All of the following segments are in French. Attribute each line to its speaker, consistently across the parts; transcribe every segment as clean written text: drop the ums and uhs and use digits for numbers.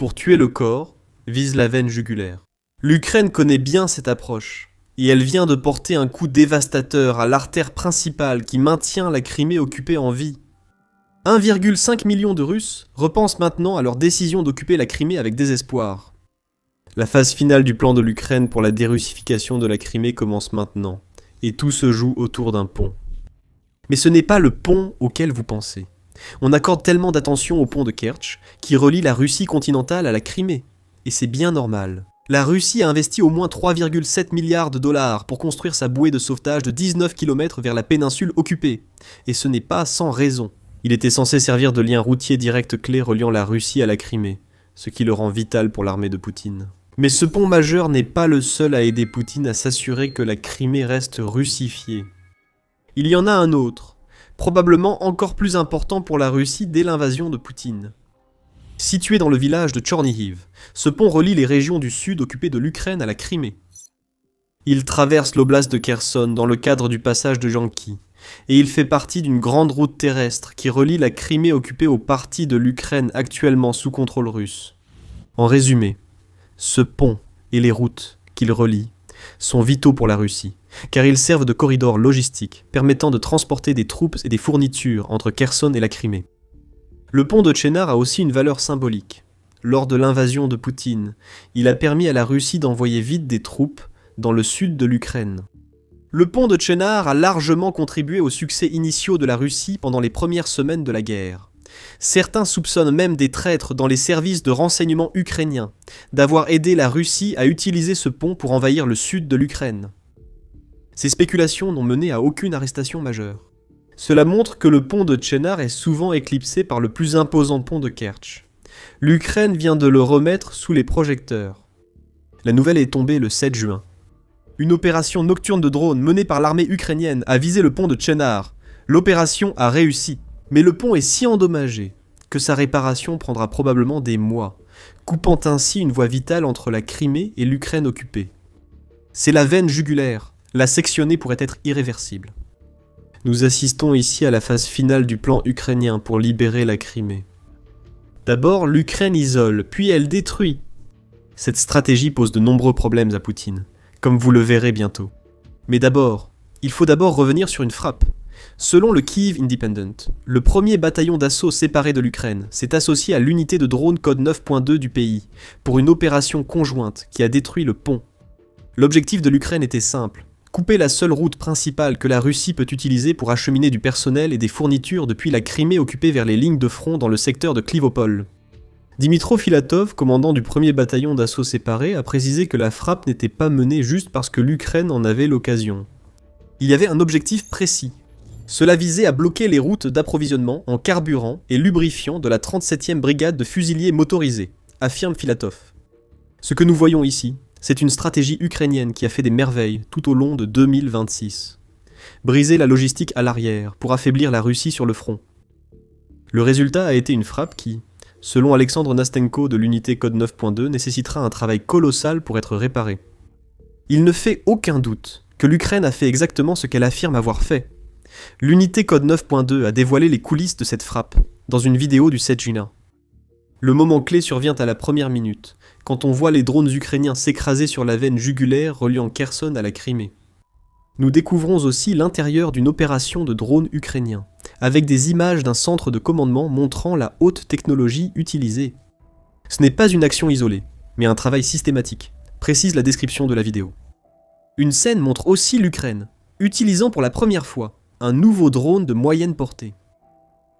Speaker 1: pour tuer le corps, vise la veine jugulaire. L'Ukraine connaît bien cette approche, et elle vient de porter un coup dévastateur à l'artère principale qui maintient la Crimée occupée en vie. 1,5 million de Russes repensent maintenant à leur décision d'occuper la Crimée avec désespoir. La phase finale du plan de l'Ukraine pour la dérussification de la Crimée commence maintenant, et tout se joue autour d'un pont. Mais ce n'est pas le pont auquel vous pensez. On accorde tellement d'attention au pont de Kertch qui relie la Russie continentale à la Crimée, et c'est bien normal. La Russie a investi au moins 3,7 milliards de dollars pour construire sa bouée de sauvetage de 19 km vers la péninsule occupée, et ce n'est pas sans raison. Il était censé servir de lien routier direct clé reliant la Russie à la Crimée, ce qui le rend vital pour l'armée de Poutine. Mais ce pont majeur n'est pas le seul à aider Poutine à s'assurer que la Crimée reste russifiée. Il y en a un autre, probablement encore plus important pour la Russie dès l'invasion de Poutine. Situé dans le village de Tchornihiv, ce pont relie les régions du sud occupées de l'Ukraine à la Crimée. Il traverse l'oblast de Kherson dans le cadre du passage de Janki, et il fait partie d'une grande route terrestre qui relie la Crimée occupée aux parties de l'Ukraine actuellement sous contrôle russe. En résumé, ce pont et les routes qu'il relie sont vitaux pour la Russie, car ils servent de corridor logistique permettant de transporter des troupes et des fournitures entre Kherson et la Crimée. Le pont de Tchénar a aussi une valeur symbolique. Lors de l'invasion de Poutine, il a permis à la Russie d'envoyer vite des troupes dans le sud de l'Ukraine. Le pont de Tchénar a largement contribué aux succès initiaux de la Russie pendant les premières semaines de la guerre. Certains soupçonnent même des traîtres dans les services de renseignement ukrainiens d'avoir aidé la Russie à utiliser ce pont pour envahir le sud de l'Ukraine. Ces spéculations n'ont mené à aucune arrestation majeure. Cela montre que le pont de Tchénar est souvent éclipsé par le plus imposant pont de Kertch. L'Ukraine vient de le remettre sous les projecteurs. La nouvelle est tombée le 7 juin. Une opération nocturne de drones menée par l'armée ukrainienne a visé le pont de Tchénar. L'opération a réussi, mais le pont est si endommagé que sa réparation prendra probablement des mois, coupant ainsi une voie vitale entre la Crimée et l'Ukraine occupée. C'est la veine jugulaire, la sectionner pourrait être irréversible. Nous assistons ici à la phase finale du plan ukrainien pour libérer la Crimée. D'abord, l'Ukraine isole, puis elle détruit. Cette stratégie pose de nombreux problèmes à Poutine, comme vous le verrez bientôt. Mais d'abord, il faut d'abord revenir sur une frappe. Selon le Kyiv Independent, le premier bataillon d'assaut séparé de l'Ukraine s'est associé à l'unité de drone code 9.2 du pays pour une opération conjointe qui a détruit le pont. L'objectif de l'Ukraine était simple, couper la seule route principale que la Russie peut utiliser pour acheminer du personnel et des fournitures depuis la Crimée occupée vers les lignes de front dans le secteur de Klivopol. Dimitro Filatov, commandant du premier bataillon d'assaut séparé, a précisé que la frappe n'était pas menée juste parce que l'Ukraine en avait l'occasion. Il y avait un objectif précis. Cela visait à bloquer les routes d'approvisionnement en carburant et lubrifiant de la 37e brigade de fusiliers motorisés, affirme Filatov. Ce que nous voyons ici, c'est une stratégie ukrainienne qui a fait des merveilles tout au long de 2026. Briser la logistique à l'arrière pour affaiblir la Russie sur le front. Le résultat a été une frappe qui, selon Alexandre Nastenko de l'unité code 9.2, nécessitera un travail colossal pour être réparé. Il ne fait aucun doute que l'Ukraine a fait exactement ce qu'elle affirme avoir fait. L'unité code 9.2 a dévoilé les coulisses de cette frappe, dans une vidéo du 7 juin. Le moment clé survient à la première minute, quand on voit les drones ukrainiens s'écraser sur la veine jugulaire reliant Kherson à la Crimée. Nous découvrons aussi l'intérieur d'une opération de drones ukrainiens, avec des images d'un centre de commandement montrant la haute technologie utilisée. Ce n'est pas une action isolée, mais un travail systématique, précise la description de la vidéo. Une scène montre aussi l'Ukraine, utilisant pour la première fois un nouveau drone de moyenne portée.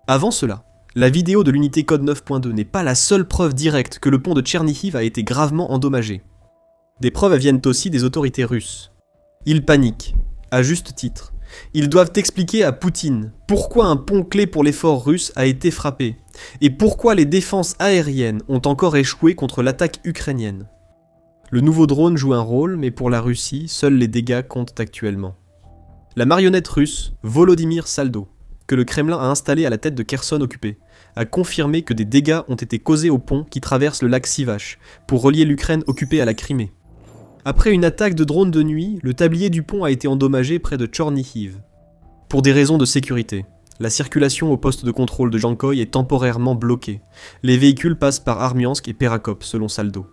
Speaker 1: Avant cela, la vidéo de l'unité code 9.2 n'est pas la seule preuve directe que le pont de Tchernihiv a été gravement endommagé. Des preuves viennent aussi des autorités russes. Ils paniquent, à juste titre. Ils doivent expliquer à Poutine pourquoi un pont clé pour l'effort russe a été frappé, et pourquoi les défenses aériennes ont encore échoué contre l'attaque ukrainienne. Le nouveau drone joue un rôle, mais pour la Russie, seuls les dégâts comptent actuellement. La marionnette russe, Volodymyr Saldo, que le Kremlin a installé à la tête de Kherson occupée, a confirmé que des dégâts ont été causés au pont qui traverse le lac Sivash pour relier l'Ukraine occupée à la Crimée. Après une attaque de drone de nuit, le tablier du pont a été endommagé près de Tchornihiv. Pour des raisons de sécurité, La circulation au poste de contrôle de Jankoï est temporairement bloquée. Les véhicules passent par Armiansk et Perakop, selon Saldo.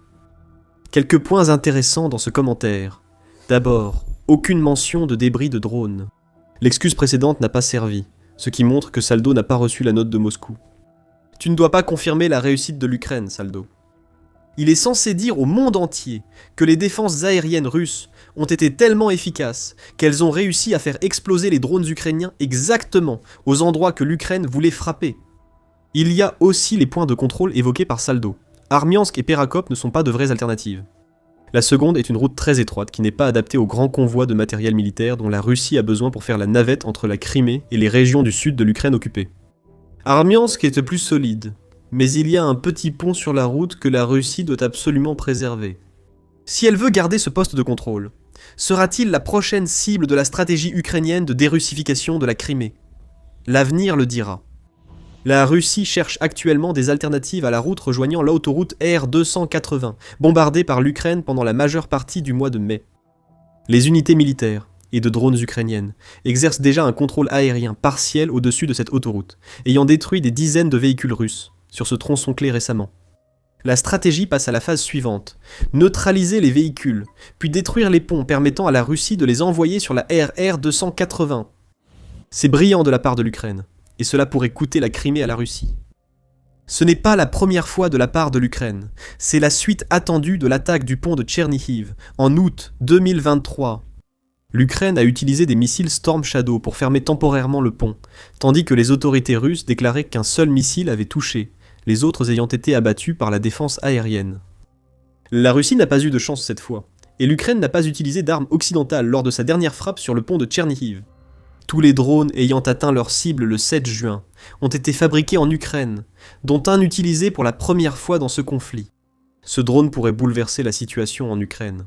Speaker 1: Quelques points intéressants dans ce commentaire. D'abord, aucune mention de débris de drone. L'excuse précédente n'a pas servi, ce qui montre que Saldo n'a pas reçu la note de Moscou. Tu ne dois pas confirmer la réussite de l'Ukraine, Saldo. Il est censé dire au monde entier que les défenses aériennes russes ont été tellement efficaces qu'elles ont réussi à faire exploser les drones ukrainiens exactement aux endroits que l'Ukraine voulait frapper. Il y a aussi les points de contrôle évoqués par Saldo. Armiansk et Perakop ne sont pas de vraies alternatives. La seconde est une route très étroite qui n'est pas adaptée aux grands convois de matériel militaire dont la Russie a besoin pour faire la navette entre la Crimée et les régions du sud de l'Ukraine occupée. Armiansk est plus solide, mais il y a un petit pont sur la route que la Russie doit absolument préserver. Si elle veut garder ce poste de contrôle, sera-t-il la prochaine cible de la stratégie ukrainienne de dérussification de la Crimée ? L'avenir le dira. La Russie cherche actuellement des alternatives à la route rejoignant l'autoroute R280, bombardée par l'Ukraine pendant la majeure partie du mois de mai. Les unités militaires et de drones ukrainiennes exercent déjà un contrôle aérien partiel au-dessus de cette autoroute, ayant détruit des dizaines de véhicules russes sur ce tronçon clé récemment. La stratégie passe à la phase suivante, neutraliser les véhicules, puis détruire les ponts permettant à la Russie de les envoyer sur la RR280. C'est brillant de la part de l'Ukraine, et cela pourrait coûter la Crimée à la Russie. Ce n'est pas la première fois de la part de l'Ukraine, c'est la suite attendue de l'attaque du pont de Tchernihiv en août 2023. L'Ukraine a utilisé des missiles Storm Shadow pour fermer temporairement le pont, tandis que les autorités russes déclaraient qu'un seul missile avait touché, les autres ayant été abattus par la défense aérienne. La Russie n'a pas eu de chance cette fois, et l'Ukraine n'a pas utilisé d'armes occidentales lors de sa dernière frappe sur le pont de Tchernihiv. Tous les drones ayant atteint leur cible le 7 juin ont été fabriqués en Ukraine, dont un utilisé pour la première fois dans ce conflit. Ce drone pourrait bouleverser la situation en Ukraine.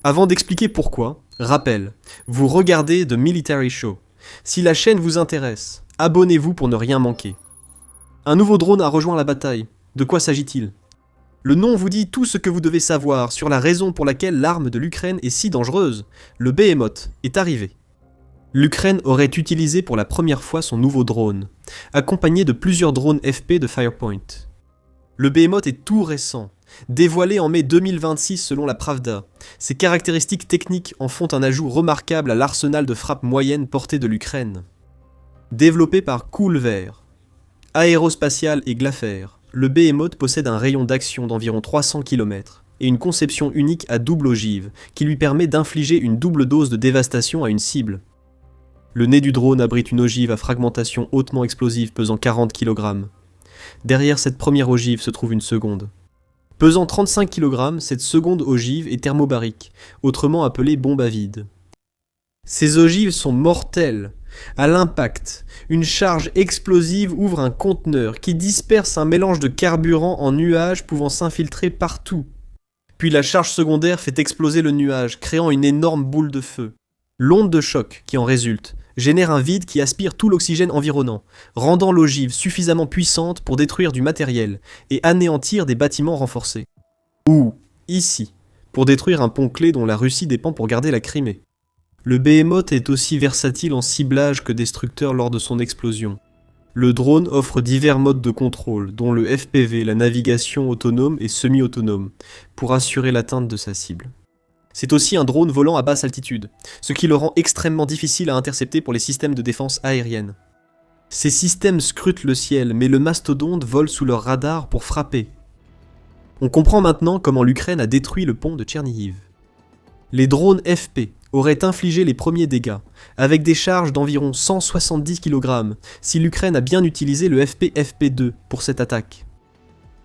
Speaker 1: Avant d'expliquer pourquoi, rappel, vous regardez The Military Show. Si la chaîne vous intéresse, abonnez-vous pour ne rien manquer. Un nouveau drone a rejoint la bataille. De quoi s'agit-il ? Le nom vous dit tout ce que vous devez savoir sur la raison pour laquelle l'arme de l'Ukraine est si dangereuse. Le Behemoth est arrivé. L'Ukraine aurait utilisé pour la première fois son nouveau drone, accompagné de plusieurs drones FP de Firepoint. Le Behemoth est tout récent, dévoilé en mai 2026 selon la Pravda. Ses caractéristiques techniques en font un ajout remarquable à l'arsenal de frappe moyenne porté de l'Ukraine. Développé par Coolver, aérospatial et Glafer, le Behemoth possède un rayon d'action d'environ 300 km et une conception unique à double ogive qui lui permet d'infliger une double dose de dévastation à une cible. Le nez du drone abrite une ogive à fragmentation hautement explosive pesant 40 kg. Derrière cette première ogive se trouve une seconde. Pesant 35 kg, cette seconde ogive est thermobarique, autrement appelée bombe à vide. Ces ogives sont mortelles. À l'impact, une charge explosive ouvre un conteneur qui disperse un mélange de carburant en nuages pouvant s'infiltrer partout. Puis la charge secondaire fait exploser le nuage, créant une énorme boule de feu. L'onde de choc qui en résulte génère un vide qui aspire tout l'oxygène environnant, rendant l'ogive suffisamment puissante pour détruire du matériel et anéantir des bâtiments renforcés. Ou, ici, pour détruire un pont clé dont la Russie dépend pour garder la Crimée. Le Behemoth est aussi versatile en ciblage que destructeur lors de son explosion. Le drone offre divers modes de contrôle, dont le FPV, la navigation autonome et semi-autonome, pour assurer l'atteinte de sa cible. C'est aussi un drone volant à basse altitude, ce qui le rend extrêmement difficile à intercepter pour les systèmes de défense aérienne. Ces systèmes scrutent le ciel, mais le mastodonte vole sous leur radar pour frapper. On comprend maintenant comment l'Ukraine a détruit le pont de Tchernihiv. Les drones FP auraient infligé les premiers dégâts, avec des charges d'environ 170 kg, si l'Ukraine a bien utilisé le FP-FP2 pour cette attaque.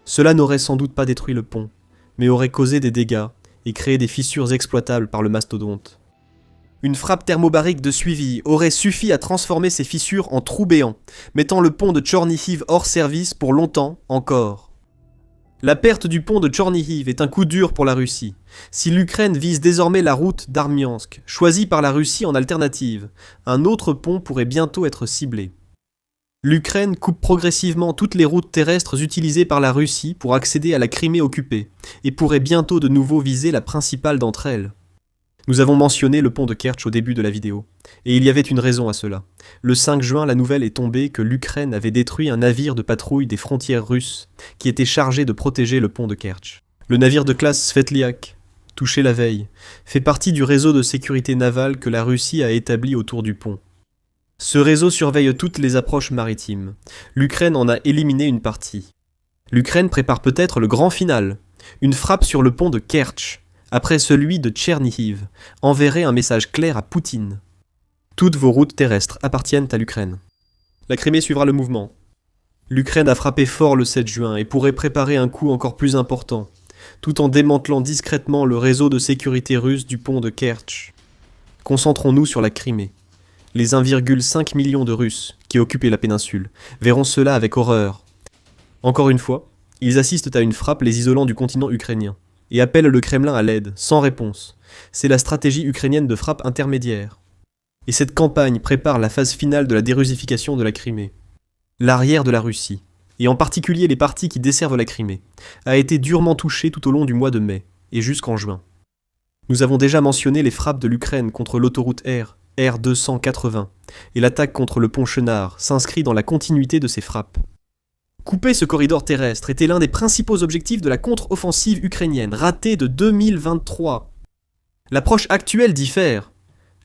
Speaker 1: Cela n'aurait sans doute pas détruit le pont, mais aurait causé des dégâts et créé des fissures exploitables par le mastodonte. Une frappe thermobarique de suivi aurait suffi à transformer ces fissures en trous béants, mettant le pont de Tchernihiv hors service pour longtemps encore. La perte du pont de Tchernihiv est un coup dur pour la Russie. Si l'Ukraine vise désormais la route d'Armiansk, choisie par la Russie en alternative, un autre pont pourrait bientôt être ciblé. L'Ukraine coupe progressivement toutes les routes terrestres utilisées par la Russie pour accéder à la Crimée occupée, et pourrait bientôt de nouveau viser la principale d'entre elles. Nous avons mentionné le pont de Kertch au début de la vidéo, et il y avait une raison à cela. Le 5 juin, la nouvelle est tombée que l'Ukraine avait détruit un navire de patrouille des frontières russes qui était chargé de protéger le pont de Kertch. Le navire de classe Svetliak, touché la veille, fait partie du réseau de sécurité navale que la Russie a établi autour du pont. Ce réseau surveille toutes les approches maritimes. L'Ukraine en a éliminé une partie. L'Ukraine prépare peut-être le grand final, une frappe sur le pont de Kertch, après celui de Tchernihiv, enverrait un message clair à Poutine. Toutes vos routes terrestres appartiennent à l'Ukraine. La Crimée suivra le mouvement. L'Ukraine a frappé fort le 7 juin et pourrait préparer un coup encore plus important, tout en démantelant discrètement le réseau de sécurité russe du pont de Kertch. Concentrons-nous sur la Crimée. Les 1,5 million de Russes qui occupaient la péninsule verront cela avec horreur. Encore une fois, ils assistent à une frappe les isolant du continent ukrainien et appellent le Kremlin à l'aide, sans réponse. C'est la stratégie ukrainienne de frappe intermédiaire. Et cette campagne prépare la phase finale de la dérussification de la Crimée. L'arrière de la Russie, et en particulier les parties qui desservent la Crimée, a été durement touchée tout au long du mois de mai, et jusqu'en juin. Nous avons déjà mentionné les frappes de l'Ukraine contre l'autoroute R280, et l'attaque contre le pont Chenard s'inscrit dans la continuité de ces frappes. Couper ce corridor terrestre était l'un des principaux objectifs de la contre-offensive ukrainienne, ratée de 2023. L'approche actuelle diffère.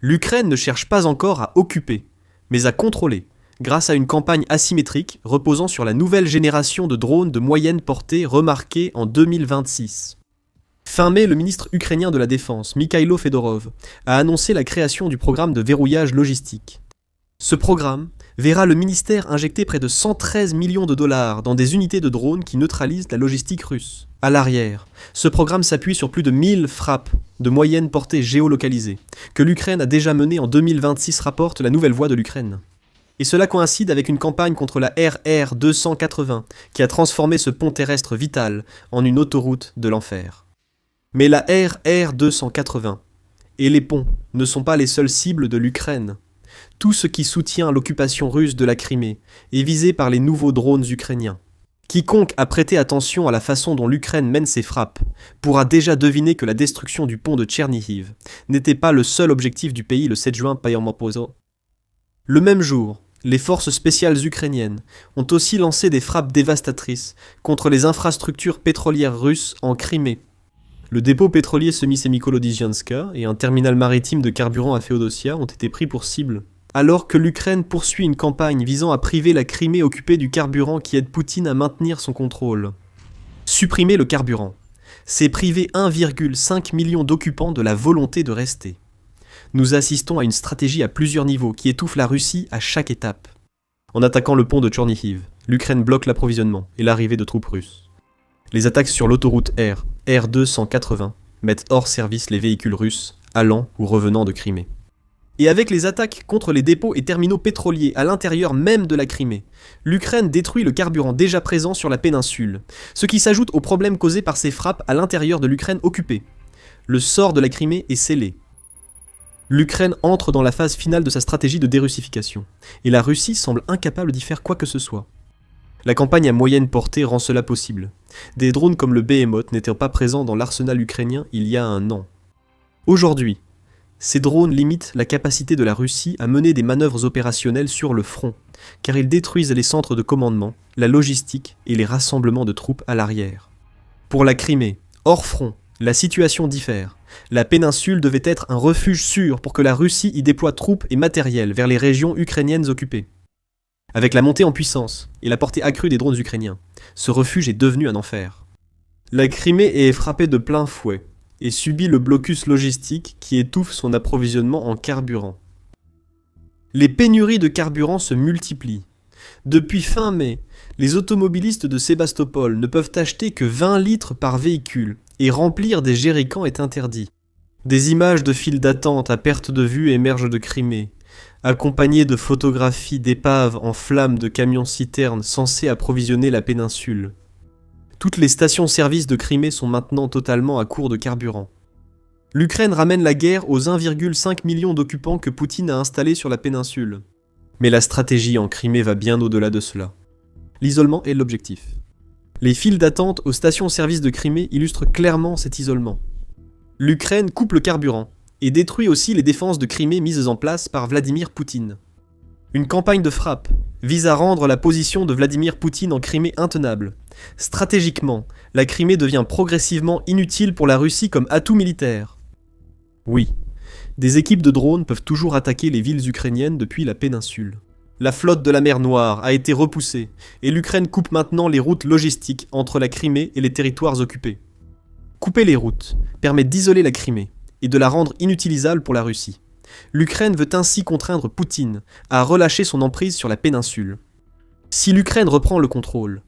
Speaker 1: L'Ukraine ne cherche pas encore à occuper, mais à contrôler, grâce à une campagne asymétrique reposant sur la nouvelle génération de drones de moyenne portée remarquée en 2026. Fin mai, le ministre ukrainien de la Défense, Mikhailo Fedorov, a annoncé la création du programme de verrouillage logistique. Ce programme verra le ministère injecter près de 113 millions de dollars dans des unités de drones qui neutralisent la logistique russe. À l'arrière, ce programme s'appuie sur plus de 1000 frappes de moyenne portée géolocalisées, que l'Ukraine a déjà menées en 2026, rapporte la Nouvelle Voix de l'Ukraine. Et cela coïncide avec une campagne contre la RR280, qui a transformé ce pont terrestre vital en une autoroute de l'enfer. Mais la RR280 et les ponts ne sont pas les seules cibles de l'Ukraine. Tout ce qui soutient l'occupation russe de la Crimée est visé par les nouveaux drones ukrainiens. Quiconque a prêté attention à la façon dont l'Ukraine mène ses frappes pourra déjà deviner que la destruction du pont de Tchernihiv n'était pas le seul objectif du pays le 7 juin Payarmopozo. Le même jour, les forces spéciales ukrainiennes ont aussi lancé des frappes dévastatrices contre les infrastructures pétrolières russes en Crimée. Le dépôt pétrolier Semicemikolo-Dizianska et un terminal maritime de carburant à Féodossia ont été pris pour cible. Alors que l'Ukraine poursuit une campagne visant à priver la Crimée occupée du carburant qui aide Poutine à maintenir son contrôle. Supprimer le carburant, c'est priver 1,5 million d'occupants de la volonté de rester. Nous assistons à une stratégie à plusieurs niveaux qui étouffe la Russie à chaque étape. En attaquant le pont de Tchernihiv, l'Ukraine bloque l'approvisionnement et l'arrivée de troupes russes. Les attaques sur l'autoroute R280 mettent hors service les véhicules russes allant ou revenant de Crimée. Et avec les attaques contre les dépôts et terminaux pétroliers à l'intérieur même de la Crimée, l'Ukraine détruit le carburant déjà présent sur la péninsule, ce qui s'ajoute aux problèmes causés par ces frappes à l'intérieur de l'Ukraine occupée. Le sort de la Crimée est scellé. L'Ukraine entre dans la phase finale de sa stratégie de dérussification, et la Russie semble incapable d'y faire quoi que ce soit. La campagne à moyenne portée rend cela possible. Des drones comme le Behemoth n'étaient pas présents dans l'arsenal ukrainien il y a un an. Aujourd'hui, ces drones limitent la capacité de la Russie à mener des manœuvres opérationnelles sur le front, car ils détruisent les centres de commandement, la logistique et les rassemblements de troupes à l'arrière. Pour la Crimée, hors front, la situation diffère. La péninsule devait être un refuge sûr pour que la Russie y déploie troupes et matériel vers les régions ukrainiennes occupées. Avec la montée en puissance et la portée accrue des drones ukrainiens, ce refuge est devenu un enfer. La Crimée est frappée de plein fouet et subit le blocus logistique qui étouffe son approvisionnement en carburant. Les pénuries de carburant se multiplient. Depuis fin mai, les automobilistes de Sébastopol ne peuvent acheter que 20 litres par véhicule et remplir des jerrycans est interdit. Des images de files d'attente à perte de vue émergent de Crimée, accompagnées de photographies d'épaves en flammes de camions-citernes censés approvisionner la péninsule. Toutes les stations-service de Crimée sont maintenant totalement à court de carburant. L'Ukraine ramène la guerre aux 1,5 million d'occupants que Poutine a installés sur la péninsule. Mais la stratégie en Crimée va bien au-delà de cela. L'isolement est l'objectif. Les files d'attente aux stations-service de Crimée illustrent clairement cet isolement. L'Ukraine coupe le carburant et détruit aussi les défenses de Crimée mises en place par Vladimir Poutine. Une campagne de frappe vise à rendre la position de Vladimir Poutine en Crimée intenable. Stratégiquement, la Crimée devient progressivement inutile pour la Russie comme atout militaire. Oui, des équipes de drones peuvent toujours attaquer les villes ukrainiennes depuis la péninsule. La flotte de la mer Noire a été repoussée, et l'Ukraine coupe maintenant les routes logistiques entre la Crimée et les territoires occupés. Couper les routes permet d'isoler la Crimée et de la rendre inutilisable pour la Russie. L'Ukraine veut ainsi contraindre Poutine à relâcher son emprise sur la péninsule. Si l'Ukraine reprend le contrôle,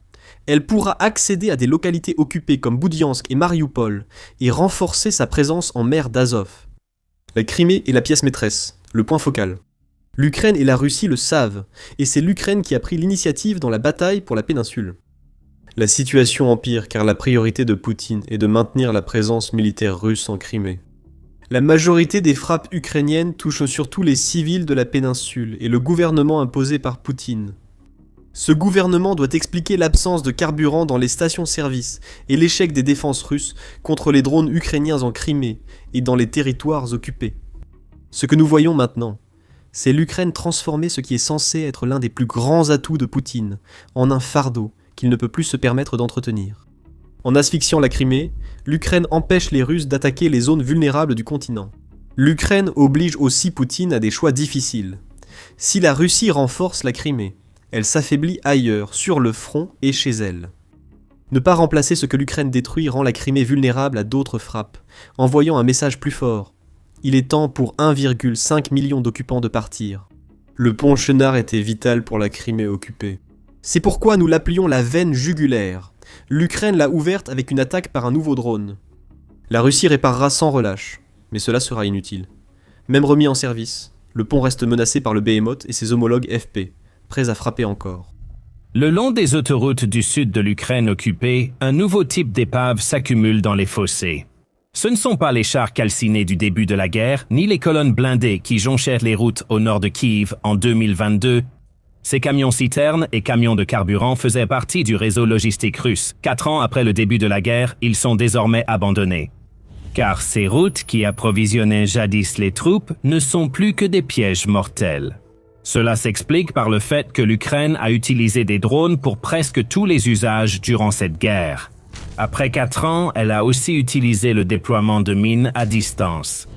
Speaker 1: elle pourra accéder à des localités occupées comme Boudiansk et Mariupol et renforcer sa présence en mer d'Azov. La Crimée est la pièce maîtresse, le point focal. L'Ukraine et la Russie le savent, et c'est l'Ukraine qui a pris l'initiative dans la bataille pour la péninsule. La situation empire car la priorité de Poutine est de maintenir la présence militaire russe en Crimée. La majorité des frappes ukrainiennes touchent surtout les civils de la péninsule et le gouvernement imposé par Poutine. Ce gouvernement doit expliquer l'absence de carburant dans les stations-service et l'échec des défenses russes contre les drones ukrainiens en Crimée et dans les territoires occupés. Ce que nous voyons maintenant, c'est l'Ukraine transformer ce qui est censé être l'un des plus grands atouts de Poutine en un fardeau qu'il ne peut plus se permettre d'entretenir. En asphyxiant la Crimée, l'Ukraine empêche les Russes d'attaquer les zones vulnérables du continent. L'Ukraine oblige aussi Poutine à des choix difficiles. Si la Russie renforce la Crimée, elle s'affaiblit ailleurs, sur le front et chez elle. Ne pas remplacer ce que l'Ukraine détruit rend la Crimée vulnérable à d'autres frappes, envoyant un message plus fort. Il est temps pour 1,5 million d'occupants de partir. Le pont Chenard était vital pour la Crimée occupée. C'est pourquoi nous l'appelions la veine jugulaire. L'Ukraine l'a ouverte avec une attaque par un nouveau drone. La Russie réparera sans relâche, mais cela sera inutile. Même remis en service, le pont reste menacé par le Behemoth et ses homologues FP, prêts à frapper encore.
Speaker 2: Le long des autoroutes du sud de l'Ukraine occupée, un nouveau type d'épave s'accumule dans les fossés. Ce ne sont pas les chars calcinés du début de la guerre, ni les colonnes blindées qui jonchèrent les routes au nord de Kiev en 2022. Ces camions-citernes et camions de carburant faisaient partie du réseau logistique russe. 4 ans après le début de la guerre, ils sont désormais abandonnés. Car ces routes qui approvisionnaient jadis les troupes ne sont plus que des pièges mortels. Cela s'explique par le fait que l'Ukraine a utilisé des drones pour presque tous les usages durant cette guerre. Après 4 ans, elle a aussi utilisé le déploiement de mines à distance.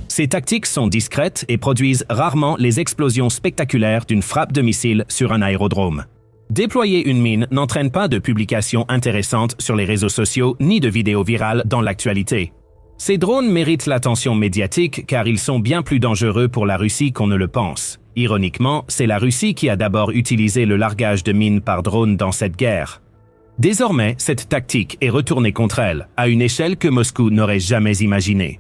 Speaker 2: Ces tactiques sont discrètes et produisent rarement les explosions spectaculaires d'une frappe de missile sur un aérodrome. Déployer une mine n'entraîne pas de publications intéressantes sur les réseaux sociaux ni de vidéos virales dans l'actualité. Ces drones méritent l'attention médiatique car ils sont bien plus dangereux pour la Russie qu'on ne le pense. Ironiquement, c'est la Russie qui a d'abord utilisé le largage de mines par drone dans cette guerre. Désormais, cette tactique est retournée contre elle, à une échelle que Moscou n'aurait jamais imaginée.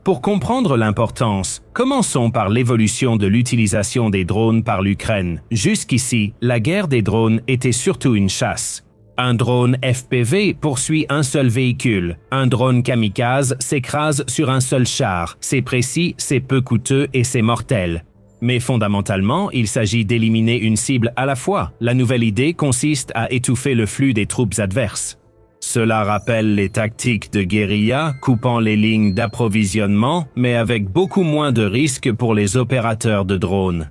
Speaker 2: Pour comprendre l'importance, commençons par l'évolution de l'utilisation des drones par l'Ukraine. Jusqu'ici, la guerre des drones était surtout une chasse. Un drone FPV poursuit un seul véhicule. Un drone kamikaze s'écrase sur un seul char. C'est précis, c'est peu coûteux et c'est mortel. Mais fondamentalement, il s'agit d'éliminer une cible à la fois. La nouvelle idée consiste à étouffer le flux des troupes adverses. Cela rappelle les tactiques de guérilla, coupant les lignes d'approvisionnement, mais avec beaucoup moins de risques pour les opérateurs de drones.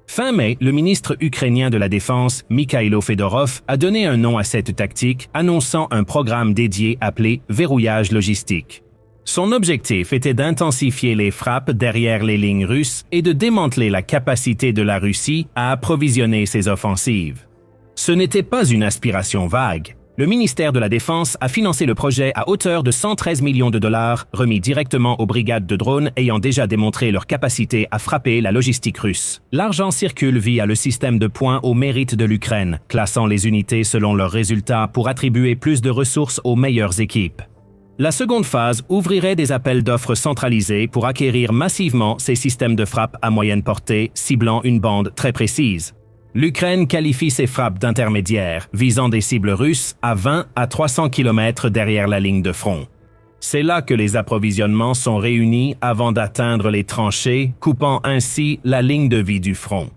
Speaker 2: Fin mai, le ministre ukrainien de la Défense, Mikhailo Fedorov, a donné un nom à cette tactique, annonçant un programme dédié appelé « verrouillage logistique ». Son objectif était d'intensifier les frappes derrière les lignes russes et de démanteler la capacité de la Russie à approvisionner ses offensives. Ce n'était pas une aspiration vague. Le ministère de la Défense a financé le projet à hauteur de 113 millions de dollars, remis directement aux brigades de drones ayant déjà démontré leur capacité à frapper la logistique russe. L'argent circule via le système de points au mérite de l'Ukraine, classant les unités selon leurs résultats pour attribuer plus de ressources aux meilleures équipes. La seconde phase ouvrirait des appels d'offres centralisés pour acquérir massivement ces systèmes de frappe à moyenne portée, ciblant une bande très précise. L'Ukraine qualifie ces frappes d'intermédiaires, visant des cibles russes à 20 à 300 km derrière la ligne de front. C'est là que les approvisionnements sont réunis avant d'atteindre les tranchées, coupant ainsi la ligne de vie du front.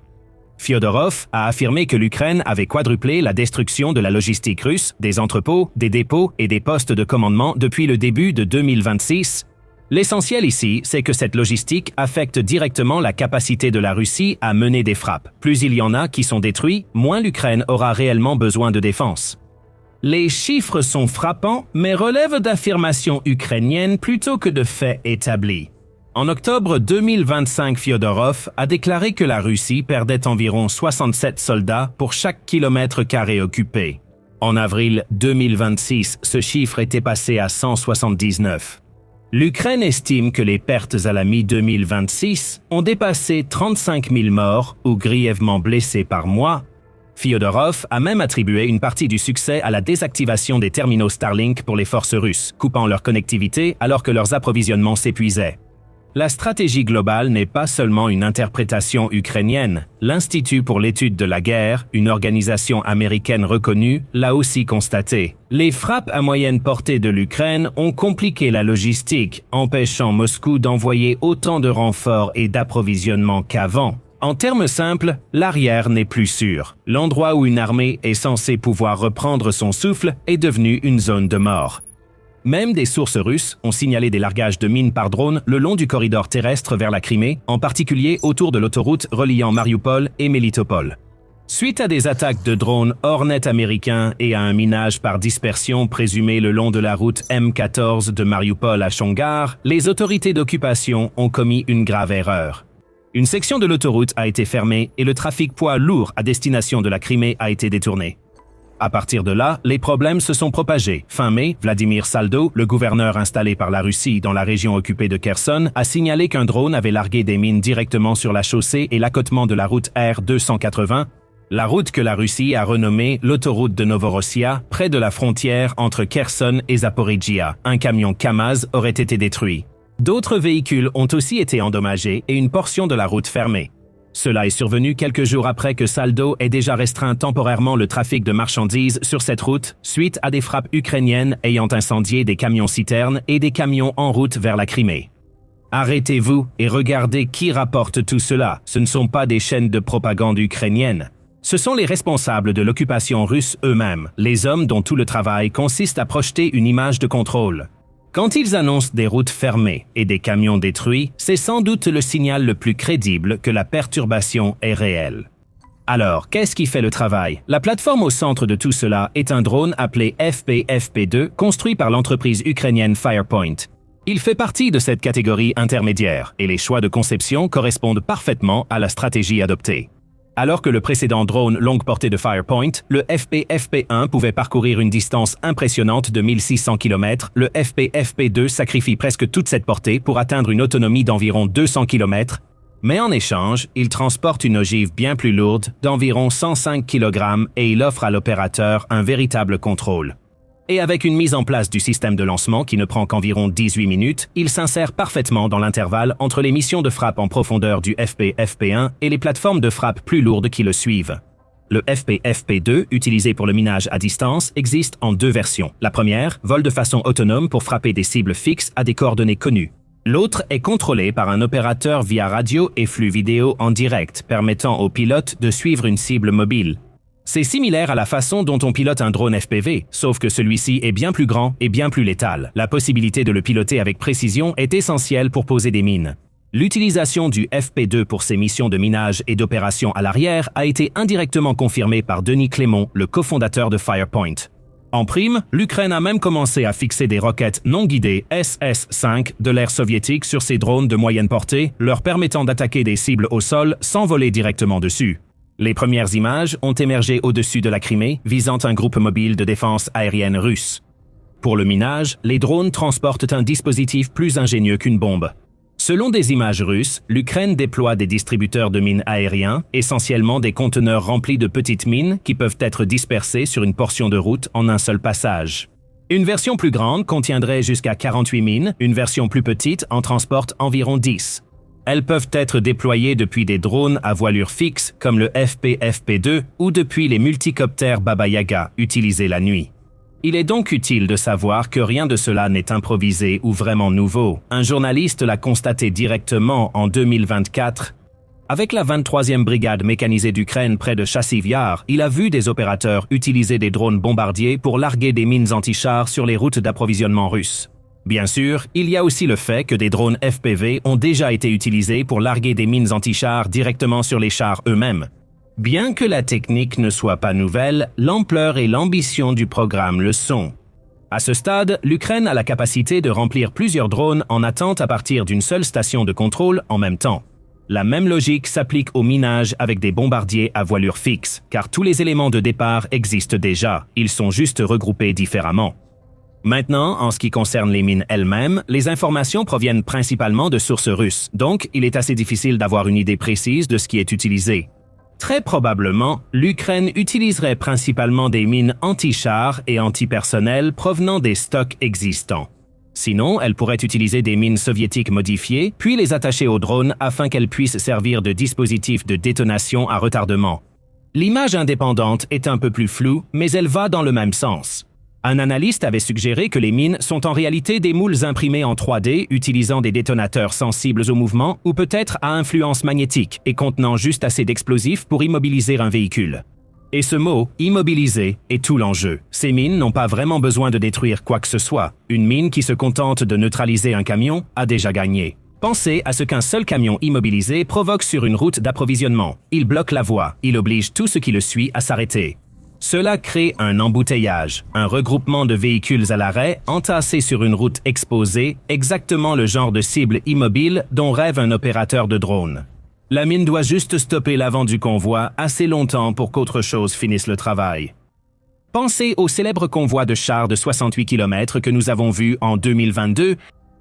Speaker 2: Fyodorov a affirmé que l'Ukraine avait quadruplé la destruction de la logistique russe, des entrepôts, des dépôts et des postes de commandement depuis le début de 2026. L'essentiel ici, c'est que cette logistique affecte directement la capacité de la Russie à mener des frappes. Plus il y en a qui sont détruits, moins l'Ukraine aura réellement besoin de défense. Les chiffres sont frappants, mais relèvent d'affirmations ukrainiennes plutôt que de faits établis. En octobre 2025, Fyodorov a déclaré que la Russie perdait environ 67 soldats pour chaque kilomètre carré occupé. En avril 2026, ce chiffre était passé à 179. L'Ukraine estime que les pertes à la mi-2026 ont dépassé 35 000 morts ou grièvement blessés par mois. Fyodorov a même attribué une partie du succès à la désactivation des terminaux Starlink pour les forces russes, coupant leur connectivité alors que leurs approvisionnements s'épuisaient. La stratégie globale n'est pas seulement une interprétation ukrainienne. L'Institut pour l'étude de la guerre, une organisation américaine reconnue, l'a aussi constaté. Les frappes à moyenne portée de l'Ukraine ont compliqué la logistique, empêchant Moscou d'envoyer autant de renforts et d'approvisionnement qu'avant. En termes simples, l'arrière n'est plus sûr. L'endroit où une armée est censée pouvoir reprendre son souffle est devenu une zone de mort. Même des sources russes ont signalé des largages de mines par drone le long du corridor terrestre vers la Crimée, en particulier autour de l'autoroute reliant Mariupol et Melitopol. Suite à des attaques de drones Hornet américains et à un minage par dispersion présumé le long de la route M14 de Mariupol à Chongar, les autorités d'occupation ont commis une grave erreur. Une section de l'autoroute a été fermée et le trafic poids lourd à destination de la Crimée a été détourné. À partir de là, les problèmes se sont propagés. Fin mai, Vladimir Saldo, le gouverneur installé par la Russie dans la région occupée de Kherson, a signalé qu'un drone avait largué des mines directement sur la chaussée et l'accotement de la route R280, la route que la Russie a renommée l'autoroute de Novorossia, près de la frontière entre Kherson et Zaporizhia. Un camion Kamaz aurait été détruit. D'autres véhicules ont aussi été endommagés et une portion de la route fermée. Cela est survenu quelques jours après que Saldo ait déjà restreint temporairement le trafic de marchandises sur cette route suite à des frappes ukrainiennes ayant incendié des camions-citernes et des camions en route vers la Crimée. Arrêtez-vous et regardez qui rapporte tout cela. Ce ne sont pas des chaînes de propagande ukrainiennes. Ce sont les responsables de l'occupation russe eux-mêmes, les hommes dont tout le travail consiste à projeter une image de contrôle. Quand ils annoncent des routes fermées et des camions détruits, c'est sans doute le signal le plus crédible que la perturbation est réelle. Alors, qu'est-ce qui fait le travail? La plateforme au centre de tout cela est un drone appelé FPFP2 construit par l'entreprise ukrainienne Firepoint. Il fait partie de cette catégorie intermédiaire et les choix de conception correspondent parfaitement à la stratégie adoptée. Alors que le précédent drone longue portée de Firepoint, le FPFP1 pouvait parcourir une distance impressionnante de 1600 km, le FPFP2 sacrifie presque toute cette portée pour atteindre une autonomie d'environ 200 km, mais en échange, il transporte une ogive bien plus lourde d'environ 105 kg et il offre à l'opérateur un véritable contrôle. Et avec une mise en place du système de lancement qui ne prend qu'environ 18 minutes, il s'insère parfaitement dans l'intervalle entre les missions de frappe en profondeur du FPFP1 et les plateformes de frappe plus lourdes qui le suivent. Le FPFP2, utilisé pour le minage à distance, existe en deux versions. La première vole de façon autonome pour frapper des cibles fixes à des coordonnées connues. L'autre est contrôlé par un opérateur via radio et flux vidéo en direct, permettant au pilote de suivre une cible mobile. C'est similaire à la façon dont on pilote un drone FPV, sauf que celui-ci est bien plus grand et bien plus létal. La possibilité de le piloter avec précision est essentielle pour poser des mines. L'utilisation du FP2 pour ses missions de minage et d'opération à l'arrière a été indirectement confirmée par Denis Clément, le cofondateur de Firepoint. En prime, l'Ukraine a même commencé à fixer des roquettes non guidées SS-5 de l'ère soviétique sur ses drones de moyenne portée, leur permettant d'attaquer des cibles au sol sans voler directement dessus. Les premières images ont émergé au-dessus de la Crimée, visant un groupe mobile de défense aérienne russe. Pour le minage, les drones transportent un dispositif plus ingénieux qu'une bombe. Selon des images russes, l'Ukraine déploie des distributeurs de mines aériens, essentiellement des conteneurs remplis de petites mines qui peuvent être dispersées sur une portion de route en un seul passage. Une version plus grande contiendrait jusqu'à 48 mines, une version plus petite en transporte environ 10. Elles peuvent être déployées depuis des drones à voilure fixe comme le FPFP2 ou depuis les multicoptères Baba Yaga utilisés la nuit. Il est donc utile de savoir que rien de cela n'est improvisé ou vraiment nouveau. Un journaliste l'a constaté directement en 2024. Avec la 23e brigade mécanisée d'Ukraine près de Chassiv Yar, il a vu des opérateurs utiliser des drones bombardiers pour larguer des mines anti-chars sur les routes d'approvisionnement russes. Bien sûr, il y a aussi le fait que des drones FPV ont déjà été utilisés pour larguer des mines anti-chars directement sur les chars eux-mêmes. Bien que la technique ne soit pas nouvelle, l'ampleur et l'ambition du programme le sont. À ce stade, l'Ukraine a la capacité de remplir plusieurs drones en attente à partir d'une seule station de contrôle en même temps. La même logique s'applique au minage avec des bombardiers à voilure fixe, car tous les éléments de départ existent déjà, ils sont juste regroupés différemment. Maintenant, en ce qui concerne les mines elles-mêmes, les informations proviennent principalement de sources russes, donc il est assez difficile d'avoir une idée précise de ce qui est utilisé. Très probablement, l'Ukraine utiliserait principalement des mines anti-chars et anti-personnel provenant des stocks existants. Sinon, elle pourrait utiliser des mines soviétiques modifiées, puis les attacher aux drones afin qu'elles puissent servir de dispositif de détonation à retardement. L'image indépendante est un peu plus floue, mais elle va dans le même sens. Un analyste avait suggéré que les mines sont en réalité des moules imprimés en 3D utilisant des détonateurs sensibles au mouvement ou peut-être à influence magnétique et contenant juste assez d'explosifs pour immobiliser un véhicule. Et ce mot « immobiliser » est tout l'enjeu. Ces mines n'ont pas vraiment besoin de détruire quoi que ce soit. Une mine qui se contente de neutraliser un camion a déjà gagné. Pensez à ce qu'un seul camion immobilisé provoque sur une route d'approvisionnement. Il bloque la voie, il oblige tout ce qui le suit à s'arrêter. Cela crée un embouteillage, un regroupement de véhicules à l'arrêt entassés sur une route exposée, exactement le genre de cible immobile dont rêve un opérateur de drone. La mine doit juste stopper l'avant du convoi assez longtemps pour qu'autre chose finisse le travail. Pensez au célèbre convoi de chars de 68 km que nous avons vu en 2022.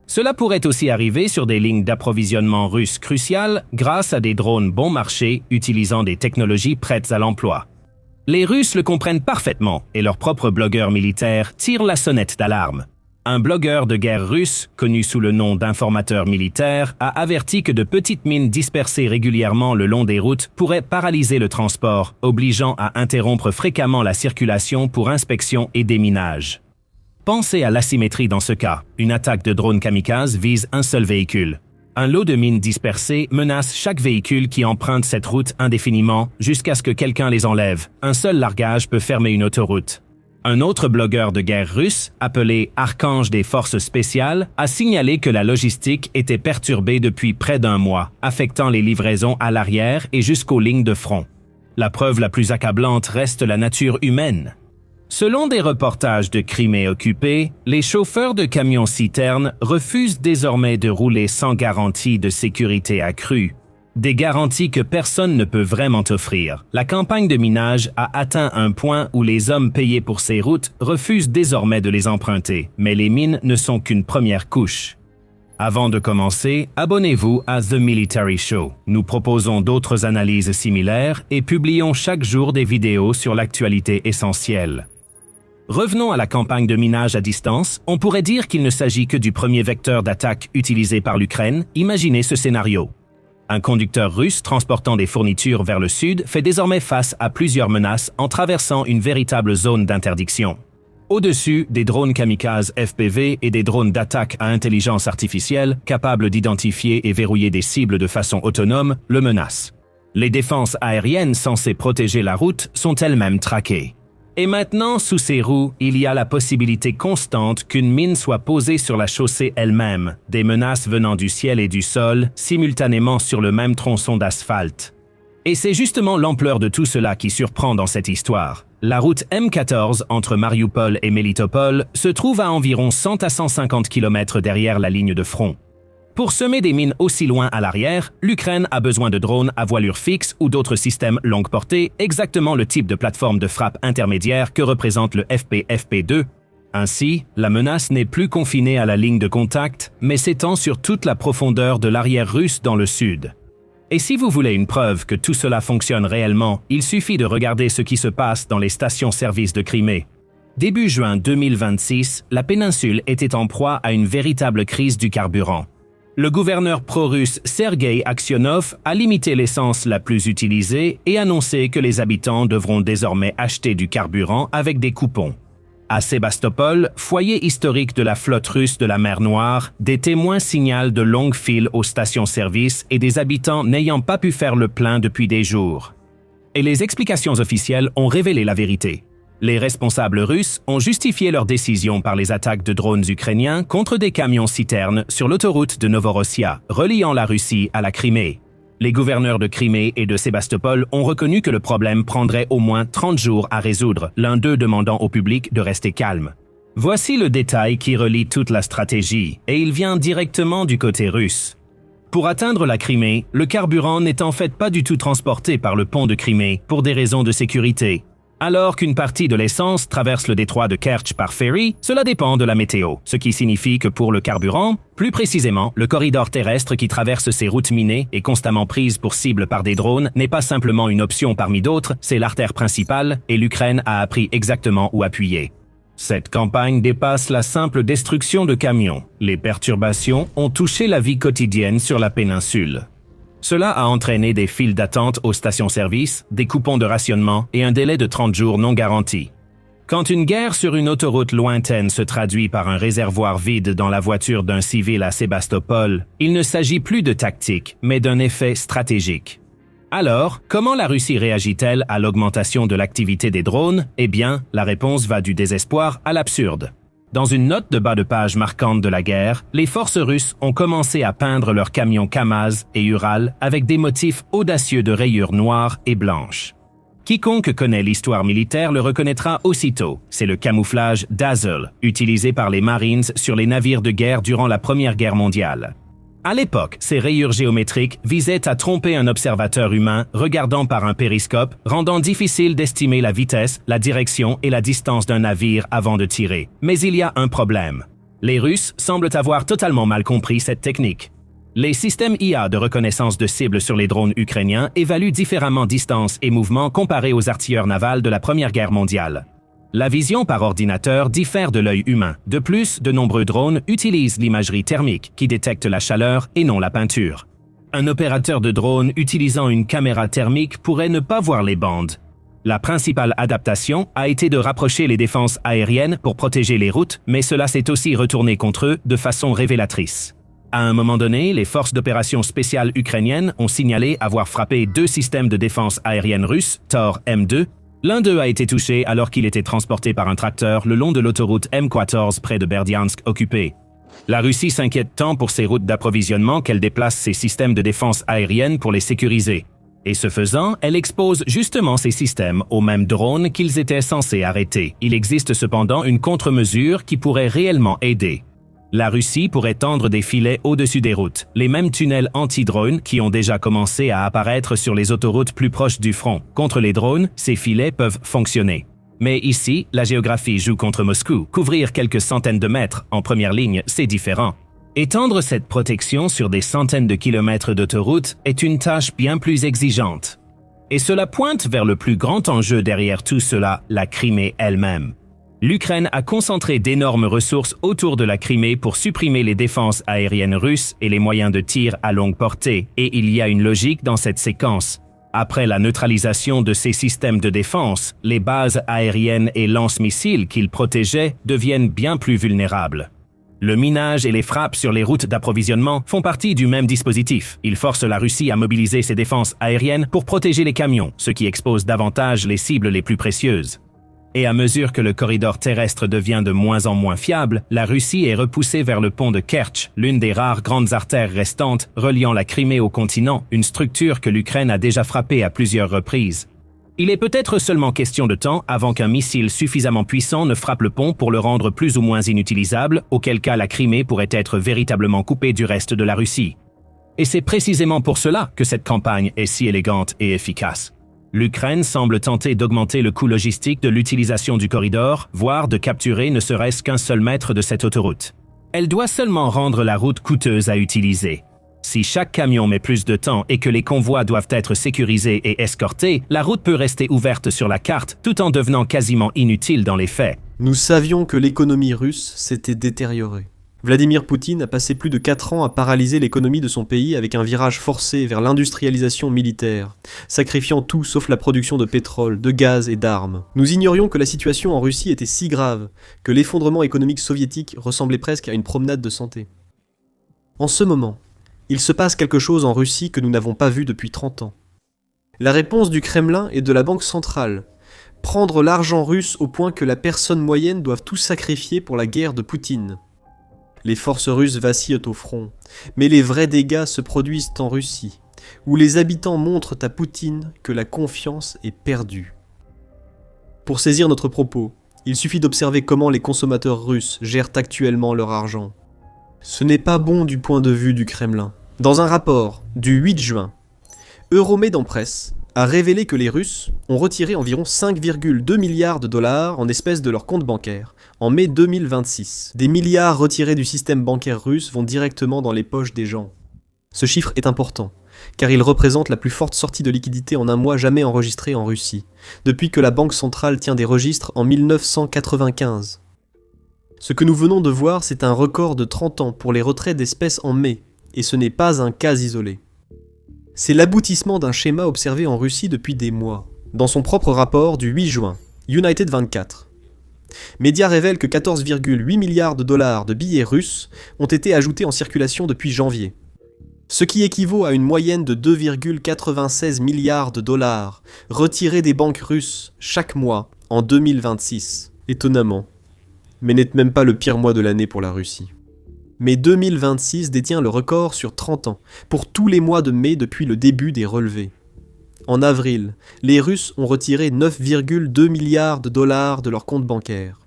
Speaker 2: Cela pourrait aussi arriver sur des lignes d'approvisionnement russes cruciales grâce à des drones bon marché utilisant des technologies prêtes à l'emploi. Les Russes le comprennent parfaitement et leurs propres blogueurs militaires tirent la sonnette d'alarme. Un blogueur de guerre russe, connu sous le nom d'informateur militaire, a averti que de petites mines dispersées régulièrement le long des routes pourraient paralyser le transport, obligeant à interrompre fréquemment la circulation pour inspection et déminage. Pensez à l'asymétrie dans ce cas. Une attaque de drone kamikaze vise un seul véhicule. Un lot de mines dispersées menace chaque véhicule qui emprunte cette route indéfiniment jusqu'à ce que quelqu'un les enlève. Un seul largage peut fermer une autoroute. Un autre blogueur de guerre russe, appelé Archange des forces spéciales, a signalé que la logistique était perturbée depuis près d'un mois, affectant les livraisons à l'arrière et jusqu'aux lignes de front. La preuve la plus accablante reste la nature humaine. Selon des reportages de Crimée occupée, les chauffeurs de camions-citernes refusent désormais de rouler sans garantie de sécurité accrue. Des garanties que personne ne peut vraiment offrir. La campagne de minage a atteint un point où les hommes payés pour ces routes refusent désormais de les emprunter, mais les mines ne sont qu'une première couche. Avant de commencer, abonnez-vous à The Military Show. Nous proposons d'autres analyses similaires et publions chaque jour des vidéos sur l'actualité essentielle. Revenons à la campagne de minage à distance, on pourrait dire qu'il ne s'agit que du premier vecteur d'attaque utilisé par l'Ukraine. Imaginez ce scénario. Un conducteur russe transportant des fournitures vers le sud fait désormais face à plusieurs menaces en traversant une véritable zone d'interdiction. Au-dessus, des drones kamikazes FPV et des drones d'attaque à intelligence artificielle capables d'identifier et verrouiller des cibles de façon autonome le menacent. Les défenses aériennes censées protéger la route sont elles-mêmes traquées. Et maintenant, sous ces roues, il y a la possibilité constante qu'une mine soit posée sur la chaussée elle-même, des menaces venant du ciel et du sol, simultanément sur le même tronçon d'asphalte. Et c'est justement l'ampleur de tout cela qui surprend dans cette histoire. La route M14 entre Mariupol et Melitopol se trouve à environ 100 à 150 km derrière la ligne de front. Pour semer des mines aussi loin à l'arrière, l'Ukraine a besoin de drones à voilure fixe ou d'autres systèmes longue portée, exactement le type de plateforme de frappe intermédiaire que représente le FP-FP2. Ainsi, la menace n'est plus confinée à la ligne de contact, mais s'étend sur toute la profondeur de l'arrière russe dans le sud. Et si vous voulez une preuve que tout cela fonctionne réellement, il suffit de regarder ce qui se passe dans les stations-service de Crimée. Début juin 2026, la péninsule était en proie à une véritable crise du carburant. Le gouverneur pro-russe Sergueï Aksionov a limité l'essence la plus utilisée et annoncé que les habitants devront désormais acheter du carburant avec des coupons. À Sébastopol, foyer historique de la flotte russe de la mer Noire, des témoins signalent de longues files aux stations-service et des habitants n'ayant pas pu faire le plein depuis des jours. Et les explications officielles ont révélé la vérité. Les responsables russes ont justifié leur décision par les attaques de drones ukrainiens contre des camions-citernes sur l'autoroute de Novorossia, reliant la Russie à la Crimée. Les gouverneurs de Crimée et de Sébastopol ont reconnu que le problème prendrait au moins 30 jours à résoudre, l'un d'eux demandant au public de rester calme. Voici le détail qui relie toute la stratégie, et il vient directement du côté russe. Pour atteindre la Crimée, le carburant n'est en fait pas du tout transporté par le pont de Crimée pour des raisons de sécurité. Alors qu'une partie de l'essence traverse le détroit de Kertch par ferry, cela dépend de la météo, ce qui signifie que pour le carburant, plus précisément, le corridor terrestre qui traverse ces routes minées et constamment prise pour cible par des drones n'est pas simplement une option parmi d'autres, c'est l'artère principale et l'Ukraine a appris exactement où appuyer. Cette campagne dépasse la simple destruction de camions. Les perturbations ont touché la vie quotidienne sur la péninsule. Cela a entraîné des files d'attente aux stations-service, des coupons de rationnement et un délai de 30 jours non garanti. Quand une guerre sur une autoroute lointaine se traduit par un réservoir vide dans la voiture d'un civil à Sébastopol, il ne s'agit plus de tactique, mais d'un effet stratégique. Alors, comment la Russie réagit-elle à l'augmentation de l'activité des drones? Eh bien, la réponse va du désespoir à l'absurde. Dans une note de bas de page marquante de la guerre, les forces russes ont commencé à peindre leurs camions Kamaz et Ural avec des motifs audacieux de rayures noires et blanches. Quiconque connaît l'histoire militaire le reconnaîtra aussitôt. C'est le camouflage Dazzle, utilisé par les Marines sur les navires de guerre durant la Première Guerre mondiale. À l'époque, ces rayures géométriques visaient à tromper un observateur humain regardant par un périscope, rendant difficile d'estimer la vitesse, la direction et la distance d'un navire avant de tirer. Mais il y a un problème. Les Russes semblent avoir totalement mal compris cette technique. Les systèmes IA de reconnaissance de cibles sur les drones ukrainiens évaluent différemment distance et mouvement comparés aux artilleurs navals de la Première Guerre mondiale. La vision par ordinateur diffère de l'œil humain. De plus, de nombreux drones utilisent l'imagerie thermique qui détecte la chaleur et non la peinture. Un opérateur de drone utilisant une caméra thermique pourrait ne pas voir les bandes. La principale adaptation a été de rapprocher les défenses aériennes pour protéger les routes, mais cela s'est aussi retourné contre eux de façon révélatrice. À un moment donné, les forces d'opération spéciales ukrainiennes ont signalé avoir frappé 2 systèmes de défense aérienne russes, Tor M2. L'un d'eux a été touché alors qu'il était transporté par un tracteur le long de l'autoroute M14 près de Berdiansk occupée. La Russie s'inquiète tant pour ses routes d'approvisionnement qu'elle déplace ses systèmes de défense aérienne pour les sécuriser. Et ce faisant, elle expose justement ces systèmes aux mêmes drones qu'ils étaient censés arrêter. Il existe cependant une contre-mesure qui pourrait réellement aider. La Russie pourrait tendre des filets au-dessus des routes, les mêmes tunnels anti-drones qui ont déjà commencé à apparaître sur les autoroutes plus proches du front. Contre les drones, ces filets peuvent fonctionner. Mais ici, la géographie joue contre Moscou. Couvrir quelques centaines de mètres en première ligne, c'est différent. Étendre cette protection sur des centaines de kilomètres d'autoroute est une tâche bien plus exigeante. Et cela pointe vers le plus grand enjeu derrière tout cela, la Crimée elle-même. L'Ukraine a concentré d'énormes ressources autour de la Crimée pour supprimer les défenses aériennes russes et les moyens de tir à longue portée, et il y a une logique dans cette séquence. Après la neutralisation de ces systèmes de défense, les bases aériennes et lance-missiles qu'ils protégeaient deviennent bien plus vulnérables. Le minage et les frappes sur les routes d'approvisionnement font partie du même dispositif. Ils forcent la Russie à mobiliser ses défenses aériennes pour protéger les camions, ce qui expose davantage les cibles les plus précieuses. Et à mesure que le corridor terrestre devient de moins en moins fiable, la Russie est repoussée vers le pont de Kertch, l'une des rares grandes artères restantes reliant la Crimée au continent, une structure que l'Ukraine a déjà frappée à plusieurs reprises. Il est peut-être seulement question de temps avant qu'un missile suffisamment puissant ne frappe le pont pour le rendre plus ou moins inutilisable, auquel cas la Crimée pourrait être véritablement coupée du reste de la Russie. Et c'est précisément pour cela que cette campagne est si élégante et efficace. L'Ukraine semble tenter d'augmenter le coût logistique de l'utilisation du corridor, voire de capturer ne serait-ce qu'un seul mètre de cette autoroute. Elle doit seulement rendre la route coûteuse à utiliser. Si chaque camion met plus de temps et que les convois doivent être sécurisés et escortés, la route peut rester ouverte sur la carte tout en devenant quasiment inutile dans les faits.
Speaker 1: Nous savions que l'économie russe s'était détériorée. Vladimir Poutine a passé plus de 4 ans à paralyser l'économie de son pays avec un virage forcé vers l'industrialisation militaire, sacrifiant tout sauf la production de pétrole, de gaz et d'armes. Nous ignorions que la situation en Russie était si grave que l'effondrement économique soviétique ressemblait presque à une promenade de santé. En ce moment, il se passe quelque chose en Russie que nous n'avons pas vu depuis 30 ans. La réponse du Kremlin et de la Banque centrale Prendre l'argent russe au point que la personne moyenne doive tout sacrifier pour la guerre de Poutine. Les forces russes vacillent au front, mais les vrais dégâts se produisent en Russie, où les habitants montrent à Poutine que la confiance est perdue. Pour saisir notre propos, il suffit d'observer comment les consommateurs russes gèrent actuellement leur argent. Ce n'est pas bon du point de vue du Kremlin. Dans un rapport du 8 juin, Euromed Press a révélé que les Russes ont retiré environ 5,2 milliards de dollars en espèces de leur compte bancaire en mai 2026. Des milliards retirés du système bancaire russe vont directement dans les poches des gens. Ce chiffre est important, car il représente la plus forte sortie de liquidité en un mois jamais enregistrée en Russie, depuis que la Banque centrale tient des registres en 1995. Ce que nous venons de voir, c'est un record de 30 ans pour les retraits d'espèces en mai, et ce n'est pas un cas isolé. C'est l'aboutissement d'un schéma observé en Russie depuis des mois. Dans son propre rapport du 8 juin, United 24, Média révèle que 14,8 milliards de dollars de billets russes ont été ajoutés en circulation depuis janvier, ce qui équivaut à une moyenne de 2,96 milliards de dollars retirés des banques russes chaque mois en 2026. Étonnamment, mais n'est même pas le pire mois de l'année pour la Russie. Mais 2026 détient le record sur 30 ans, pour tous les mois de mai depuis le début des relevés. En avril, les Russes ont retiré 9,2 milliards de dollars de leur compte bancaire.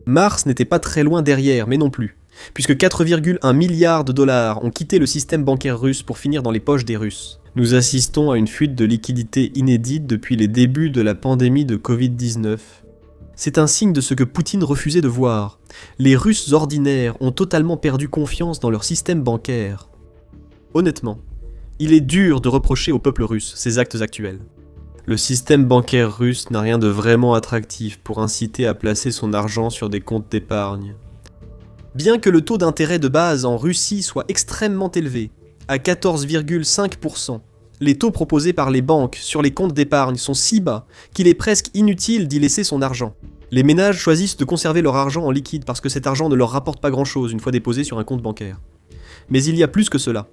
Speaker 1: Mars n'était pas très loin derrière, mais non plus, puisque 4,1 milliards de dollars ont quitté le système bancaire russe pour finir dans les poches des Russes. Nous assistons à une fuite de liquidités inédite depuis les débuts de la pandémie de Covid-19. C'est un signe de ce que Poutine refusait de voir. Les Russes ordinaires ont totalement perdu confiance dans leur système bancaire. Honnêtement, il est dur de reprocher au peuple russe ces actes actuels. Le système bancaire russe n'a rien de vraiment attractif pour inciter à placer son argent sur des comptes d'épargne. Bien que le taux d'intérêt de base en Russie soit extrêmement élevé, à 14,5%, les taux proposés par les banques sur les comptes d'épargne sont si bas qu'il est presque inutile d'y laisser son argent. Les ménages choisissent de conserver leur argent en liquide parce que cet argent ne leur rapporte pas grand-chose une fois déposé sur un compte bancaire. Mais il y a plus que cela.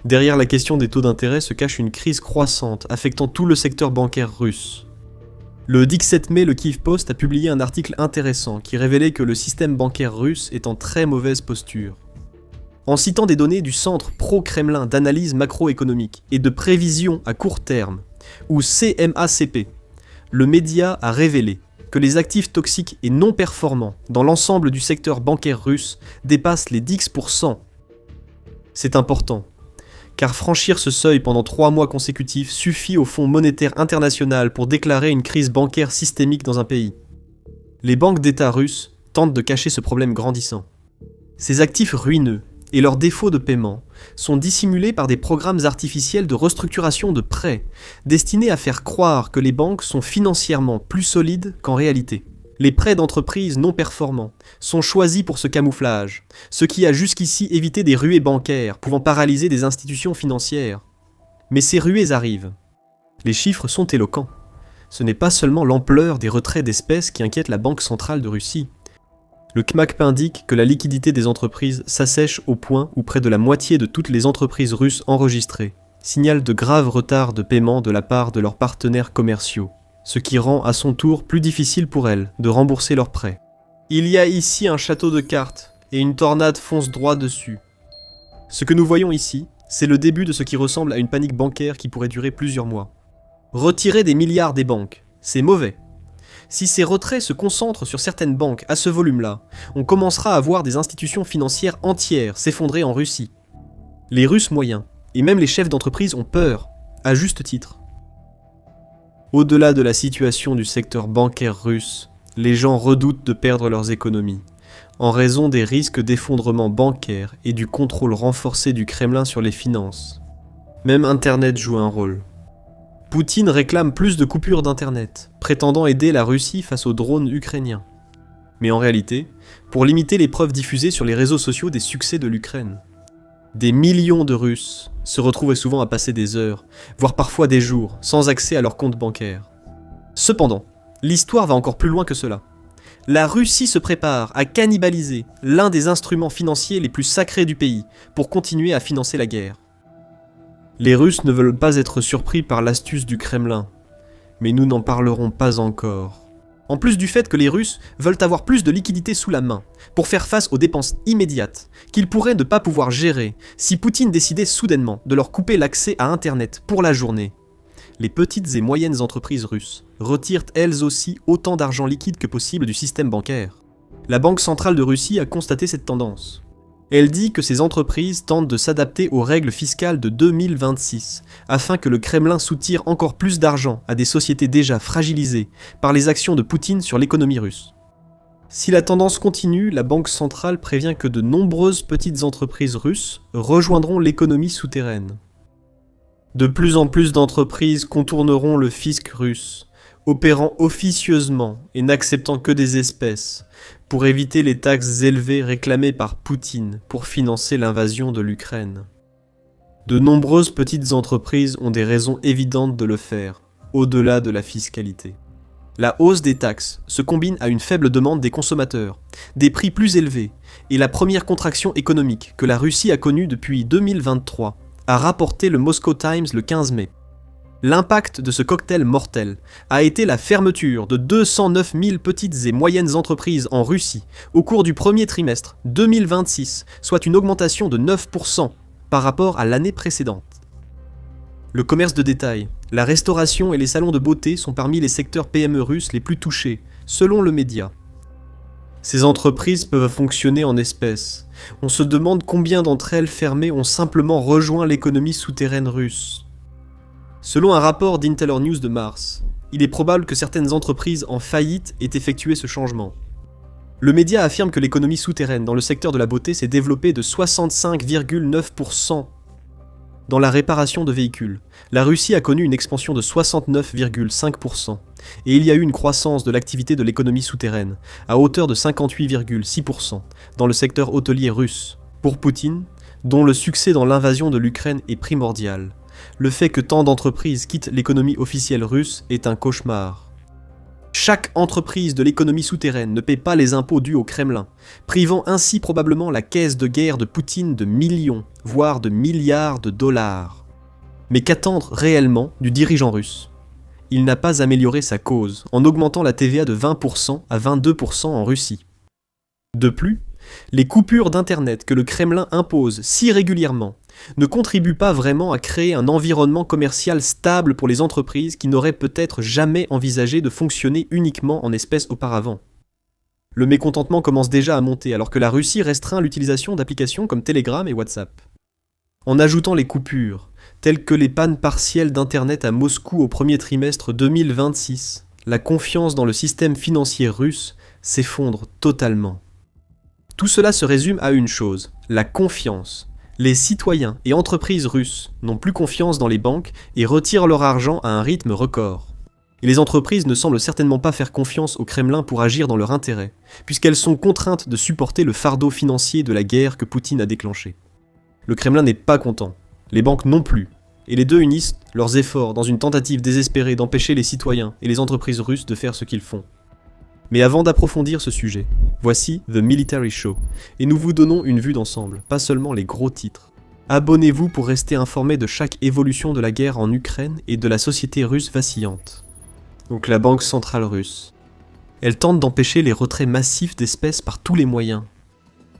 Speaker 1: Derrière la question des taux d'intérêt se cache une crise croissante affectant tout le secteur bancaire russe. Le 17 mai, le Kyiv Post a publié un article intéressant qui révélait que le système bancaire russe est en très mauvaise posture. En citant des données du Centre pro-Kremlin d'analyse macroéconomique et de prévision à court terme, ou CMACP, le média a révélé que les actifs toxiques et non performants dans l'ensemble du secteur bancaire russe dépassent les 10%. C'est important, car franchir ce seuil pendant 3 mois consécutifs suffit au Fonds monétaire international pour déclarer une crise bancaire systémique dans un pays. Les banques d'État russes tentent de cacher ce problème grandissant. Ces actifs ruineux et leurs défauts de paiement sont dissimulés par des programmes artificiels de restructuration de prêts, destinés à faire croire que les banques sont financièrement plus solides qu'en réalité. Les prêts d'entreprises non performants sont choisis pour ce camouflage, ce qui a jusqu'ici évité des ruées bancaires pouvant paralyser des institutions financières. Mais ces ruées arrivent. Les chiffres sont éloquents. Ce n'est pas seulement l'ampleur des retraits d'espèces qui inquiète la Banque centrale de Russie. Le KMAP indique que la liquidité des entreprises s'assèche au point où près de la moitié de toutes les entreprises russes enregistrées signalent de graves retards de paiement de la part de leurs partenaires commerciaux, ce qui rend à son tour plus difficile pour elles de rembourser leurs prêts. Il y a ici un château de cartes et une tornade fonce droit dessus. Ce que nous voyons ici, c'est le début de ce qui ressemble à une panique bancaire qui pourrait durer plusieurs mois. Retirer des milliards des banques, c'est mauvais. Si ces retraits se concentrent sur certaines banques à ce volume-là, on commencera à voir des institutions financières entières s'effondrer en Russie. Les Russes moyens, et même les chefs d'entreprise ont peur, à juste titre. Au-delà de la situation du secteur bancaire russe, les gens redoutent de perdre leurs économies, en raison des risques d'effondrement bancaire et du contrôle renforcé du Kremlin sur les finances. Même Internet joue un rôle. Poutine réclame plus de coupures d'Internet, prétendant aider la Russie face aux drones ukrainiens. Mais en réalité, pour limiter les preuves diffusées sur les réseaux sociaux des succès de l'Ukraine. Des millions de Russes se retrouvaient souvent à passer des heures, voire parfois des jours, sans accès à leur compte bancaire. Cependant, l'histoire va encore plus loin que cela. La Russie se prépare à cannibaliser l'un des instruments financiers les plus sacrés du pays pour continuer à financer la guerre. Les Russes ne veulent pas être surpris par l'astuce du Kremlin, Mais nous n'en parlerons pas encore. En plus du fait que les Russes veulent avoir plus de liquidités sous la main, pour faire face aux dépenses immédiates, qu'ils pourraient ne pas pouvoir gérer si Poutine décidait soudainement de leur couper l'accès à Internet pour la journée. Les petites et moyennes entreprises russes retirent elles aussi autant d'argent liquide que possible du système bancaire. La Banque centrale de Russie a constaté cette tendance. Elle dit que ces entreprises tentent de s'adapter aux règles fiscales de 2026, afin que le Kremlin soutire encore plus d'argent à des sociétés déjà fragilisées par les actions de Poutine sur l'économie russe. Si la tendance continue, la Banque centrale prévient que de nombreuses petites entreprises russes rejoindront l'économie souterraine. De plus en plus d'entreprises contourneront le fisc russe, opérant officieusement et n'acceptant que des espèces, pour éviter les taxes élevées réclamées par Poutine pour financer l'invasion de l'Ukraine. De nombreuses petites entreprises ont des raisons évidentes de le faire, au-delà de la fiscalité. La hausse des taxes se combine à une faible demande des consommateurs, des prix plus élevés, et la première contraction économique que la Russie a connue depuis 2023, a rapporté le Moscow Times le 15 mai. L'impact de ce cocktail mortel a été la fermeture de 209 000 petites et moyennes entreprises en Russie au cours du premier trimestre 2026, soit une augmentation de 9% par rapport à l'année précédente. Le commerce de détail, la restauration et les salons de beauté sont parmi les secteurs PME russes les plus touchés, selon le média. Ces entreprises peuvent fonctionner en espèces. On se demande combien d'entre elles fermées ont simplement rejoint l'économie souterraine russe. Selon un rapport d'Intelor News de mars, il est probable que certaines entreprises en faillite aient effectué ce changement. Le média affirme que l'économie souterraine dans le secteur de la beauté s'est développée de 65,9%. Dans la réparation de véhicules, la Russie a connu une expansion de 69,5%, et il y a eu une croissance de l'activité de l'économie souterraine, à hauteur de 58,6% dans le secteur hôtelier russe. Pour Poutine, dont le succès dans l'invasion de l'Ukraine est primordial, le fait que tant d'entreprises quittent l'économie officielle russe est un cauchemar. Chaque entreprise de l'économie souterraine ne paie pas les impôts dus au Kremlin, privant ainsi probablement la caisse de guerre de Poutine de millions, voire de milliards de dollars. Mais qu'attendre réellement du dirigeant russe ? Il n'a pas amélioré sa cause en augmentant la TVA de 20% à 22% en Russie. De plus, les coupures d'Internet que le Kremlin impose si régulièrement ne contribuent pas vraiment à créer un environnement commercial stable pour les entreprises qui n'auraient peut-être jamais envisagé de fonctionner uniquement en espèces auparavant. Le mécontentement commence déjà à monter alors que la Russie restreint l'utilisation d'applications comme Telegram et WhatsApp. En ajoutant les coupures, telles que les pannes partielles d'Internet à Moscou au premier trimestre 2026, la confiance dans le système financier russe s'effondre totalement. Tout cela se résume à une chose, la confiance. Les citoyens et entreprises russes n'ont plus confiance dans les banques et retirent leur argent à un rythme record. Et les entreprises ne semblent certainement pas faire confiance au Kremlin pour agir dans leur intérêt, puisqu'elles sont contraintes de supporter le fardeau financier de la guerre que Poutine a déclenchée. Le Kremlin n'est pas content, les banques non plus, et les deux unissent leurs efforts dans une tentative désespérée d'empêcher les citoyens et les entreprises russes de faire ce qu'ils font. Mais avant d'approfondir ce sujet, voici The Military Show, et nous vous donnons une vue d'ensemble, pas seulement les gros titres. Abonnez-vous pour rester informé de chaque évolution de la guerre en Ukraine et de la société russe vacillante. Donc la Banque centrale russe. Elle tente d'empêcher les retraits massifs d'espèces par tous les moyens.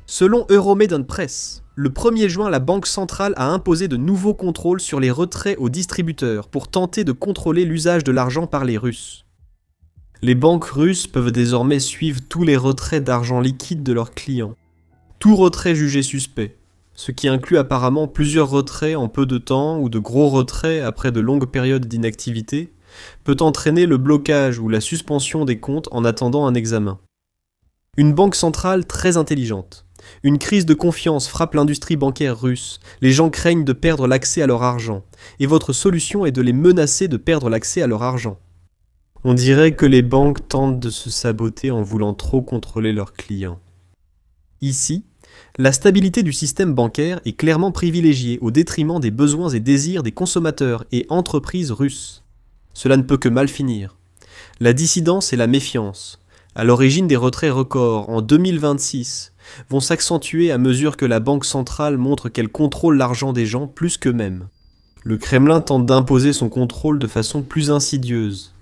Speaker 1: Selon Euromaidan Press, le 1er juin, la Banque centrale a imposé de nouveaux contrôles sur les retraits aux distributeurs pour tenter de contrôler l'usage de l'argent par les Russes. Les banques russes peuvent désormais suivre tous les retraits d'argent liquide de leurs clients. Tout retrait jugé suspect, ce qui inclut apparemment plusieurs retraits en peu de temps ou de gros retraits après de longues périodes d'inactivité, peut entraîner le blocage ou la suspension des comptes en attendant un examen. Une banque centrale très intelligente. Une crise de confiance frappe l'industrie bancaire russe, les gens craignent de perdre l'accès à leur argent, et votre solution est de les menacer de perdre l'accès à leur argent. On dirait que les banques tentent de se saboter en voulant trop contrôler leurs clients. Ici, la stabilité du système bancaire est clairement privilégiée au détriment des besoins et désirs des consommateurs et entreprises russes. Cela ne peut que mal finir. La dissidence et la méfiance, à l'origine des retraits records en 2026, vont s'accentuer à mesure que la Banque centrale montre qu'elle contrôle l'argent des gens plus qu'eux-mêmes. Le Kremlin tente d'imposer son contrôle de façon plus insidieuse,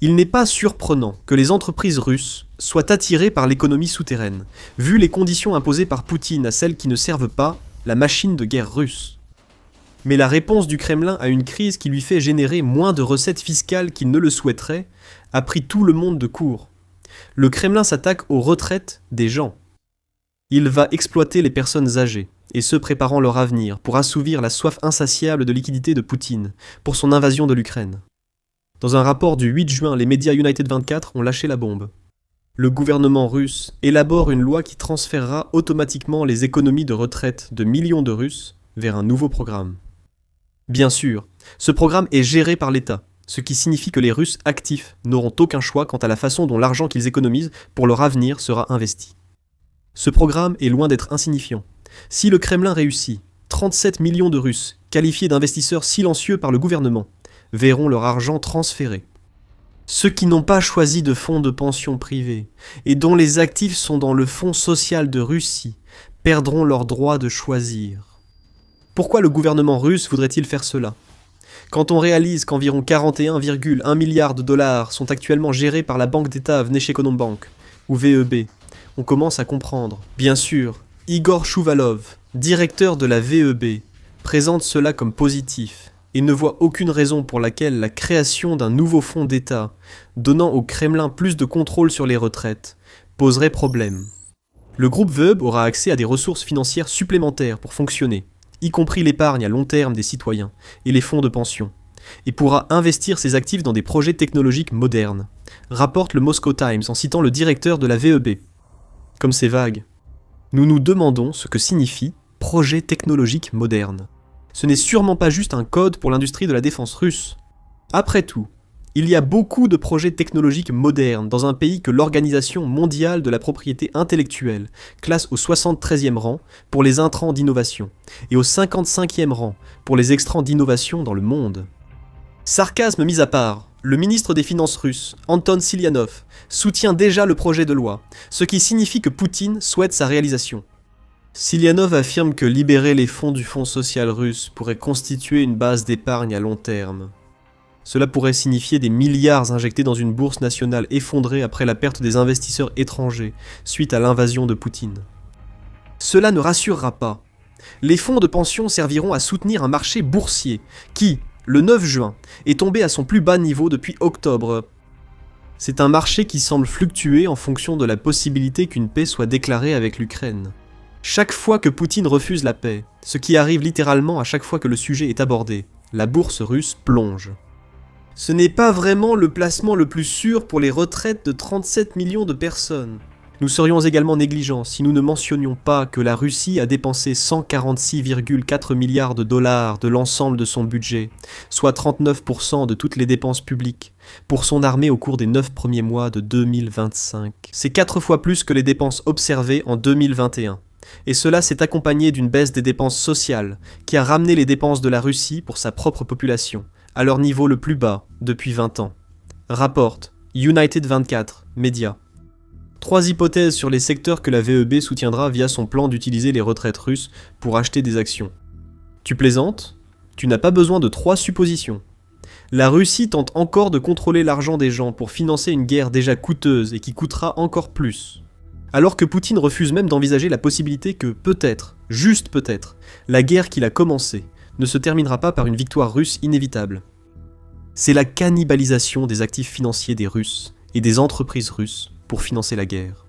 Speaker 1: Il n'est pas surprenant que les entreprises russes soient attirées par l'économie souterraine, vu les conditions imposées par Poutine à celles qui ne servent pas la machine de guerre russe. Mais la réponse du Kremlin à une crise qui lui fait générer moins de recettes fiscales qu'il ne le souhaiterait a pris tout le monde de court. Le Kremlin s'attaque aux retraites des gens. Il va exploiter les personnes âgées, et ceux préparant leur avenir, pour assouvir la soif insatiable de liquidité de Poutine, pour son invasion de l'Ukraine. Dans un rapport du 8 juin, les médias United 24 ont lâché la bombe. Le gouvernement russe élabore une loi qui transférera automatiquement les économies de retraite de millions de Russes vers un nouveau programme. Bien sûr, ce programme est géré par l'État, ce qui signifie que les Russes actifs n'auront aucun choix quant à la façon dont l'argent qu'ils économisent pour leur avenir sera investi. Ce programme est loin d'être insignifiant. Si le Kremlin réussit, 37 millions de Russes, qualifiés d'investisseurs silencieux par le gouvernement, verront leur argent transféré. Ceux qui n'ont pas choisi de fonds de pension privés et dont les actifs sont dans le Fonds social de Russie perdront leur droit de choisir. Pourquoi le gouvernement russe voudrait-il faire cela ? Quand on réalise qu'environ 41,1 milliards de dollars sont actuellement gérés par la banque d'État Vneshekonombank, ou VEB, on commence à comprendre. Bien sûr, Igor Chouvalov, directeur de la VEB, présente cela comme positif et ne voit aucune raison pour laquelle la création d'un nouveau fonds d'État, donnant au Kremlin plus de contrôle sur les retraites, poserait problème. Le groupe VEB aura accès à des ressources financières supplémentaires pour fonctionner, y compris l'épargne à long terme des citoyens et les fonds de pension, et pourra investir ses actifs dans des projets technologiques modernes, rapporte le Moscow Times en citant le directeur de la VEB. Comme c'est vague. Nous nous demandons ce que signifie « projet technologique moderne ». Ce n'est sûrement pas juste un code pour l'industrie de la défense russe. Après tout, il y a beaucoup de projets technologiques modernes dans un pays que l'Organisation mondiale de la propriété intellectuelle classe au 73e rang pour les intrants d'innovation et au 55e rang pour les extrants d'innovation dans le monde. Sarcasme mis à part, le ministre des Finances russe, Anton Silianov, soutient déjà le projet de loi, ce qui signifie que Poutine souhaite sa réalisation. Silianov affirme que libérer les fonds du Fonds social russe pourrait constituer une base d'épargne à long terme. Cela pourrait signifier des milliards injectés dans une bourse nationale effondrée après la perte des investisseurs étrangers suite à l'invasion de Poutine. Cela ne rassurera pas. Les fonds de pension serviront à soutenir un marché boursier qui, le 9 juin, est tombé à son plus bas niveau depuis octobre. C'est un marché qui semble fluctuer en fonction de la possibilité qu'une paix soit déclarée avec l'Ukraine. Chaque fois que Poutine refuse la paix, ce qui arrive littéralement à chaque fois que le sujet est abordé, la bourse russe plonge. Ce n'est pas vraiment le placement le plus sûr pour les retraites de 37 millions de personnes. Nous serions également négligents si nous ne mentionnions pas que la Russie a dépensé 146,4 milliards de dollars de l'ensemble de son budget, soit 39% de toutes les dépenses publiques, pour son armée au cours des 9 premiers mois de 2025. C'est 4 fois plus que les dépenses observées en 2021. Et cela s'est accompagné d'une baisse des dépenses sociales, qui a ramené les dépenses de la Russie pour sa propre population, à leur niveau le plus bas depuis 20 ans. Rapporte United 24, médias. 3 hypothèses sur les secteurs que la VEB soutiendra via son plan d'utiliser les retraites russes pour acheter des actions. Tu plaisantes ? Tu n'as pas besoin de 3 suppositions. La Russie tente encore de contrôler l'argent des gens pour financer une guerre déjà coûteuse et qui coûtera encore plus. Alors que Poutine refuse même d'envisager la possibilité que peut-être, juste peut-être, la guerre qu'il a commencée ne se terminera pas par une victoire russe inévitable. C'est la cannibalisation des actifs financiers des Russes et des entreprises russes pour financer la guerre.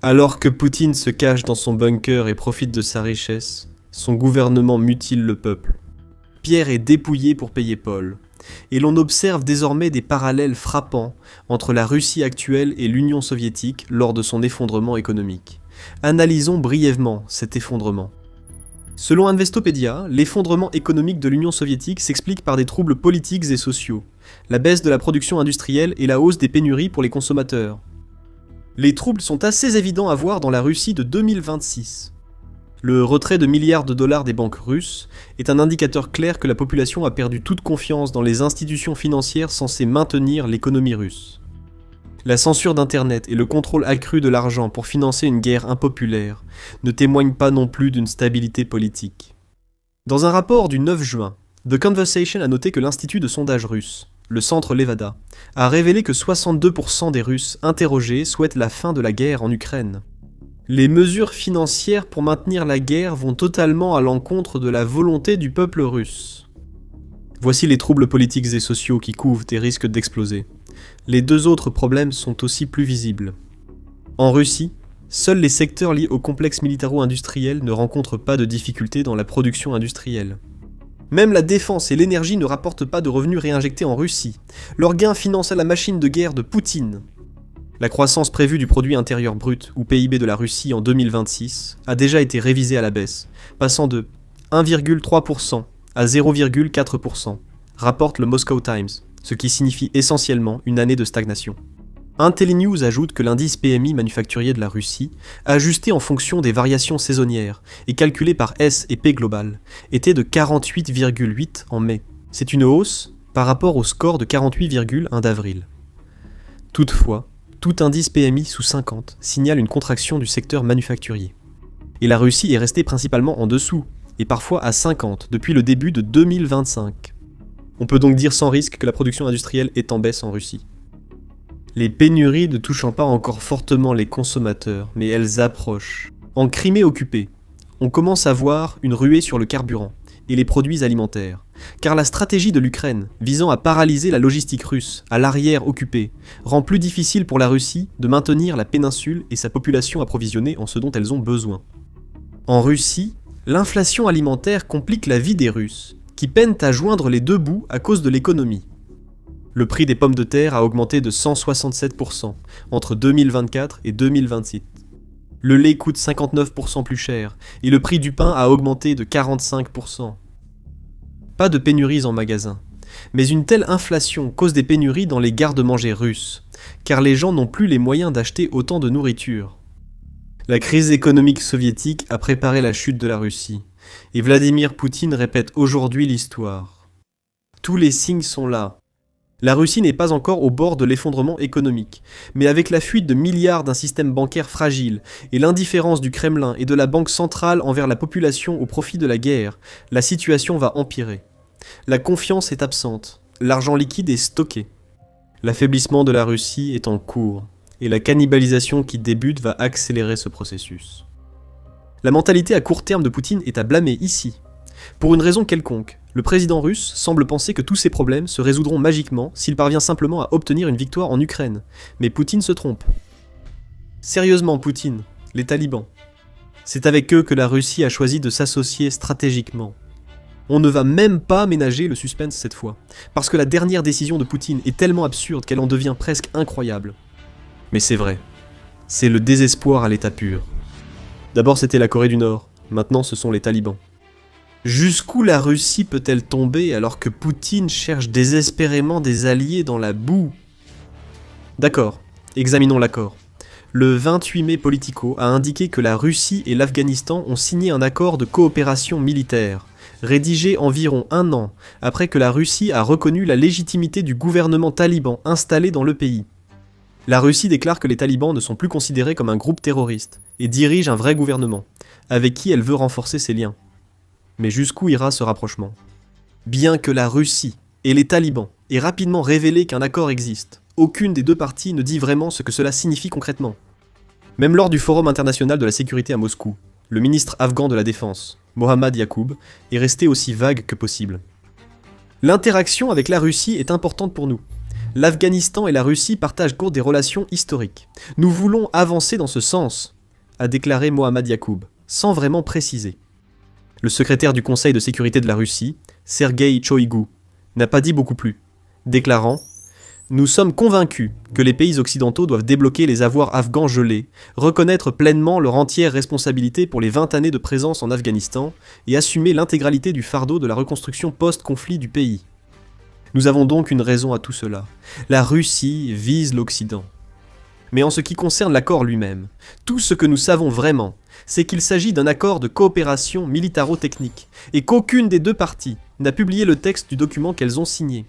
Speaker 1: Alors que Poutine se cache dans son bunker et profite de sa richesse, son gouvernement mutile le peuple. Pierre est dépouillé pour payer Paul, et l'on observe désormais des parallèles frappants entre la Russie actuelle et l'Union soviétique lors de son effondrement économique. Analysons brièvement cet effondrement. Selon Investopedia, l'effondrement économique de l'Union soviétique s'explique par des troubles politiques et sociaux, la baisse de la production industrielle et la hausse des pénuries pour les consommateurs. Les troubles sont assez évidents à voir dans la Russie de 2026. Le retrait de milliards de dollars des banques russes est un indicateur clair que la population a perdu toute confiance dans les institutions financières censées maintenir l'économie russe. La censure d'Internet et le contrôle accru de l'argent pour financer une guerre impopulaire ne témoignent pas non plus d'une stabilité politique. Dans un rapport du 9 juin, The Conversation a noté que l'Institut de sondage russe, le centre Levada, a révélé que 62% des Russes interrogés souhaitent la fin de la guerre en Ukraine. Les mesures financières pour maintenir la guerre vont totalement à l'encontre de la volonté du peuple russe. Voici les troubles politiques et sociaux qui couvent et risquent d'exploser. Les deux autres problèmes sont aussi plus visibles. En Russie, seuls les secteurs liés au complexe militaro-industriel ne rencontrent pas de difficultés dans la production industrielle. Même la défense et l'énergie ne rapportent pas de revenus réinjectés en Russie. Leurs gains financent la machine de guerre de Poutine. La croissance prévue du produit intérieur brut, ou PIB de la Russie en 2026, a déjà été révisée à la baisse, passant de 1,3% à 0,4%, rapporte le Moscow Times, ce qui signifie essentiellement une année de stagnation. IntelliNews ajoute que l'indice PMI manufacturier de la Russie, ajusté en fonction des variations saisonnières et calculé par S&P Global, était de 48,8 en mai. C'est une hausse par rapport au score de 48,1 d'avril. Toutefois, tout indice PMI sous 50 signale une contraction du secteur manufacturier. Et la Russie est restée principalement en dessous, et parfois à 50 depuis le début de 2025. On peut donc dire sans risque que la production industrielle est en baisse en Russie. Les pénuries ne touchant pas encore fortement les consommateurs, mais elles approchent. En Crimée occupée, on commence à voir une ruée sur le carburant et les produits alimentaires, car la stratégie de l'Ukraine, visant à paralyser la logistique russe à l'arrière occupée, rend plus difficile pour la Russie de maintenir la péninsule et sa population approvisionnée en ce dont elles ont besoin. En Russie, l'inflation alimentaire complique la vie des Russes, qui peinent à joindre les deux bouts à cause de l'économie. Le prix des pommes de terre a augmenté de 167% entre 2024 et 2026. Le lait coûte 59% plus cher et le prix du pain a augmenté de 45%. Pas de pénuries en magasin, mais une telle inflation cause des pénuries dans les garde-manger russes, car les gens n'ont plus les moyens d'acheter autant de nourriture. La crise économique soviétique a préparé la chute de la Russie, et Vladimir Poutine répète aujourd'hui l'histoire. Tous les signes sont là. La Russie n'est pas encore au bord de l'effondrement économique, mais avec la fuite de milliards d'un système bancaire fragile et l'indifférence du Kremlin et de la Banque centrale envers la population au profit de la guerre, la situation va empirer. La confiance est absente, l'argent liquide est stocké. L'affaiblissement de la Russie est en cours, et la cannibalisation qui débute va accélérer ce processus. La mentalité à court terme de Poutine est à blâmer ici. Pour une raison quelconque, le président russe semble penser que tous ces problèmes se résoudront magiquement s'il parvient simplement à obtenir une victoire en Ukraine. Mais Poutine se trompe. Sérieusement, Poutine, les talibans. C'est avec eux que la Russie a choisi de s'associer stratégiquement. On ne va même pas ménager le suspense cette fois, parce que la dernière décision de Poutine est tellement absurde qu'elle en devient presque incroyable. Mais c'est vrai, c'est le désespoir à l'état pur. D'abord c'était la Corée du Nord, maintenant ce sont les talibans. Jusqu'où la Russie peut-elle tomber alors que Poutine cherche désespérément des alliés dans la boue ? D'accord, examinons l'accord. Le 28 mai, Politico a indiqué que la Russie et l'Afghanistan ont signé un accord de coopération militaire, rédigé environ un an après que la Russie a reconnu la légitimité du gouvernement taliban installé dans le pays. La Russie déclare que les talibans ne sont plus considérés comme un groupe terroriste et dirige un vrai gouvernement, avec qui elle veut renforcer ses liens. Mais jusqu'où ira ce rapprochement ? Bien que la Russie et les talibans aient rapidement révélé qu'un accord existe, aucune des deux parties ne dit vraiment ce que cela signifie concrètement. Même lors du Forum international de la sécurité à Moscou, le ministre afghan de la Défense, Mohammad Yaqub, est resté aussi vague que possible. L'interaction avec la Russie est importante pour nous. L'Afghanistan et la Russie partagent des relations historiques. Nous voulons avancer dans ce sens, a déclaré Mohammad Yaqub, sans vraiment préciser. Le secrétaire du Conseil de sécurité de la Russie, Sergueï Choïgou, n'a pas dit beaucoup plus, déclarant « Nous sommes convaincus que les pays occidentaux doivent débloquer les avoirs afghans gelés, reconnaître pleinement leur entière responsabilité pour les 20 années de présence en Afghanistan et assumer l'intégralité du fardeau de la reconstruction post-conflit du pays. Nous avons donc une raison à tout cela. La Russie vise l'Occident. Mais en ce qui concerne l'accord lui-même, tout ce que nous savons vraiment, c'est qu'il s'agit d'un accord de coopération militaro-technique, et qu'aucune des deux parties n'a publié le texte du document qu'elles ont signé.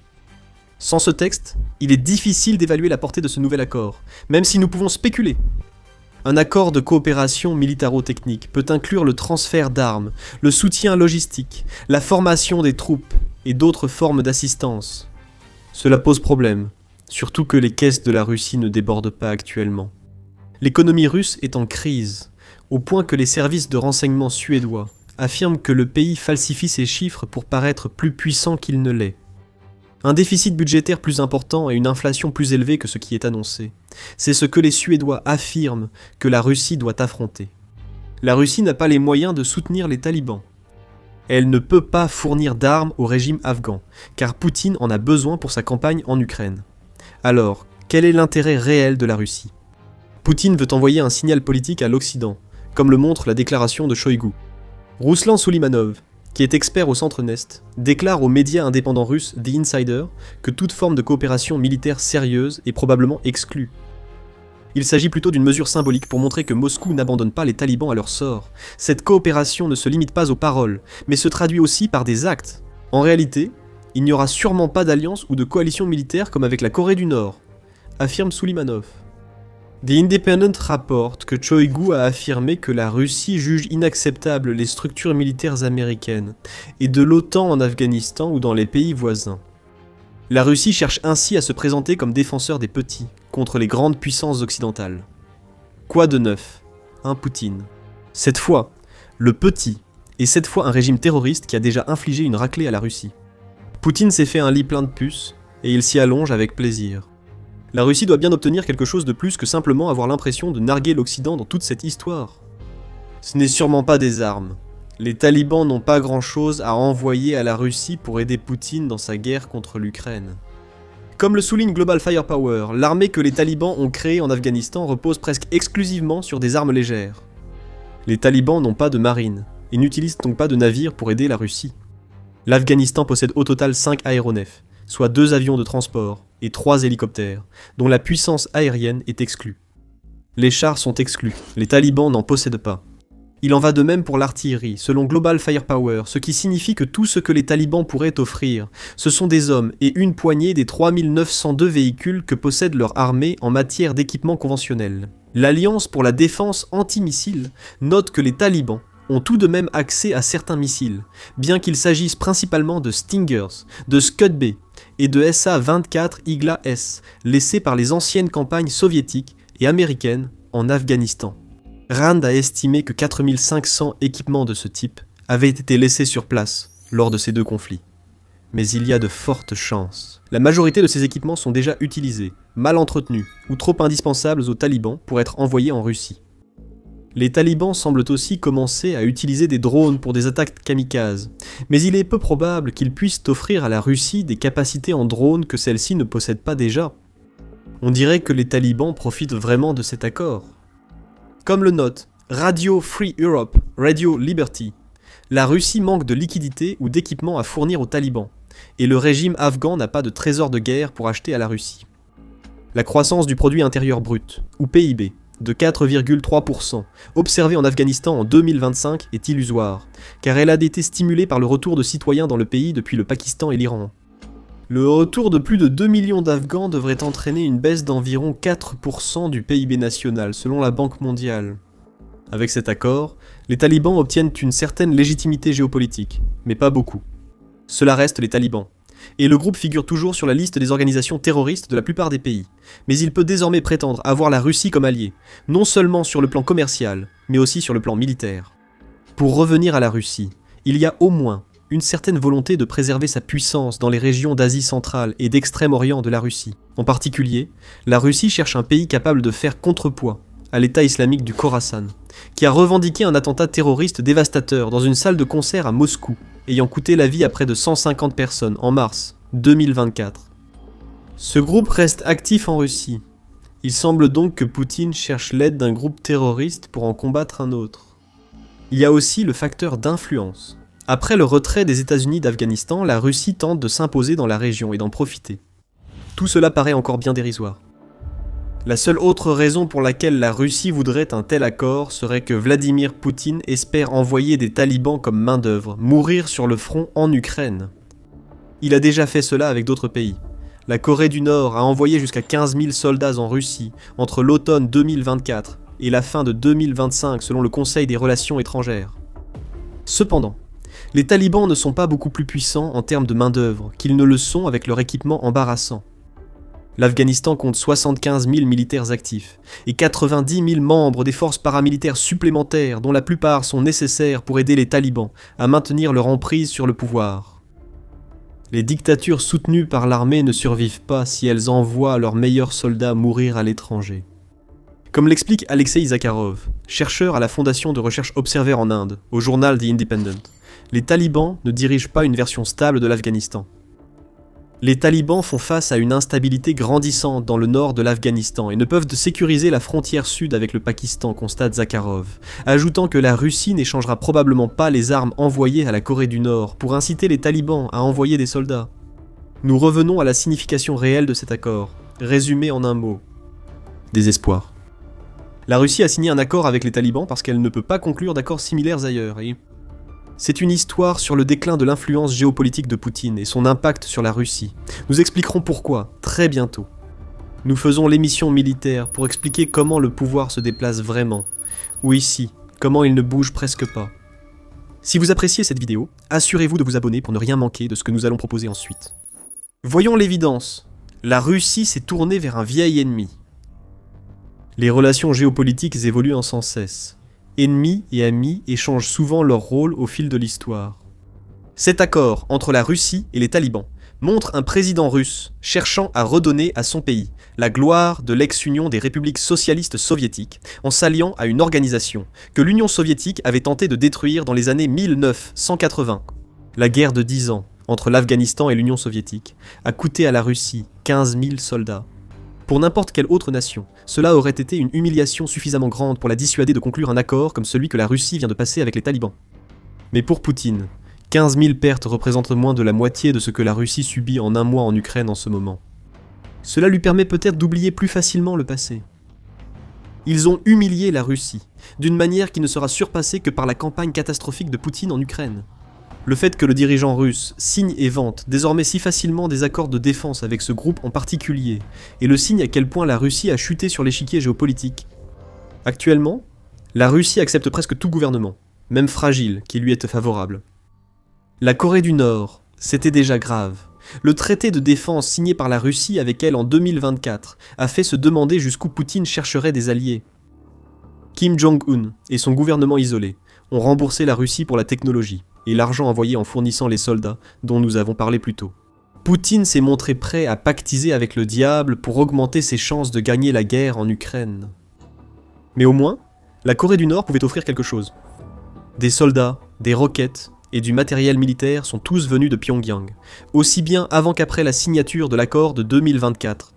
Speaker 1: Sans ce texte, il est difficile d'évaluer la portée de ce nouvel accord, même si nous pouvons spéculer. Un accord de coopération militaro-technique peut inclure le transfert d'armes, le soutien logistique, la formation des troupes et d'autres formes d'assistance. Cela pose problème, surtout que les caisses de la Russie ne débordent pas actuellement. L'économie russe est en crise, au point que les services de renseignement suédois affirment que le pays falsifie ses chiffres pour paraître plus puissant qu'il ne l'est. Un déficit budgétaire plus important et une inflation plus élevée que ce qui est annoncé. C'est ce que les Suédois affirment que la Russie doit affronter. La Russie n'a pas les moyens de soutenir les talibans. Elle ne peut pas fournir d'armes au régime afghan, car Poutine en a besoin pour sa campagne en Ukraine. Alors, quel est l'intérêt réel de la Russie ? Poutine veut envoyer un signal politique à l'Occident, comme le montre la déclaration de Shoigu. Ruslan Sulimanov, qui est expert au Centre Nest, déclare aux médias indépendants russes The Insider que toute forme de coopération militaire sérieuse est probablement exclue. Il s'agit plutôt d'une mesure symbolique pour montrer que Moscou n'abandonne pas les talibans à leur sort. Cette coopération ne se limite pas aux paroles, mais se traduit aussi par des actes. En réalité, il n'y aura sûrement pas d'alliance ou de coalition militaire comme avec la Corée du Nord, affirme Sulimanov. The Independent rapporte que Shoigu a affirmé que la Russie juge inacceptables les structures militaires américaines et de l'OTAN en Afghanistan ou dans les pays voisins. La Russie cherche ainsi à se présenter comme défenseur des petits contre les grandes puissances occidentales. Quoi de neuf ? Un Poutine. Cette fois, le petit est cette fois un régime terroriste qui a déjà infligé une raclée à la Russie. Poutine s'est fait un lit plein de puces et il s'y allonge avec plaisir. La Russie doit bien obtenir quelque chose de plus que simplement avoir l'impression de narguer l'Occident dans toute cette histoire. Ce n'est sûrement pas des armes. Les talibans n'ont pas grand-chose à envoyer à la Russie pour aider Poutine dans sa guerre contre l'Ukraine. Comme le souligne Global Firepower, l'armée que les talibans ont créée en Afghanistan repose presque exclusivement sur des armes légères. Les talibans n'ont pas de marine, et n'utilisent donc pas de navires pour aider la Russie. L'Afghanistan possède au total 5 aéronefs, soit 2 avions de transport et 3 hélicoptères, dont la puissance aérienne est exclue. Les chars sont exclus, les talibans n'en possèdent pas. Il en va de même pour l'artillerie, selon Global Firepower, ce qui signifie que tout ce que les talibans pourraient offrir, ce sont des hommes et une poignée des 3902 véhicules que possède leur armée en matière d'équipement conventionnel. L'Alliance pour la défense anti-missiles note que les talibans ont tout de même accès à certains missiles, bien qu'il s'agisse principalement de Stingers, de Scud B et de SA-24 Igla-S, laissés par les anciennes campagnes soviétiques et américaines en Afghanistan. Rand a estimé que 4500 équipements de ce type avaient été laissés sur place lors de ces 2 conflits. Mais il y a de fortes chances. La majorité de ces équipements sont déjà utilisés, mal entretenus ou trop indispensables aux talibans pour être envoyés en Russie. Les talibans semblent aussi commencer à utiliser des drones pour des attaques kamikazes, mais il est peu probable qu'ils puissent offrir à la Russie des capacités en drones que celle-ci ne possède pas déjà. On dirait que les talibans profitent vraiment de cet accord. Comme le note Radio Free Europe, Radio Liberty, la Russie manque de liquidités ou d'équipements à fournir aux talibans, et le régime afghan n'a pas de trésor de guerre pour acheter à la Russie. La croissance du produit intérieur brut, ou PIB, de 4,3%, observée en Afghanistan en 2025 est illusoire, car elle a été stimulée par le retour de citoyens dans le pays depuis le Pakistan et l'Iran. Le retour de plus de 2 millions d'Afghans devrait entraîner une baisse d'environ 4% du PIB national, selon la Banque mondiale. Avec cet accord, les talibans obtiennent une certaine légitimité géopolitique, mais pas beaucoup. Cela reste les talibans, et le groupe figure toujours sur la liste des organisations terroristes de la plupart des pays, mais il peut désormais prétendre avoir la Russie comme allié, non seulement sur le plan commercial, mais aussi sur le plan militaire. Pour revenir à la Russie, il y a au moins une certaine volonté de préserver sa puissance dans les régions d'Asie centrale et d'Extrême-Orient de la Russie. En particulier, la Russie cherche un pays capable de faire contrepoids à l'État islamique du Khorasan, qui a revendiqué un attentat terroriste dévastateur dans une salle de concert à Moscou, ayant coûté la vie à près de 150 personnes en mars 2024. Ce groupe reste actif en Russie. Il semble donc que Poutine cherche l'aide d'un groupe terroriste pour en combattre un autre. Il y a aussi le facteur d'influence. Après le retrait des États-Unis d'Afghanistan, la Russie tente de s'imposer dans la région et d'en profiter. Tout cela paraît encore bien dérisoire. La seule autre raison pour laquelle la Russie voudrait un tel accord serait que Vladimir Poutine espère envoyer des talibans comme main-d'œuvre, mourir sur le front en Ukraine. Il a déjà fait cela avec d'autres pays. La Corée du Nord a envoyé jusqu'à 15 000 soldats en Russie entre l'automne 2024 et la fin de 2025 selon le Conseil des Relations étrangères. Cependant, Les talibans ne sont pas beaucoup plus puissants en termes de main-d'œuvre qu'ils ne le sont avec leur équipement embarrassant. L'Afghanistan compte 75 000 militaires actifs et 90 000 membres des forces paramilitaires supplémentaires dont la plupart sont nécessaires pour aider les talibans à maintenir leur emprise sur le pouvoir. Les dictatures soutenues par l'armée ne survivent pas si elles envoient leurs meilleurs soldats mourir à l'étranger. Comme l'explique Alexei Zakharov, chercheur à la Fondation de recherche Observer en Inde, au journal The Independent, les talibans ne dirigent pas une version stable de l'Afghanistan. Les talibans font face à une instabilité grandissante dans le nord de l'Afghanistan et ne peuvent sécuriser la frontière sud avec le Pakistan, constate Zakharov, ajoutant que la Russie n'échangera probablement pas les armes envoyées à la Corée du Nord pour inciter les talibans à envoyer des soldats. Nous revenons à la signification réelle de cet accord, résumé en un mot. Désespoir. La Russie a signé un accord avec les talibans parce qu'elle ne peut pas conclure d'accords similaires ailleurs. C'est une histoire sur le déclin de l'influence géopolitique de Poutine et son impact sur la Russie. Nous expliquerons pourquoi, très bientôt. Nous faisons l'émission militaire pour expliquer comment le pouvoir se déplace vraiment, ou ici, comment il ne bouge presque pas. Si vous appréciez cette vidéo, assurez-vous de vous abonner pour ne rien manquer de ce que nous allons proposer ensuite. Voyons l'évidence. La Russie s'est tournée vers un vieil ennemi. Les relations géopolitiques évoluent sans cesse. Ennemis et amis échangent souvent leur rôle au fil de l'histoire. Cet accord entre la Russie et les talibans montre un président russe cherchant à redonner à son pays la gloire de l'ex-Union des républiques socialistes soviétiques en s'alliant à une organisation que l'Union soviétique avait tenté de détruire dans les années 1980. La guerre de 10 ans entre l'Afghanistan et l'Union soviétique a coûté à la Russie 15 000 soldats. Pour n'importe quelle autre nation, cela aurait été une humiliation suffisamment grande pour la dissuader de conclure un accord comme celui que la Russie vient de passer avec les talibans. Mais pour Poutine, 15 000 pertes représentent moins de la moitié de ce que la Russie subit en un mois en Ukraine en ce moment. Cela lui permet peut-être d'oublier plus facilement le passé. Ils ont humilié la Russie, d'une manière qui ne sera surpassée que par la campagne catastrophique de Poutine en Ukraine. Le fait que le dirigeant russe signe et vante désormais si facilement des accords de défense avec ce groupe en particulier est le signe à quel point la Russie a chuté sur l'échiquier géopolitique. Actuellement, la Russie accepte presque tout gouvernement, même fragile, qui lui est favorable. La Corée du Nord, c'était déjà grave. Le traité de défense signé par la Russie avec elle en 2024 a fait se demander jusqu'où Poutine chercherait des alliés. Kim Jong-un et son gouvernement isolé ont remboursé la Russie pour la technologie et l'argent envoyé en fournissant les soldats dont nous avons parlé plus tôt. Poutine s'est montré prêt à pactiser avec le diable pour augmenter ses chances de gagner la guerre en Ukraine. Mais au moins, la Corée du Nord pouvait offrir quelque chose. Des soldats, des roquettes et du matériel militaire sont tous venus de Pyongyang, aussi bien avant qu'après la signature de l'accord de 2024.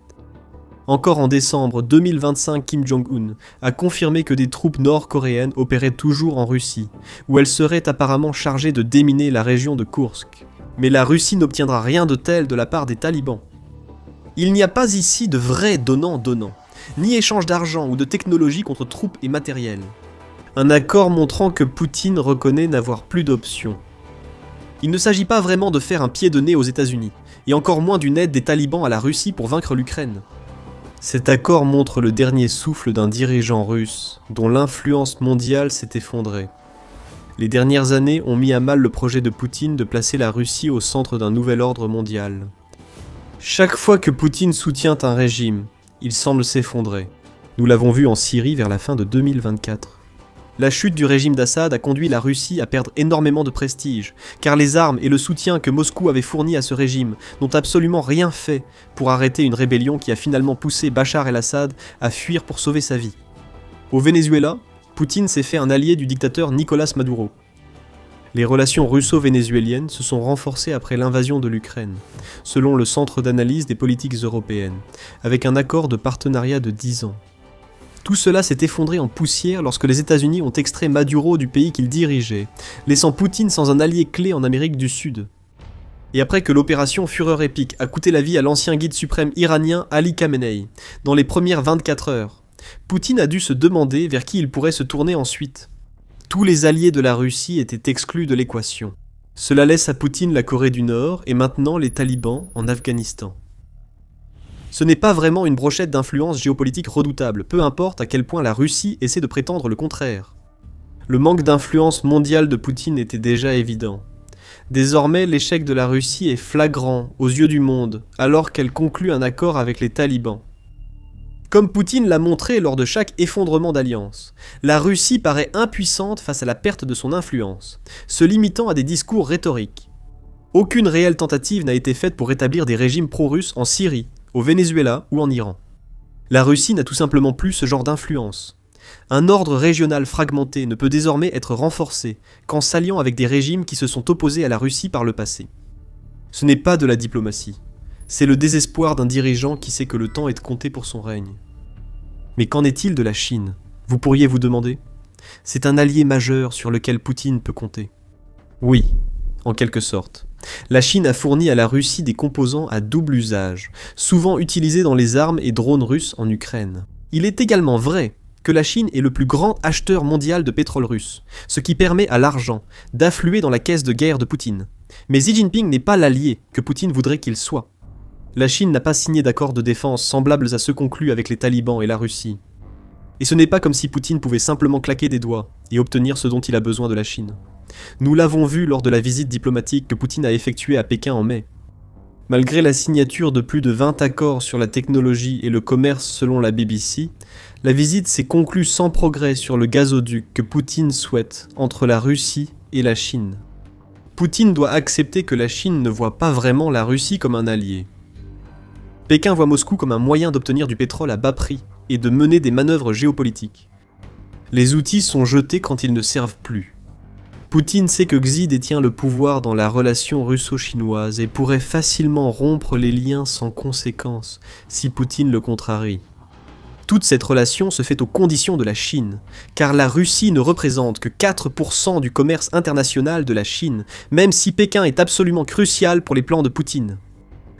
Speaker 1: Encore en décembre 2025, Kim Jong-un a confirmé que des troupes nord-coréennes opéraient toujours en Russie, où elles seraient apparemment chargées de déminer la région de Koursk. Mais la Russie n'obtiendra rien de tel de la part des talibans. Il n'y a pas ici de vrai donnant-donnant, ni échange d'argent ou de technologie contre troupes et matériel. Un accord montrant que Poutine reconnaît n'avoir plus d'options. Il ne s'agit pas vraiment de faire un pied de nez aux États-Unis, et encore moins d'une aide des talibans à la Russie pour vaincre l'Ukraine. Cet accord montre le dernier souffle d'un dirigeant russe dont l'influence mondiale s'est effondrée. Les dernières années ont mis à mal le projet de Poutine de placer la Russie au centre d'un nouvel ordre mondial. Chaque fois que Poutine soutient un régime, il semble s'effondrer. Nous l'avons vu en Syrie vers la fin de 2024. La chute du régime d'Assad a conduit la Russie à perdre énormément de prestige, car les armes et le soutien que Moscou avait fournis à ce régime n'ont absolument rien fait pour arrêter une rébellion qui a finalement poussé Bachar el-Assad à fuir pour sauver sa vie. Au Venezuela, Poutine s'est fait un allié du dictateur Nicolás Maduro. Les relations russo-vénézuéliennes se sont renforcées après l'invasion de l'Ukraine, selon le Centre d'analyse des politiques européennes, avec un accord de partenariat de 10 ans. Tout cela s'est effondré en poussière lorsque les États-Unis ont extrait Maduro du pays qu'ils dirigeaient, laissant Poutine sans un allié clé en Amérique du Sud. Et après que l'opération Fureur épique a coûté la vie à l'ancien guide suprême iranien Ali Khamenei, dans les premières 24 heures, Poutine a dû se demander vers qui il pourrait se tourner ensuite. Tous les alliés de la Russie étaient exclus de l'équation. Cela laisse à Poutine la Corée du Nord et maintenant les talibans en Afghanistan. Ce n'est pas vraiment une brochette d'influence géopolitique redoutable, peu importe à quel point la Russie essaie de prétendre le contraire. Le manque d'influence mondiale de Poutine était déjà évident. Désormais, l'échec de la Russie est flagrant aux yeux du monde, alors qu'elle conclut un accord avec les talibans. Comme Poutine l'a montré lors de chaque effondrement d'alliance, la Russie paraît impuissante face à la perte de son influence, se limitant à des discours rhétoriques. Aucune réelle tentative n'a été faite pour établir des régimes pro-russes en Syrie, au Venezuela ou en Iran. La Russie n'a tout simplement plus ce genre d'influence. Un ordre régional fragmenté ne peut désormais être renforcé qu'en s'alliant avec des régimes qui se sont opposés à la Russie par le passé. Ce n'est pas de la diplomatie, c'est le désespoir d'un dirigeant qui sait que le temps est compté pour son règne. Mais qu'en est-il de la Chine ? Vous pourriez vous demander ? C'est un allié majeur sur lequel Poutine peut compter. Oui, en quelque sorte. La Chine a fourni à la Russie des composants à double usage, souvent utilisés dans les armes et drones russes en Ukraine. Il est également vrai que la Chine est le plus grand acheteur mondial de pétrole russe, ce qui permet à l'argent d'affluer dans la caisse de guerre de Poutine. Mais Xi Jinping n'est pas l'allié que Poutine voudrait qu'il soit. La Chine n'a pas signé d'accords de défense semblables à ceux conclus avec les talibans et la Russie. Et ce n'est pas comme si Poutine pouvait simplement claquer des doigts et obtenir ce dont il a besoin de la Chine. Nous l'avons vu lors de la visite diplomatique que Poutine a effectuée à Pékin en mai. Malgré la signature de plus de 20 accords sur la technologie et le commerce selon la BBC, la visite s'est conclue sans progrès sur le gazoduc que Poutine souhaite entre la Russie et la Chine. Poutine doit accepter que la Chine ne voit pas vraiment la Russie comme un allié. Pékin voit Moscou comme un moyen d'obtenir du pétrole à bas prix et de mener des manœuvres géopolitiques. Les outils sont jetés quand ils ne servent plus. Poutine sait que Xi détient le pouvoir dans la relation russo-chinoise et pourrait facilement rompre les liens sans conséquence si Poutine le contrarie. Toute cette relation se fait aux conditions de la Chine, car la Russie ne représente que 4% du commerce international de la Chine, même si Pékin est absolument crucial pour les plans de Poutine.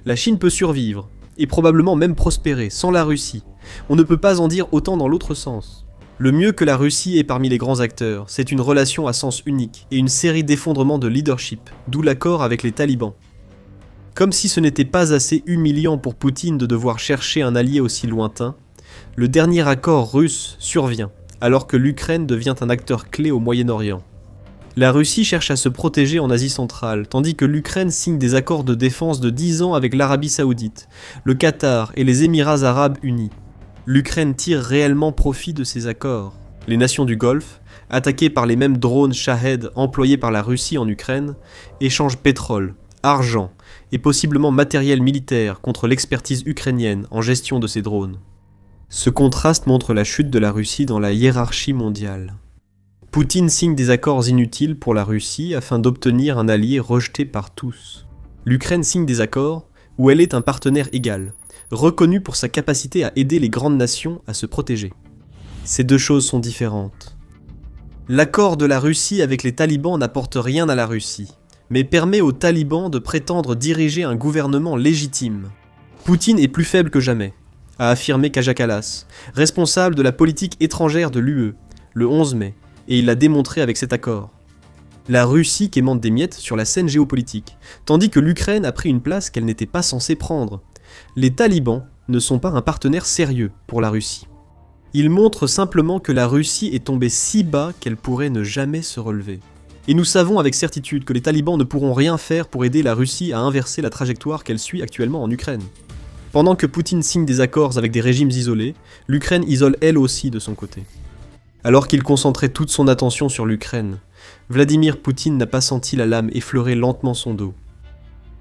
Speaker 1: La Chine peut survivre, et probablement même prospérer, sans la Russie. On ne peut pas en dire autant dans l'autre sens. Le mieux que la Russie ait parmi les grands acteurs, c'est une relation à sens unique et une série d'effondrements de leadership, d'où l'accord avec les talibans. Comme si ce n'était pas assez humiliant pour Poutine de devoir chercher un allié aussi lointain, le dernier accord russe survient, alors que l'Ukraine devient un acteur clé au Moyen-Orient. La Russie cherche à se protéger en Asie centrale, tandis que l'Ukraine signe des accords de défense de 10 ans avec l'Arabie Saoudite, le Qatar et les Émirats Arabes Unis. L'Ukraine tire réellement profit de ces accords. Les nations du Golfe, attaquées par les mêmes drones Shahed employés par la Russie en Ukraine, échangent pétrole, argent et possiblement matériel militaire contre l'expertise ukrainienne en gestion de ces drones. Ce contraste montre la chute de la Russie dans la hiérarchie mondiale. Poutine signe des accords inutiles pour la Russie afin d'obtenir un allié rejeté par tous. L'Ukraine signe des accords où elle est un partenaire égal, reconnu pour sa capacité à aider les grandes nations à se protéger. Ces deux choses sont différentes. L'accord de la Russie avec les talibans n'apporte rien à la Russie, mais permet aux talibans de prétendre diriger un gouvernement légitime. Poutine est plus faible que jamais, a affirmé Kaja Kallas, responsable de la politique étrangère de l'UE, le 11 mai, et il l'a démontré avec cet accord. La Russie quémande des miettes sur la scène géopolitique, tandis que l'Ukraine a pris une place qu'elle n'était pas censée prendre. Les talibans ne sont pas un partenaire sérieux pour la Russie. Ils montrent simplement que la Russie est tombée si bas qu'elle pourrait ne jamais se relever. Et nous savons avec certitude que les talibans ne pourront rien faire pour aider la Russie à inverser la trajectoire qu'elle suit actuellement en Ukraine. Pendant que Poutine signe des accords avec des régimes isolés, l'Ukraine isole elle aussi de son côté. Alors qu'il concentrait toute son attention sur l'Ukraine, Vladimir Poutine n'a pas senti la lame effleurer lentement son dos.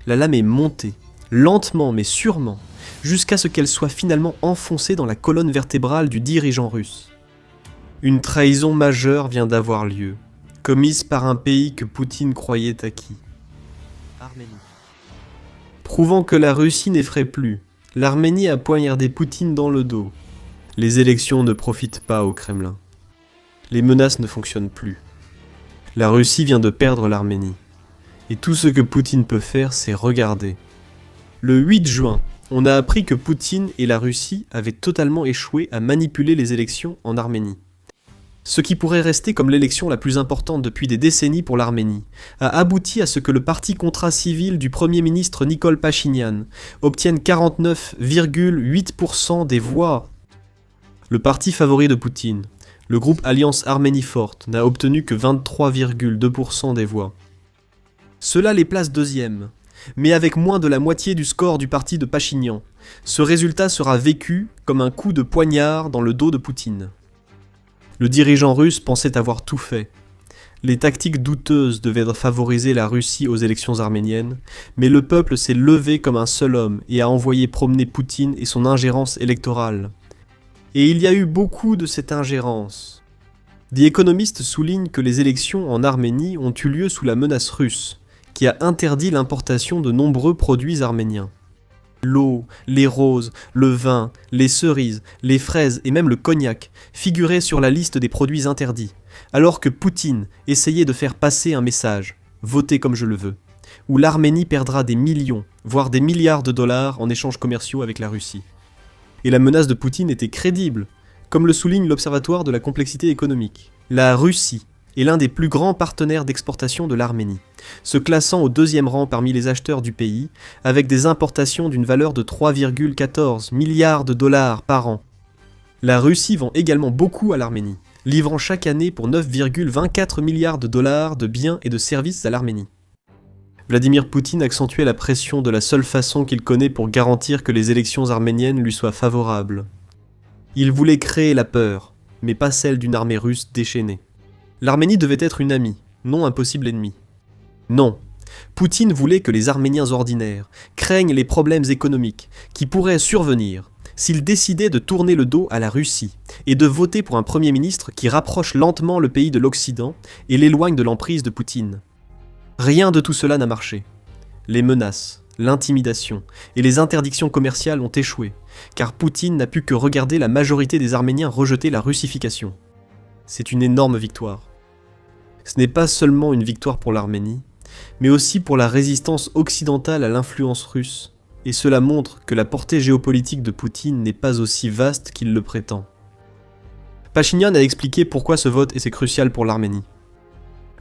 Speaker 1: La lame est montée, lentement mais sûrement, jusqu'à ce qu'elle soit finalement enfoncée dans la colonne vertébrale du dirigeant russe. Une trahison majeure vient d'avoir lieu, commise par un pays que Poutine croyait acquis. Arménie. Prouvant que la Russie n'effraie plus, l'Arménie a poignardé Poutine dans le dos. Les élections ne profitent pas au Kremlin. Les menaces ne fonctionnent plus. La Russie vient de perdre l'Arménie. Et tout ce que Poutine peut faire, c'est regarder. Le 8 juin, on a appris que Poutine et la Russie avaient totalement échoué à manipuler les élections en Arménie. Ce qui pourrait rester comme l'élection la plus importante depuis des décennies pour l'Arménie, a abouti à ce que le parti contrat civil du Premier ministre Nikol Pachinian obtienne 49,8% des voix. Le parti favori de Poutine, le groupe Alliance Arménie Forte, n'a obtenu que 23,2% des voix. Cela les place deuxièmes, mais avec moins de la moitié du score du parti de Pachinian. Ce résultat sera vécu comme un coup de poignard dans le dos de Poutine. Le dirigeant russe pensait avoir tout fait. Les tactiques douteuses devaient favoriser la Russie aux élections arméniennes, mais le peuple s'est levé comme un seul homme et a envoyé promener Poutine et son ingérence électorale. Et il y a eu beaucoup de cette ingérence. The Economist souligne que les élections en Arménie ont eu lieu sous la menace russe, qui a interdit l'importation de nombreux produits arméniens. L'eau, les roses, le vin, les cerises, les fraises et même le cognac figuraient sur la liste des produits interdits, alors que Poutine essayait de faire passer un message « Votez comme je le veux », où l'Arménie perdra des millions, voire des milliards de dollars en échanges commerciaux avec la Russie. Et la menace de Poutine était crédible, comme le souligne l'Observatoire de la complexité économique. La Russie est l'un des plus grands partenaires d'exportation de l'Arménie, se classant au 2e rang parmi les acheteurs du pays, avec des importations d'une valeur de 3,14 milliards de dollars par an. La Russie vend également beaucoup à l'Arménie, livrant chaque année pour 9,24 milliards de dollars de biens et de services à l'Arménie. Vladimir Poutine accentuait la pression de la seule façon qu'il connaît pour garantir que les élections arméniennes lui soient favorables. Il voulait créer la peur, mais pas celle d'une armée russe déchaînée. L'Arménie devait être une amie, non un possible ennemi. Non, Poutine voulait que les Arméniens ordinaires craignent les problèmes économiques qui pourraient survenir s'ils décidaient de tourner le dos à la Russie et de voter pour un Premier ministre qui rapproche lentement le pays de l'Occident et l'éloigne de l'emprise de Poutine. Rien de tout cela n'a marché. Les menaces, l'intimidation et les interdictions commerciales ont échoué, car Poutine n'a pu que regarder la majorité des Arméniens rejeter la russification. C'est une énorme victoire. Ce n'est pas seulement une victoire pour l'Arménie, mais aussi pour la résistance occidentale à l'influence russe, et cela montre que la portée géopolitique de Poutine n'est pas aussi vaste qu'il le prétend. Pachinian a expliqué pourquoi ce vote était crucial pour l'Arménie.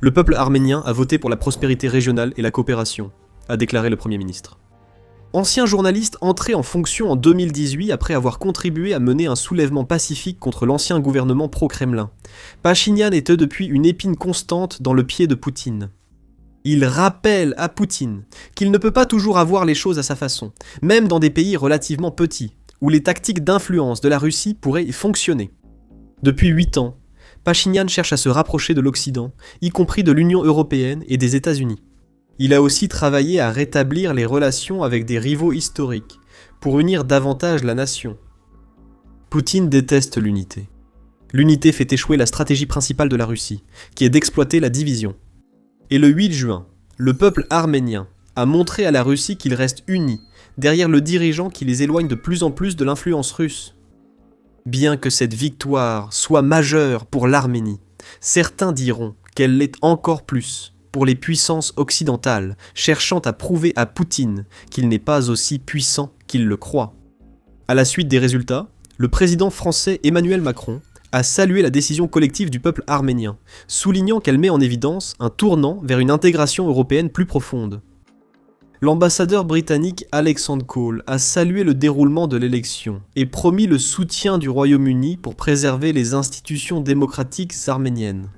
Speaker 1: Le peuple arménien a voté pour la prospérité régionale et la coopération, a déclaré le Premier ministre. Ancien journaliste entré en fonction en 2018 après avoir contribué à mener un soulèvement pacifique contre l'ancien gouvernement pro-Kremlin, Pachinian était depuis une épine constante dans le pied de Poutine. Il rappelle à Poutine qu'il ne peut pas toujours avoir les choses à sa façon, même dans des pays relativement petits, où les tactiques d'influence de la Russie pourraient fonctionner. Depuis 8 ans, Pachinian cherche à se rapprocher de l'Occident, y compris de l'Union européenne et des États-Unis. Il a aussi travaillé à rétablir les relations avec des rivaux historiques, pour unir davantage la nation. Poutine déteste l'unité. L'unité fait échouer la stratégie principale de la Russie, qui est d'exploiter la division. Et le 8 juin, le peuple arménien a montré à la Russie qu'il reste uni derrière le dirigeant qui les éloigne de plus en plus de l'influence russe. Bien que cette victoire soit majeure pour l'Arménie, certains diront qu'elle l'est encore plus pour les puissances occidentales, cherchant à prouver à Poutine qu'il n'est pas aussi puissant qu'il le croit. À la suite des résultats, le président français Emmanuel Macron a salué la décision collective du peuple arménien, soulignant qu'elle met en évidence un tournant vers une intégration européenne plus profonde. L'ambassadeur britannique Alexander Cole a salué le déroulement de l'élection et promis le soutien du Royaume-Uni pour préserver les institutions démocratiques arméniennes.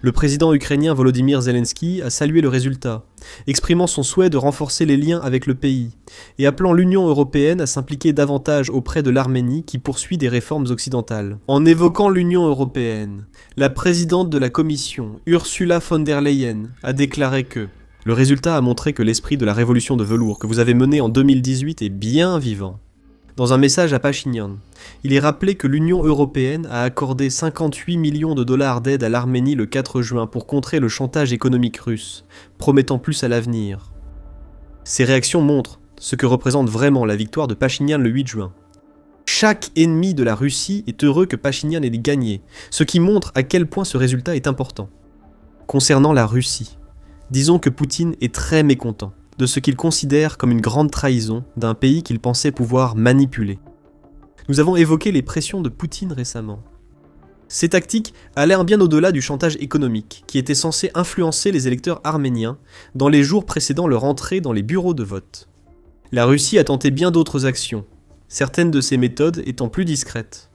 Speaker 1: Le président ukrainien Volodymyr Zelensky a salué le résultat, exprimant son souhait de renforcer les liens avec le pays et appelant l'Union européenne à s'impliquer davantage auprès de l'Arménie qui poursuit des réformes occidentales. En évoquant l'Union européenne, la présidente de la Commission, Ursula von der Leyen, a déclaré que « Le résultat a montré que l'esprit de la révolution de velours que vous avez menée en 2018 est bien vivant. » Dans un message à Pachinian, il est rappelé que l'Union européenne a accordé 58 millions de dollars d'aide à l'Arménie le 4 juin pour contrer le chantage économique russe, promettant plus à l'avenir. Ces réactions montrent ce que représente vraiment la victoire de Pachinian le 8 juin. Chaque ennemi de la Russie est heureux que Pachinian ait gagné, ce qui montre à quel point ce résultat est important. Concernant la Russie, disons que Poutine est très mécontent de ce qu'il considère comme une grande trahison d'un pays qu'il pensait pouvoir manipuler. Nous avons évoqué les pressions de Poutine récemment. Ces tactiques allèrent bien au-delà du chantage économique, qui était censé influencer les électeurs arméniens dans les jours précédant leur entrée dans les bureaux de vote. La Russie a tenté bien d'autres actions, certaines de ces méthodes étant plus discrètes.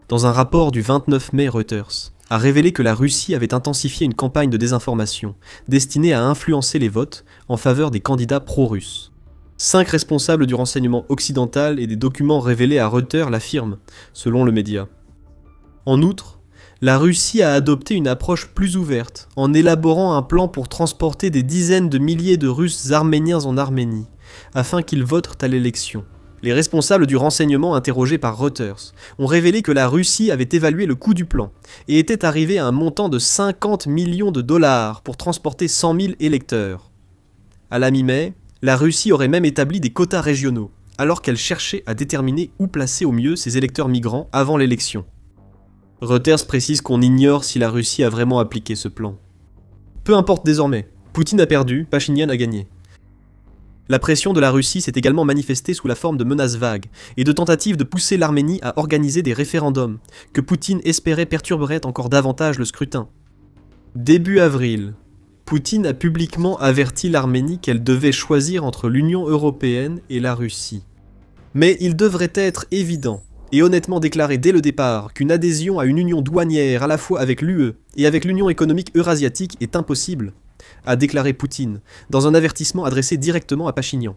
Speaker 1: Dans un rapport du 29 mai Reuters, a révélé que la Russie avait intensifié une campagne de désinformation destinée à influencer les votes en faveur des candidats pro-russes. 5 responsables du renseignement occidental et des documents révélés à Reuters l'affirment, selon le média. En outre, la Russie a adopté une approche plus ouverte, en élaborant un plan pour transporter des dizaines de milliers de Russes arméniens en Arménie, afin qu'ils votent à l'élection. Les responsables du renseignement interrogés par Reuters ont révélé que la Russie avait évalué le coût du plan et était arrivée à un montant de 50 millions de dollars pour transporter 100 000 électeurs. À la mi-mai, la Russie aurait même établi des quotas régionaux, alors qu'elle cherchait à déterminer où placer au mieux ses électeurs migrants avant l'élection. Reuters précise qu'on ignore si la Russie a vraiment appliqué ce plan. Peu importe désormais, Poutine a perdu, Pachinian a gagné. La pression de la Russie s'est également manifestée sous la forme de menaces vagues et de tentatives de pousser l'Arménie à organiser des référendums, que Poutine espérait perturberaient encore davantage le scrutin. Début avril, Poutine a publiquement averti l'Arménie qu'elle devait choisir entre l'Union européenne et la Russie. Mais il devrait être évident et honnêtement déclaré dès le départ qu'une adhésion à une union douanière à la fois avec l'UE et avec l'Union économique eurasiatique est impossible, a déclaré Poutine, dans un avertissement adressé directement à Pachinian.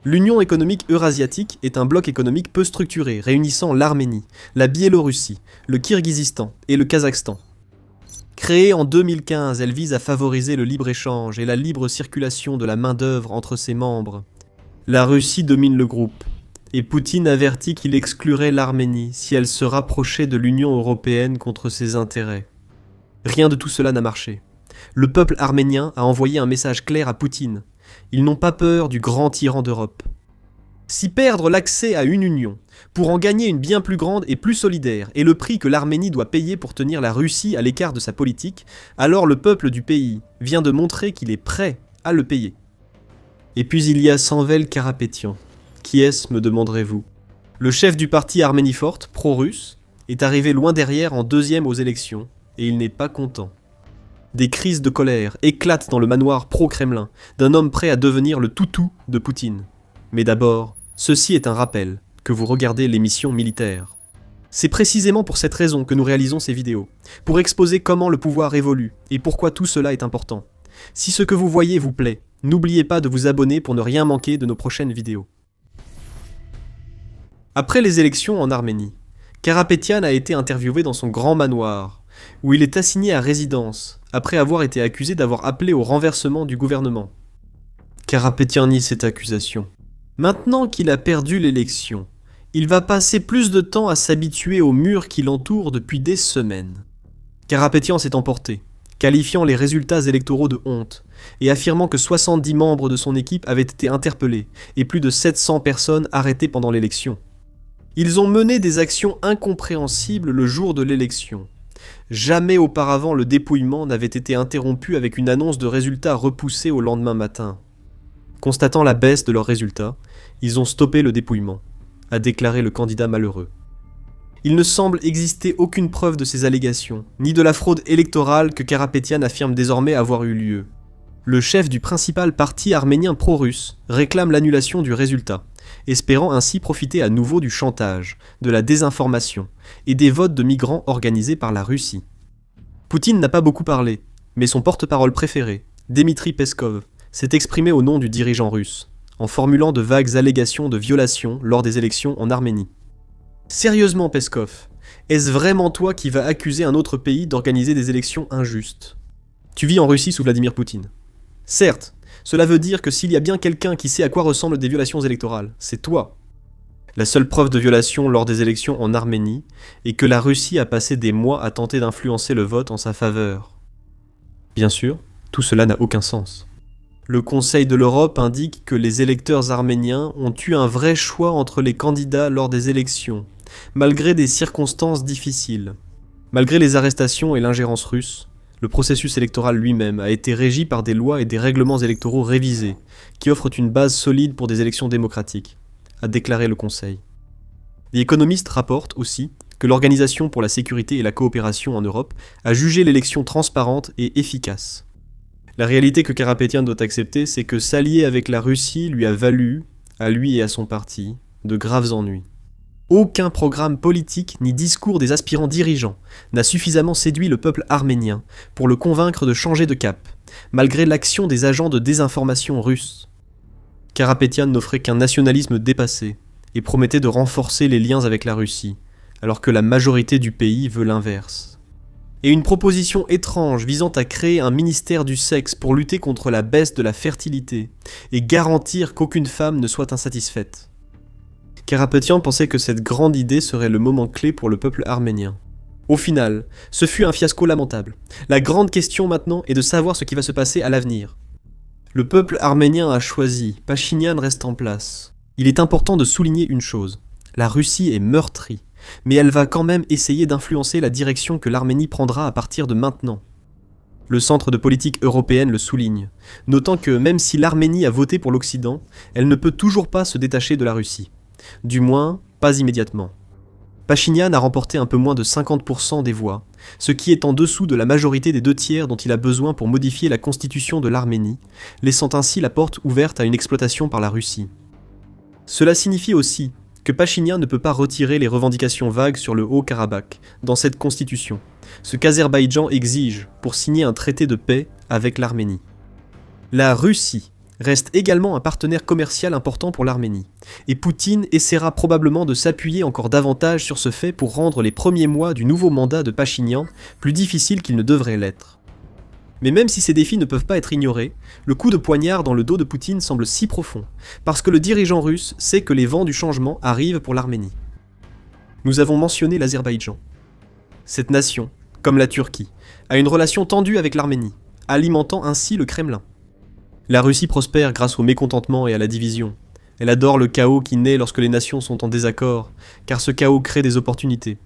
Speaker 1: L'Union économique eurasiatique est un bloc économique peu structuré, réunissant l'Arménie, la Biélorussie, le Kirghizistan et le Kazakhstan. Créée en 2015, elle vise à favoriser le libre-échange et la libre circulation de la main-d'œuvre entre ses membres. La Russie domine le groupe, et Poutine avertit qu'il exclurait l'Arménie si elle se rapprochait de l'Union européenne contre ses intérêts. Rien de tout cela n'a marché. Le peuple arménien a envoyé un message clair à Poutine. Ils n'ont pas peur du grand tyran d'Europe. Si perdre l'accès à une union, pour en gagner une bien plus grande et plus solidaire, est le prix que l'Arménie doit payer pour tenir la Russie à l'écart de sa politique, alors le peuple du pays vient de montrer qu'il est prêt à le payer. Et puis il y a Samvel Karapetyan. Qui est-ce, me demanderez-vous? Le chef du parti Arménie Forte, pro-russe, est arrivé loin derrière en 2e aux élections, et il n'est pas content. Des crises de colère éclatent dans le manoir pro-Kremlin d'un homme prêt à devenir le toutou de Poutine. Mais d'abord, ceci est un rappel que vous regardez l'émission militaire. C'est précisément pour cette raison que nous réalisons ces vidéos, pour exposer comment le pouvoir évolue et pourquoi tout cela est important. Si ce que vous voyez vous plaît, n'oubliez pas de vous abonner pour ne rien manquer de nos prochaines vidéos. Après les élections en Arménie, Karapetyan a été interviewé dans son grand manoir, où il est assigné à résidence, après avoir été accusé d'avoir appelé au renversement du gouvernement. Karapetyan nie cette accusation. Maintenant qu'il a perdu l'élection, il va passer plus de temps à s'habituer aux murs qui l'entourent depuis des semaines. Karapetyan s'est emporté, qualifiant les résultats électoraux de honte, et affirmant que 70 membres de son équipe avaient été interpellés, et plus de 700 personnes arrêtées pendant l'élection. Ils ont mené des actions incompréhensibles le jour de l'élection. Jamais auparavant le dépouillement n'avait été interrompu avec une annonce de résultats repoussés au lendemain matin. Constatant la baisse de leurs résultats, ils ont stoppé le dépouillement, a déclaré le candidat malheureux. Il ne semble exister aucune preuve de ces allégations, ni de la fraude électorale que Karapetyan affirme désormais avoir eu lieu. Le chef du principal parti arménien pro-russe réclame l'annulation du résultat, espérant ainsi profiter à nouveau du chantage, de la désinformation et des votes de migrants organisés par la Russie. Poutine n'a pas beaucoup parlé, mais son porte-parole préféré, Dmitri Peskov, s'est exprimé au nom du dirigeant russe, en formulant de vagues allégations de violations lors des élections en Arménie. Sérieusement, Peskov, est-ce vraiment toi qui vas accuser un autre pays d'organiser des élections injustes? Tu vis en Russie sous Vladimir Poutine. Certes, cela veut dire que s'il y a bien quelqu'un qui sait à quoi ressemblent des violations électorales, c'est toi. La seule preuve de violation lors des élections en Arménie est que la Russie a passé des mois à tenter d'influencer le vote en sa faveur. Bien sûr, tout cela n'a aucun sens. Le Conseil de l'Europe indique que les électeurs arméniens ont eu un vrai choix entre les candidats lors des élections, malgré des circonstances difficiles. Malgré les arrestations et l'ingérence russe, le processus électoral lui-même a été régi par des lois et des règlements électoraux révisés, qui offrent une base solide pour des élections démocratiques, a déclaré le Conseil. Les économistes rapportent aussi que l'Organisation pour la sécurité et la coopération en Europe a jugé l'élection transparente et efficace. La réalité que Karapetyan doit accepter, c'est que s'allier avec la Russie lui a valu, à lui et à son parti, de graves ennuis. Aucun programme politique ni discours des aspirants dirigeants n'a suffisamment séduit le peuple arménien pour le convaincre de changer de cap, malgré l'action des agents de désinformation russes. Karapétian n'offrait qu'un nationalisme dépassé et promettait de renforcer les liens avec la Russie, alors que la majorité du pays veut l'inverse. Et une proposition étrange visant à créer un ministère du sexe pour lutter contre la baisse de la fertilité et garantir qu'aucune femme ne soit insatisfaite. Karapétian pensait que cette grande idée serait le moment clé pour le peuple arménien. Au final, ce fut un fiasco lamentable. La grande question maintenant est de savoir ce qui va se passer à l'avenir. Le peuple arménien a choisi, Pachinian reste en place. Il est important de souligner une chose, la Russie est meurtrie, mais elle va quand même essayer d'influencer la direction que l'Arménie prendra à partir de maintenant. Le Centre de politique européenne le souligne, notant que même si l'Arménie a voté pour l'Occident, elle ne peut toujours pas se détacher de la Russie. Du moins, pas immédiatement. Pachinian a remporté un peu moins de 50% des voix, ce qui est en dessous de la majorité des 2/3 dont il a besoin pour modifier la constitution de l'Arménie, laissant ainsi la porte ouverte à une exploitation par la Russie. Cela signifie aussi que Pachinian ne peut pas retirer les revendications vagues sur le Haut-Karabakh dans cette constitution, ce qu'Azerbaïdjan exige pour signer un traité de paix avec l'Arménie. La Russie reste également un partenaire commercial important pour l'Arménie, et Poutine essaiera probablement de s'appuyer encore davantage sur ce fait pour rendre les premiers mois du nouveau mandat de Pachinian plus difficiles qu'ils ne devraient l'être. Mais même si ces défis ne peuvent pas être ignorés, le coup de poignard dans le dos de Poutine semble si profond, parce que le dirigeant russe sait que les vents du changement arrivent pour l'Arménie. Nous avons mentionné l'Azerbaïdjan. Cette nation, comme la Turquie, a une relation tendue avec l'Arménie, alimentant ainsi le Kremlin. La Russie prospère grâce au mécontentement et à la division. Elle adore le chaos qui naît lorsque les nations sont en désaccord, car ce chaos crée des opportunités.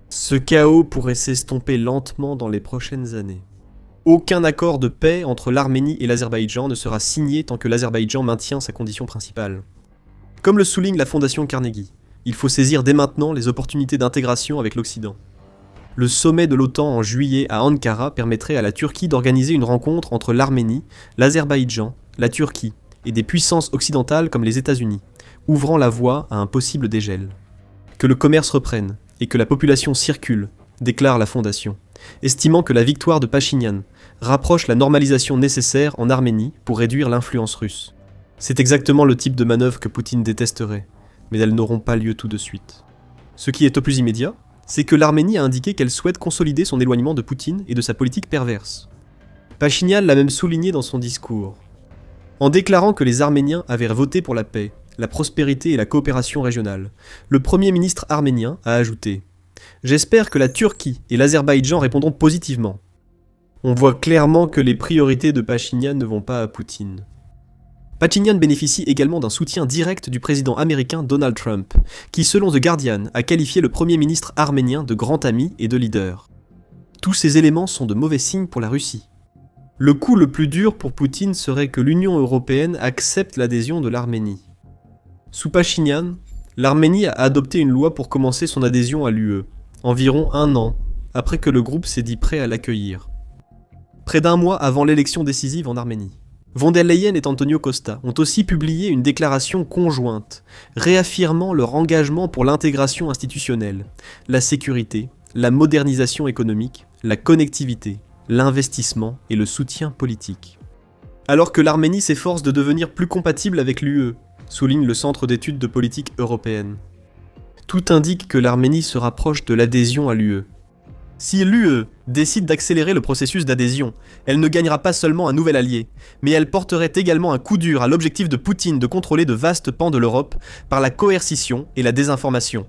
Speaker 1: Ce chaos pourrait s'estomper lentement dans les prochaines années. Aucun accord de paix entre l'Arménie et l'Azerbaïdjan ne sera signé tant que l'Azerbaïdjan maintient sa condition principale. Comme le souligne la Fondation Carnegie, il faut saisir dès maintenant les opportunités d'intégration avec l'Occident. Le sommet de l'OTAN en juillet à Ankara permettrait à la Turquie d'organiser une rencontre entre l'Arménie, l'Azerbaïdjan, la Turquie et des puissances occidentales comme les États-Unis, ouvrant la voie à un possible dégel. Que le commerce reprenne et que la population circule, déclare la Fondation, estimant que la victoire de Pachinian rapproche la normalisation nécessaire en Arménie pour réduire l'influence russe. C'est exactement le type de manœuvre que Poutine détesterait, mais elles n'auront pas lieu tout de suite. Ce qui est au plus immédiat, c'est que l'Arménie a indiqué qu'elle souhaite consolider son éloignement de Poutine et de sa politique perverse. Pachinian l'a même souligné dans son discours. En déclarant que les Arméniens avaient voté pour la paix, la prospérité et la coopération régionale, le Premier ministre arménien a ajouté « J'espère que la Turquie et l'Azerbaïdjan répondront positivement. » On voit clairement que les priorités de Pachinian ne vont pas à Poutine. Pachinian bénéficie également d'un soutien direct du président américain Donald Trump, qui selon The Guardian a qualifié le premier ministre arménien de grand ami et de leader. Tous ces éléments sont de mauvais signes pour la Russie. Le coup le plus dur pour Poutine serait que l'Union européenne accepte l'adhésion de l'Arménie. Sous Pachinian, l'Arménie a adopté une loi pour commencer son adhésion à l'UE, environ 1 an après que le groupe s'est dit prêt à l'accueillir. Près d'1 mois avant l'élection décisive en Arménie. Von der Leyen et Antonio Costa ont aussi publié une déclaration conjointe, réaffirmant leur engagement pour l'intégration institutionnelle, la sécurité, la modernisation économique, la connectivité, l'investissement et le soutien politique. Alors que l'Arménie s'efforce de devenir plus compatible avec l'UE, souligne le Centre d'études de politique européenne. Tout indique que l'Arménie se rapproche de l'adhésion à l'UE. Si l'UE décide d'accélérer le processus d'adhésion, elle ne gagnera pas seulement un nouvel allié, mais elle porterait également un coup dur à l'objectif de Poutine de contrôler de vastes pans de l'Europe par la coercition et la désinformation.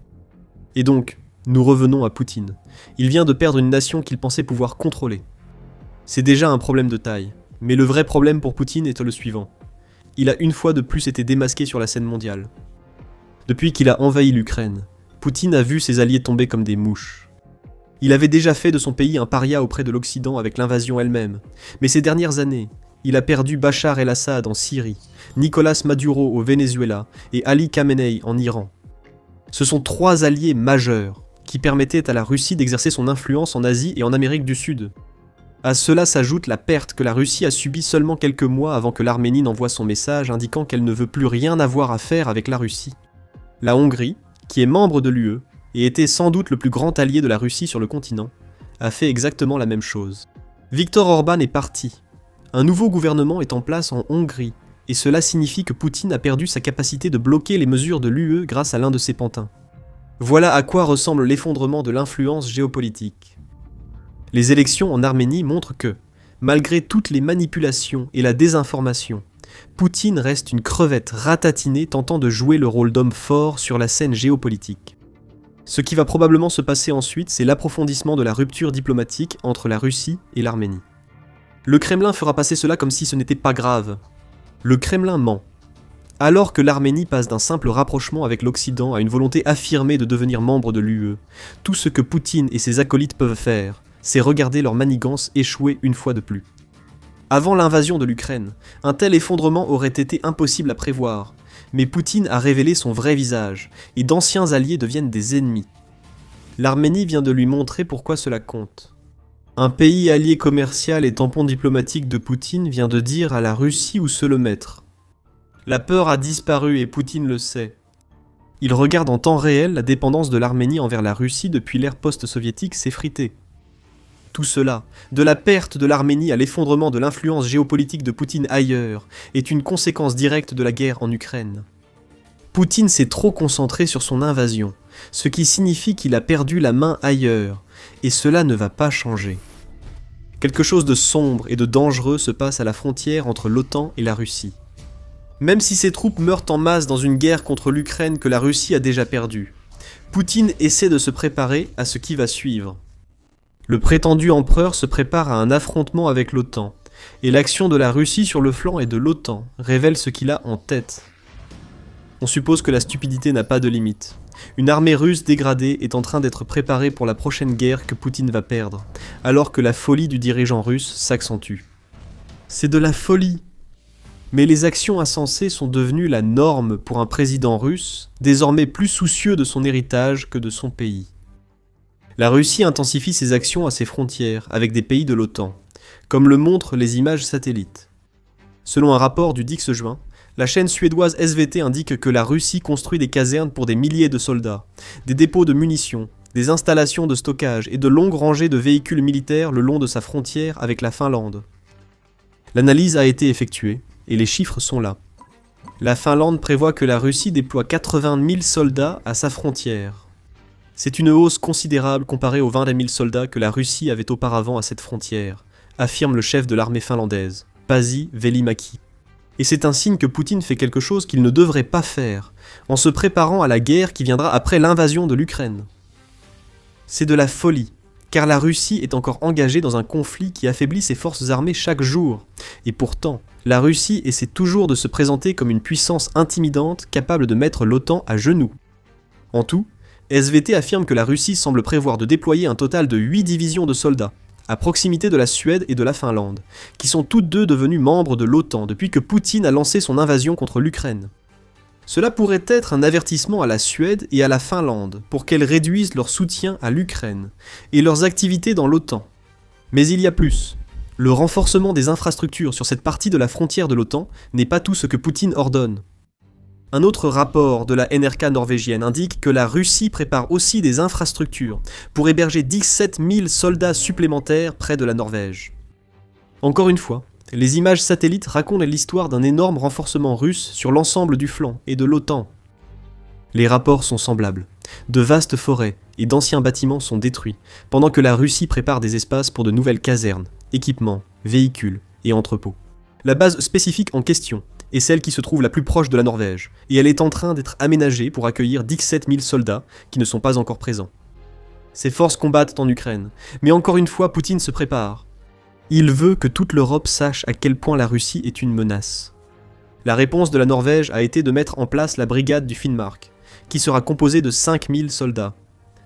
Speaker 1: Et donc, nous revenons à Poutine. Il vient de perdre une nation qu'il pensait pouvoir contrôler. C'est déjà un problème de taille, mais le vrai problème pour Poutine est le suivant. Il a une fois de plus été démasqué sur la scène mondiale. Depuis qu'il a envahi l'Ukraine, Poutine a vu ses alliés tomber comme des mouches. Il avait déjà fait de son pays un paria auprès de l'Occident avec l'invasion elle-même, mais ces dernières années, il a perdu Bachar el-Assad en Syrie, Nicolás Maduro au Venezuela et Ali Khamenei en Iran. Ce sont 3 alliés majeurs qui permettaient à la Russie d'exercer son influence en Asie et en Amérique du Sud. À cela s'ajoute la perte que la Russie a subie seulement quelques mois avant que l'Arménie n'envoie son message indiquant qu'elle ne veut plus rien avoir à faire avec la Russie. La Hongrie, qui est membre de l'UE et était sans doute le plus grand allié de la Russie sur le continent, a fait exactement la même chose. Viktor Orban est parti. Un nouveau gouvernement est en place en Hongrie, et cela signifie que Poutine a perdu sa capacité de bloquer les mesures de l'UE grâce à l'un de ses pantins. Voilà à quoi ressemble l'effondrement de l'influence géopolitique. Les élections en Arménie montrent que, malgré toutes les manipulations et la désinformation, Poutine reste une crevette ratatinée tentant de jouer le rôle d'homme fort sur la scène géopolitique. Ce qui va probablement se passer ensuite, c'est l'approfondissement de la rupture diplomatique entre la Russie et l'Arménie. Le Kremlin fera passer cela comme si ce n'était pas grave. Le Kremlin ment. Alors que l'Arménie passe d'un simple rapprochement avec l'Occident à une volonté affirmée de devenir membre de l'UE, tout ce que Poutine et ses acolytes peuvent faire, c'est regarder leur manigance échouer une fois de plus. Avant l'invasion de l'Ukraine, un tel effondrement aurait été impossible à prévoir, mais Poutine a révélé son vrai visage, et d'anciens alliés deviennent des ennemis. L'Arménie vient de lui montrer pourquoi cela compte. Un pays allié commercial et tampon diplomatique de Poutine vient de dire à la Russie où se le mettre. La peur a disparu et Poutine le sait. Il regarde en temps réel la dépendance de l'Arménie envers la Russie depuis l'ère post-soviétique s'effriter. Tout cela, de la perte de l'Arménie à l'effondrement de l'influence géopolitique de Poutine ailleurs, est une conséquence directe de la guerre en Ukraine. Poutine s'est trop concentré sur son invasion, ce qui signifie qu'il a perdu la main ailleurs, et cela ne va pas changer. Quelque chose de sombre et de dangereux se passe à la frontière entre l'OTAN et la Russie. Même si ses troupes meurent en masse dans une guerre contre l'Ukraine que la Russie a déjà perdue, Poutine essaie de se préparer à ce qui va suivre. Le prétendu empereur se prépare à un affrontement avec l'OTAN, et l'action de la Russie sur le flanc et de l'OTAN révèle ce qu'il a en tête. On suppose que la stupidité n'a pas de limite. Une armée russe dégradée est en train d'être préparée pour la prochaine guerre que Poutine va perdre, alors que la folie du dirigeant russe s'accentue. C'est de la folie. Mais les actions insensées sont devenues la norme pour un président russe, désormais plus soucieux de son héritage que de son pays. La Russie intensifie ses actions à ses frontières avec des pays de l'OTAN, comme le montrent les images satellites. Selon un rapport du 10 juin, la chaîne suédoise SVT indique que la Russie construit des casernes pour des milliers de soldats, des dépôts de munitions, des installations de stockage et de longues rangées de véhicules militaires le long de sa frontière avec la Finlande. L'analyse a été effectuée, et les chiffres sont là. La Finlande prévoit que la Russie déploie 80 000 soldats à sa frontière. C'est une hausse considérable comparée aux 20 000 soldats que la Russie avait auparavant à cette frontière, affirme le chef de l'armée finlandaise, Pasi Velimäki. Et c'est un signe que Poutine fait quelque chose qu'il ne devrait pas faire, en se préparant à la guerre qui viendra après l'invasion de l'Ukraine. C'est de la folie, car la Russie est encore engagée dans un conflit qui affaiblit ses forces armées chaque jour. Et pourtant, la Russie essaie toujours de se présenter comme une puissance intimidante capable de mettre l'OTAN à genoux. En tout, SVT affirme que la Russie semble prévoir de déployer un total de 8 divisions de soldats, à proximité de la Suède et de la Finlande, qui sont toutes deux devenues membres de l'OTAN depuis que Poutine a lancé son invasion contre l'Ukraine. Cela pourrait être un avertissement à la Suède et à la Finlande pour qu'elles réduisent leur soutien à l'Ukraine et leurs activités dans l'OTAN. Mais il y a plus. Le renforcement des infrastructures sur cette partie de la frontière de l'OTAN n'est pas tout ce que Poutine ordonne. Un autre rapport de la NRK norvégienne indique que la Russie prépare aussi des infrastructures pour héberger 17 000 soldats supplémentaires près de la Norvège. Encore une fois, les images satellites racontent l'histoire d'un énorme renforcement russe sur l'ensemble du flanc et de l'OTAN. Les rapports sont semblables. De vastes forêts et d'anciens bâtiments sont détruits, pendant que la Russie prépare des espaces pour de nouvelles casernes, équipements, véhicules et entrepôts. La base spécifique en question est celle qui se trouve la plus proche de la Norvège, et elle est en train d'être aménagée pour accueillir 17 000 soldats qui ne sont pas encore présents. Ces forces combattent en Ukraine, mais encore une fois Poutine se prépare. Il veut que toute l'Europe sache à quel point la Russie est une menace. La réponse de la Norvège a été de mettre en place la brigade du Finnmark, qui sera composée de 5 000 soldats.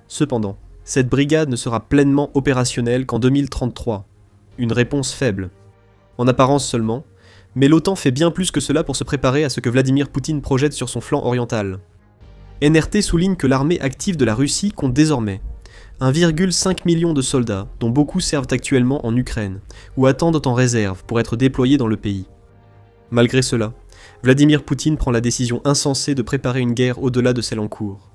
Speaker 1: Cependant, cette brigade ne sera pleinement opérationnelle qu'en 2033. Une réponse faible. En apparence seulement, mais l'OTAN fait bien plus que cela pour se préparer à ce que Vladimir Poutine projette sur son flanc oriental. NRT souligne que l'armée active de la Russie compte désormais 1,5 million de soldats, dont beaucoup servent actuellement en Ukraine, ou attendent en réserve pour être déployés dans le pays. Malgré cela, Vladimir Poutine prend la décision insensée de préparer une guerre au-delà de celle en cours.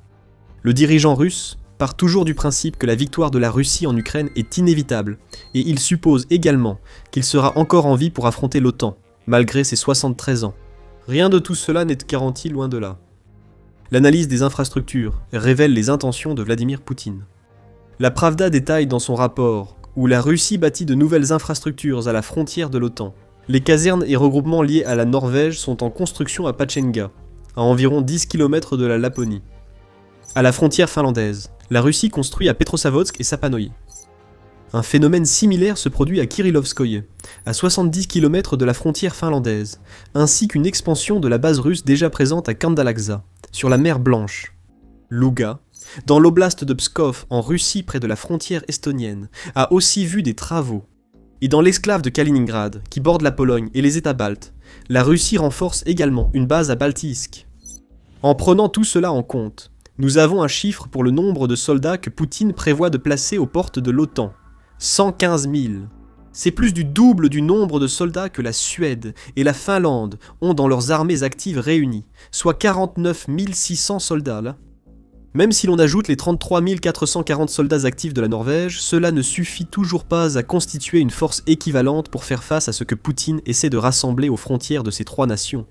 Speaker 1: Le dirigeant russe part toujours du principe que la victoire de la Russie en Ukraine est inévitable, et il suppose également qu'il sera encore en vie pour affronter l'OTAN, malgré ses 73 ans. Rien de tout cela n'est garanti, loin de là. L'analyse des infrastructures révèle les intentions de Vladimir Poutine. La Pravda détaille dans son rapport où la Russie bâtit de nouvelles infrastructures à la frontière de l'OTAN. Les casernes et regroupements liés à la Norvège sont en construction à Pachenga, à environ 10 km de la Laponie. À la frontière finlandaise, la Russie construit à Petrozavodsk et Sapanoï. Un phénomène similaire se produit à Kirillovskoye, à 70 km de la frontière finlandaise, ainsi qu'une expansion de la base russe déjà présente à Kandalaksa, sur la mer Blanche. Louga, dans l'oblast de Pskov, en Russie près de la frontière estonienne, a aussi vu des travaux. Et dans l'esclave de Kaliningrad, qui borde la Pologne et les États baltes, la Russie renforce également une base à Baltiisk. En prenant tout cela en compte, nous avons un chiffre pour le nombre de soldats que Poutine prévoit de placer aux portes de l'OTAN. 115 000. C'est plus du double du nombre de soldats que la Suède et la Finlande ont dans leurs armées actives réunies, soit 49 600 soldats là. Même si l'on ajoute les 33 440 soldats actifs de la Norvège, cela ne suffit toujours pas à constituer une force équivalente pour faire face à ce que Poutine essaie de rassembler aux frontières de ces trois nations.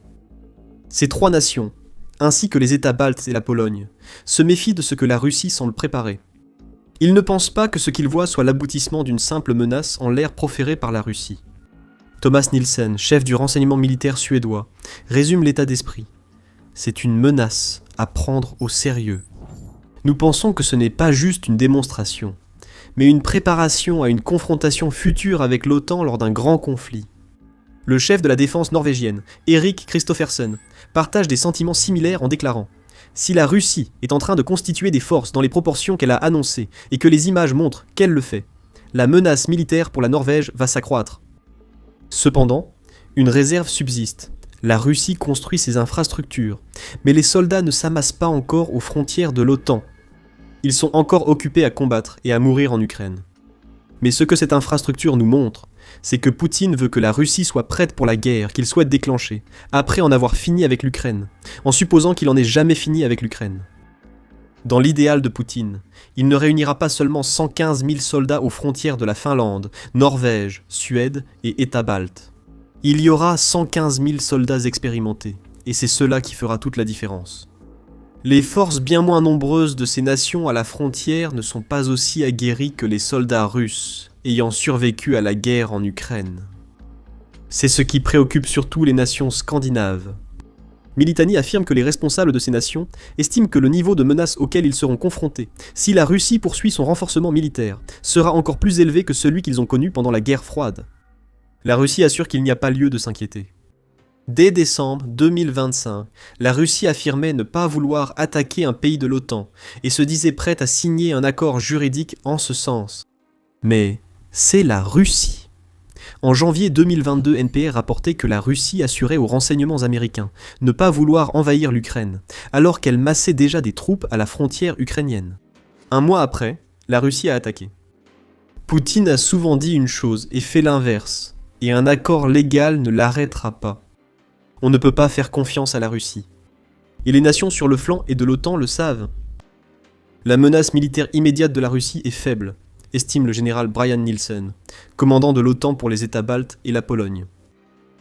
Speaker 1: Ces trois nations, ainsi que les États baltes et la Pologne, se méfient de ce que la Russie semble préparer. Ils ne pensent pas que ce qu'ils voient soit l'aboutissement d'une simple menace en l'air proférée par la Russie. Thomas Nielsen, chef du renseignement militaire suédois, résume l'état d'esprit. C'est une menace à prendre au sérieux. Nous pensons que ce n'est pas juste une démonstration, mais une préparation à une confrontation future avec l'OTAN lors d'un grand conflit. Le chef de la défense norvégienne, Erik Kristoffersen, partage des sentiments similaires en déclarant « Si la Russie est en train de constituer des forces dans les proportions qu'elle a annoncées et que les images montrent qu'elle le fait, la menace militaire pour la Norvège va s'accroître. » Cependant, une réserve subsiste. La Russie construit ses infrastructures, mais les soldats ne s'amassent pas encore aux frontières de l'OTAN. Ils sont encore occupés à combattre et à mourir en Ukraine. Mais ce que cette infrastructure nous montre, c'est que Poutine veut que la Russie soit prête pour la guerre qu'il souhaite déclencher, après en avoir fini avec l'Ukraine, en supposant qu'il n'en ait jamais fini avec l'Ukraine. Dans l'idéal de Poutine, il ne réunira pas seulement 115 000 soldats aux frontières de la Finlande, Norvège, Suède et États baltes. Il y aura 115 000 soldats expérimentés, et c'est cela qui fera toute la différence. Les forces bien moins nombreuses de ces nations à la frontière ne sont pas aussi aguerries que les soldats russes, ayant survécu à la guerre en Ukraine. C'est ce qui préoccupe surtout les nations scandinaves. Militani affirme que les responsables de ces nations estiment que le niveau de menace auquel ils seront confrontés, si la Russie poursuit son renforcement militaire, sera encore plus élevé que celui qu'ils ont connu pendant la guerre froide. La Russie assure qu'il n'y a pas lieu de s'inquiéter. Dès décembre 2025, la Russie affirmait ne pas vouloir attaquer un pays de l'OTAN et se disait prête à signer un accord juridique en ce sens. Mais c'est la Russie. En janvier 2022, NPR rapportait que la Russie assurait aux renseignements américains ne pas vouloir envahir l'Ukraine, alors qu'elle massait déjà des troupes à la frontière ukrainienne. Un mois après, la Russie a attaqué. Poutine a souvent dit une chose et fait l'inverse, et un accord légal ne l'arrêtera pas. On ne peut pas faire confiance à la Russie. Et les nations sur le flanc et de l'OTAN le savent. La menace militaire immédiate de la Russie est faible, estime le général Brian Nielsen, commandant de l'OTAN pour les États baltes et la Pologne.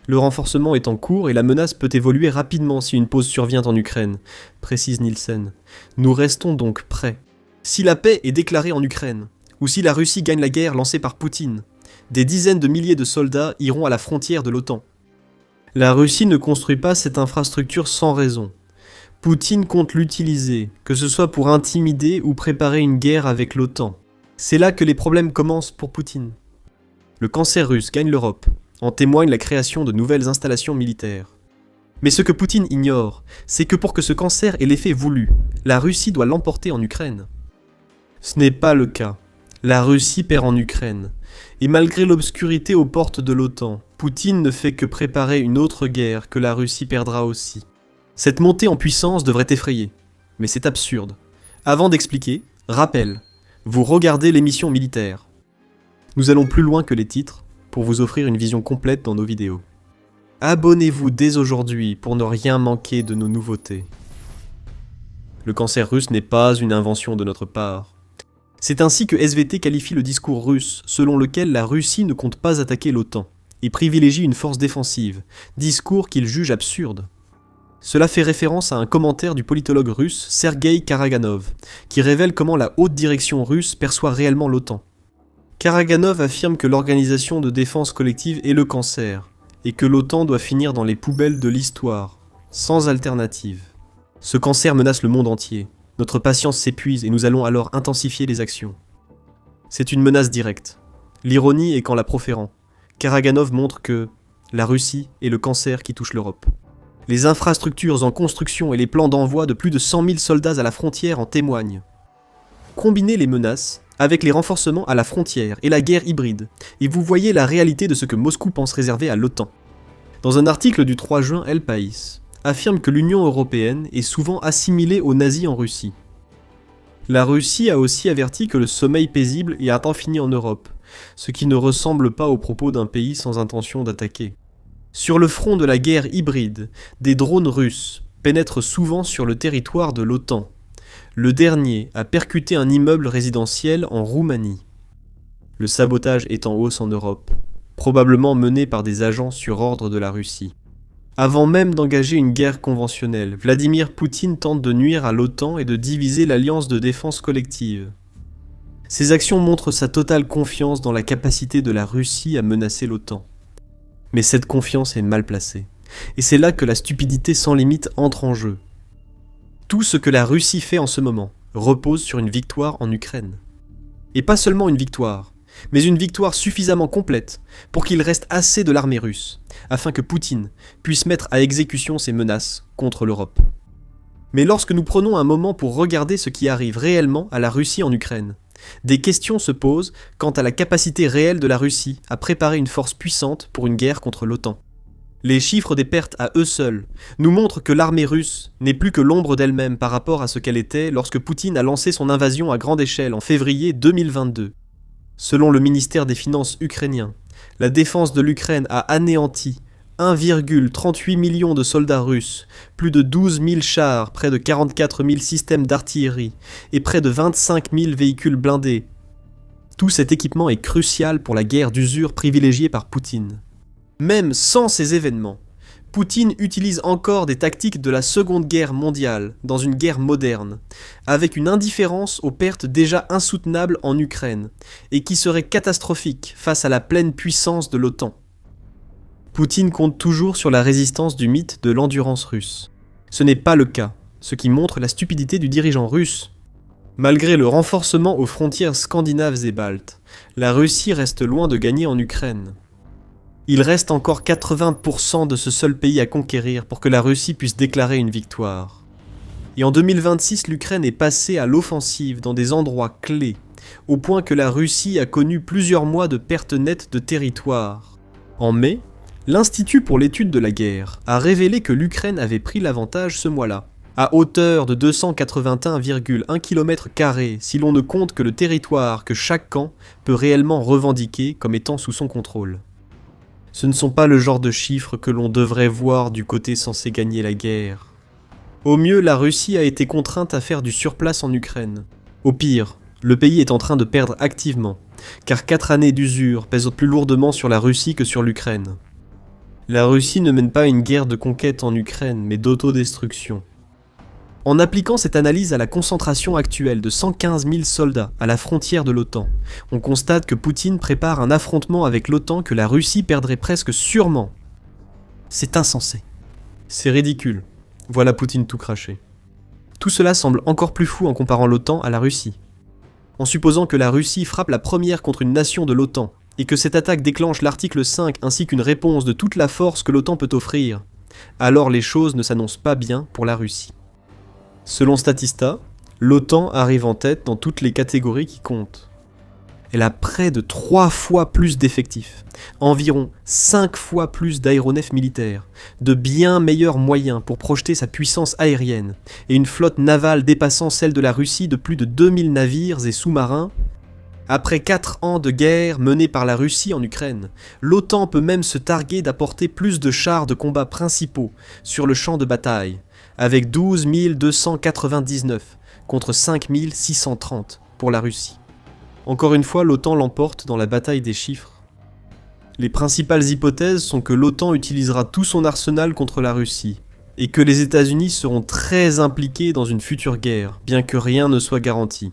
Speaker 1: Le renforcement est en cours et la menace peut évoluer rapidement si une pause survient en Ukraine, précise Nielsen. Nous restons donc prêts. Si la paix est déclarée en Ukraine, ou si la Russie gagne la guerre lancée par Poutine, des dizaines de milliers de soldats iront à la frontière de l'OTAN. La Russie ne construit pas cette infrastructure sans raison. Poutine compte l'utiliser, que ce soit pour intimider ou préparer une guerre avec l'OTAN. C'est là que les problèmes commencent pour Poutine. Le cancer russe gagne l'Europe, en témoigne la création de nouvelles installations militaires. Mais ce que Poutine ignore, c'est que pour que ce cancer ait l'effet voulu, la Russie doit l'emporter en Ukraine. Ce n'est pas le cas. La Russie perd en Ukraine. Et malgré l'obscurité aux portes de l'OTAN, Poutine ne fait que préparer une autre guerre que la Russie perdra aussi. Cette montée en puissance devrait effrayer. Mais c'est absurde. Avant d'expliquer, rappel, vous regardez l'émission militaire. Nous allons plus loin que les titres pour vous offrir une vision complète dans nos vidéos. Abonnez-vous dès aujourd'hui pour ne rien manquer de nos nouveautés. Le cancer russe n'est pas une invention de notre part. C'est ainsi que SVT qualifie le discours russe, selon lequel la Russie ne compte pas attaquer l'OTAN et privilégie une force défensive, discours qu'il juge absurde. Cela fait référence à un commentaire du politologue russe Sergueï Karaganov, qui révèle comment la haute direction russe perçoit réellement l'OTAN. Karaganov affirme que l'organisation de défense collective est le cancer, et que l'OTAN doit finir dans les poubelles de l'histoire, sans alternative. Ce cancer menace le monde entier, notre patience s'épuise et nous allons alors intensifier les actions. C'est une menace directe. L'ironie est qu'en la proférant, Karaganov montre que la Russie est le cancer qui touche l'Europe. Les infrastructures en construction et les plans d'envoi de plus de 100 000 soldats à la frontière en témoignent. Combinez les menaces avec les renforcements à la frontière et la guerre hybride, et vous voyez la réalité de ce que Moscou pense réserver à l'OTAN. Dans un article du 3 juin, El País affirme que l'Union européenne est souvent assimilée aux nazis en Russie. La Russie a aussi averti que le sommeil paisible est à temps fini en Europe, ce qui ne ressemble pas aux propos d'un pays sans intention d'attaquer. Sur le front de la guerre hybride, des drones russes pénètrent souvent sur le territoire de l'OTAN. Le dernier a percuté un immeuble résidentiel en Roumanie. Le sabotage est en hausse en Europe, probablement mené par des agents sur ordre de la Russie. Avant même d'engager une guerre conventionnelle, Vladimir Poutine tente de nuire à l'OTAN et de diviser l'alliance de défense collective. Ces actions montrent sa totale confiance dans la capacité de la Russie à menacer l'OTAN. Mais cette confiance est mal placée. Et c'est là que la stupidité sans limite entre en jeu. Tout ce que la Russie fait en ce moment repose sur une victoire en Ukraine. Et pas seulement une victoire, mais une victoire suffisamment complète pour qu'il reste assez de l'armée russe, afin que Poutine puisse mettre à exécution ses menaces contre l'Europe. Mais lorsque nous prenons un moment pour regarder ce qui arrive réellement à la Russie en Ukraine, des questions se posent quant à la capacité réelle de la Russie à préparer une force puissante pour une guerre contre l'OTAN. Les chiffres des pertes à eux seuls nous montrent que l'armée russe n'est plus que l'ombre d'elle-même par rapport à ce qu'elle était lorsque Poutine a lancé son invasion à grande échelle en février 2022. Selon le ministère des Finances ukrainien, la défense de l'Ukraine a anéanti 1,38 million de soldats russes, plus de 12 000 chars, près de 44 000 systèmes d'artillerie et près de 25 000 véhicules blindés. Tout cet équipement est crucial pour la guerre d'usure privilégiée par Poutine. Même sans ces événements, Poutine utilise encore des tactiques de la Seconde Guerre mondiale dans une guerre moderne, avec une indifférence aux pertes déjà insoutenables en Ukraine et qui serait catastrophique face à la pleine puissance de l'OTAN. Poutine compte toujours sur la résistance du mythe de l'endurance russe. Ce n'est pas le cas, ce qui montre la stupidité du dirigeant russe. Malgré le renforcement aux frontières scandinaves et baltes, la Russie reste loin de gagner en Ukraine. Il reste encore 80% de ce seul pays à conquérir pour que la Russie puisse déclarer une victoire. Et en 2026, l'Ukraine est passée à l'offensive dans des endroits clés, au point que la Russie a connu plusieurs mois de perte nette de territoire. En mai, l'Institut pour l'étude de la guerre a révélé que l'Ukraine avait pris l'avantage ce mois-là, à hauteur de 281,1 km² si l'on ne compte que le territoire que chaque camp peut réellement revendiquer comme étant sous son contrôle. Ce ne sont pas le genre de chiffres que l'on devrait voir du côté censé gagner la guerre. Au mieux, la Russie a été contrainte à faire du surplace en Ukraine. Au pire, le pays est en train de perdre activement, car 4 années d'usure pèsent plus lourdement sur la Russie que sur l'Ukraine. La Russie ne mène pas une guerre de conquête en Ukraine, mais d'autodestruction. En appliquant cette analyse à la concentration actuelle de 115 000 soldats à la frontière de l'OTAN, on constate que Poutine prépare un affrontement avec l'OTAN que la Russie perdrait presque sûrement. C'est insensé. C'est ridicule. Voilà Poutine tout craché. Tout cela semble encore plus fou en comparant l'OTAN à la Russie. En supposant que la Russie frappe la première contre une nation de l'OTAN, et que cette attaque déclenche l'article 5 ainsi qu'une réponse de toute la force que l'OTAN peut offrir, alors les choses ne s'annoncent pas bien pour la Russie. Selon Statista, l'OTAN arrive en tête dans toutes les catégories qui comptent. Elle a près de 3 fois plus d'effectifs, environ 5 fois plus d'aéronefs militaires, de bien meilleurs moyens pour projeter sa puissance aérienne, et une flotte navale dépassant celle de la Russie de plus de 2000 navires et sous-marins, Après 4 ans de guerre menée par la Russie en Ukraine, l'OTAN peut même se targuer d'apporter plus de chars de combat principaux sur le champ de bataille, avec 12 299 contre 5 630 pour la Russie. Encore une fois, l'OTAN l'emporte dans la bataille des chiffres. Les principales hypothèses sont que l'OTAN utilisera tout son arsenal contre la Russie, et que les États-Unis seront très impliqués dans une future guerre, bien que rien ne soit garanti.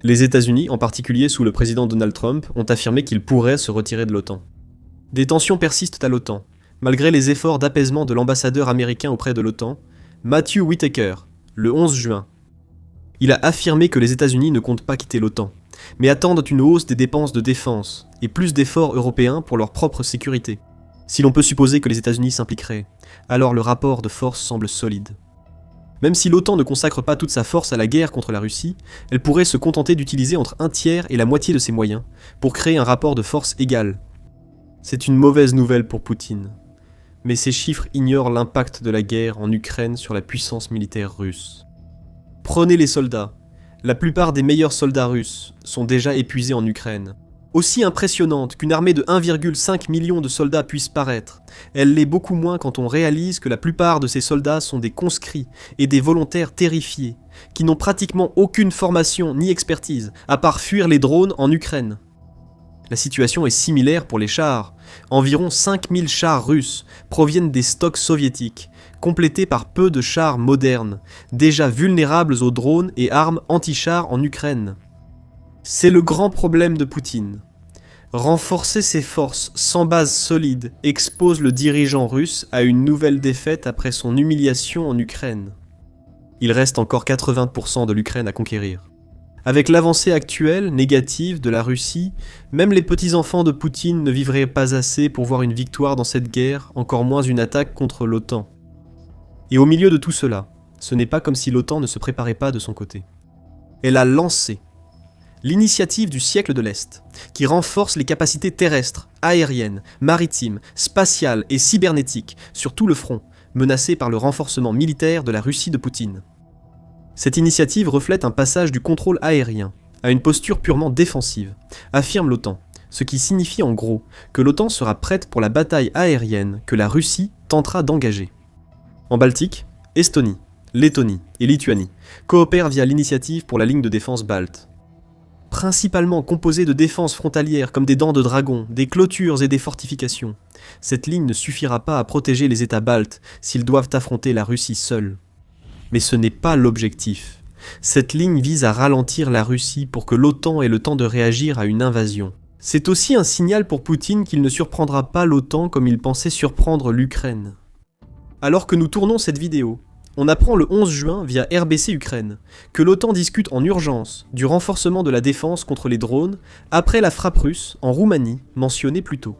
Speaker 1: Les États-Unis, en particulier sous le président Donald Trump, ont affirmé qu'ils pourraient se retirer de l'OTAN. Des tensions persistent à l'OTAN, malgré les efforts d'apaisement de l'ambassadeur américain auprès de l'OTAN, Matthew Whitaker, le 11 juin. Il a affirmé que les États-Unis ne comptent pas quitter l'OTAN, mais attendent une hausse des dépenses de défense et plus d'efforts européens pour leur propre sécurité. Si l'on peut supposer que les États-Unis s'impliqueraient, alors le rapport de force semble solide. Même si l'OTAN ne consacre pas toute sa force à la guerre contre la Russie, elle pourrait se contenter d'utiliser entre un tiers et la moitié de ses moyens pour créer un rapport de force égal. C'est une mauvaise nouvelle pour Poutine. Mais ces chiffres ignorent l'impact de la guerre en Ukraine sur la puissance militaire russe. Prenez les soldats. La plupart des meilleurs soldats russes sont déjà épuisés en Ukraine. Aussi impressionnante qu'une armée de 1,5 million de soldats puisse paraître, elle l'est beaucoup moins quand on réalise que la plupart de ces soldats sont des conscrits et des volontaires terrifiés, qui n'ont pratiquement aucune formation ni expertise, à part fuir les drones en Ukraine. La situation est similaire pour les chars. Environ 5000 chars russes proviennent des stocks soviétiques, complétés par peu de chars modernes, déjà vulnérables aux drones et armes anti-chars en Ukraine. C'est le grand problème de Poutine. Renforcer ses forces sans base solide expose le dirigeant russe à une nouvelle défaite après son humiliation en Ukraine. Il reste encore 80% de l'Ukraine à conquérir. Avec l'avancée actuelle, négative, de la Russie, même les petits-enfants de Poutine ne vivraient pas assez pour voir une victoire dans cette guerre, encore moins une attaque contre l'OTAN. Et au milieu de tout cela, ce n'est pas comme si l'OTAN ne se préparait pas de son côté. Elle a lancé l'initiative du siècle de l'Est, qui renforce les capacités terrestres, aériennes, maritimes, spatiales et cybernétiques sur tout le front, menacé par le renforcement militaire de la Russie de Poutine. Cette initiative reflète un passage du contrôle aérien à une posture purement défensive, affirme l'OTAN, ce qui signifie en gros que l'OTAN sera prête pour la bataille aérienne que la Russie tentera d'engager. En Baltique, Estonie, Lettonie et Lituanie coopèrent via l'initiative pour la ligne de défense balte. Principalement composée de défenses frontalières comme des dents de dragon, des clôtures et des fortifications, cette ligne ne suffira pas à protéger les États baltes s'ils doivent affronter la Russie seuls. Mais ce n'est pas l'objectif. Cette ligne vise à ralentir la Russie pour que l'OTAN ait le temps de réagir à une invasion. C'est aussi un signal pour Poutine qu'il ne surprendra pas l'OTAN comme il pensait surprendre l'Ukraine. Alors que nous tournons cette vidéo, on apprend le 11 juin via RBC Ukraine que l'OTAN discute en urgence du renforcement de la défense contre les drones après la frappe russe en Roumanie mentionnée plus tôt.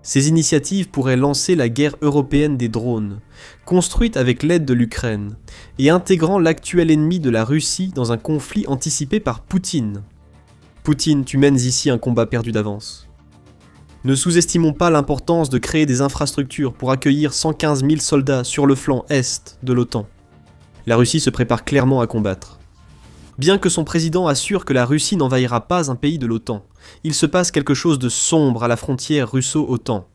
Speaker 1: Ces initiatives pourraient lancer la guerre européenne des drones, construite avec l'aide de l'Ukraine, et intégrant l'actuel ennemi de la Russie dans un conflit anticipé par Poutine. Poutine, tu mènes ici un combat perdu d'avance. Ne sous-estimons pas l'importance de créer des infrastructures pour accueillir 115 000 soldats sur le flanc est de l'OTAN. La Russie se prépare clairement à combattre. Bien que son président assure que la Russie n'envahira pas un pays de l'OTAN, il se passe quelque chose de sombre à la frontière russo-OTAN.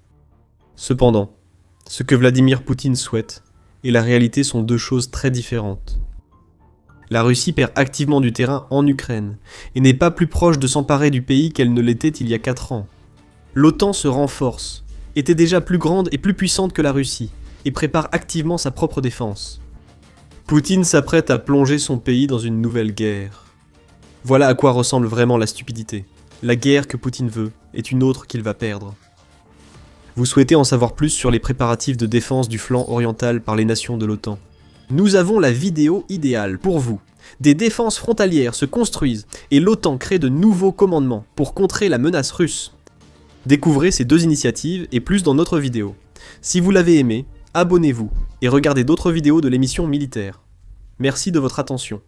Speaker 1: Cependant, ce que Vladimir Poutine souhaite et la réalité sont deux choses très différentes. La Russie perd activement du terrain en Ukraine et n'est pas plus proche de s'emparer du pays qu'elle ne l'était il y a 4 ans. L'OTAN se renforce, était déjà plus grande et plus puissante que la Russie, et prépare activement sa propre défense. Poutine s'apprête à plonger son pays dans une nouvelle guerre. Voilà à quoi ressemble vraiment la stupidité. La guerre que Poutine veut est une autre qu'il va perdre. Vous souhaitez en savoir plus sur les préparatifs de défense du flanc oriental par les nations de l'OTAN? Nous avons la vidéo idéale pour vous. Des défenses frontalières se construisent et l'OTAN crée de nouveaux commandements pour contrer la menace russe. Découvrez ces deux initiatives et plus dans notre vidéo. Si vous l'avez aimé, abonnez-vous et regardez d'autres vidéos de l'émission militaire. Merci de votre attention.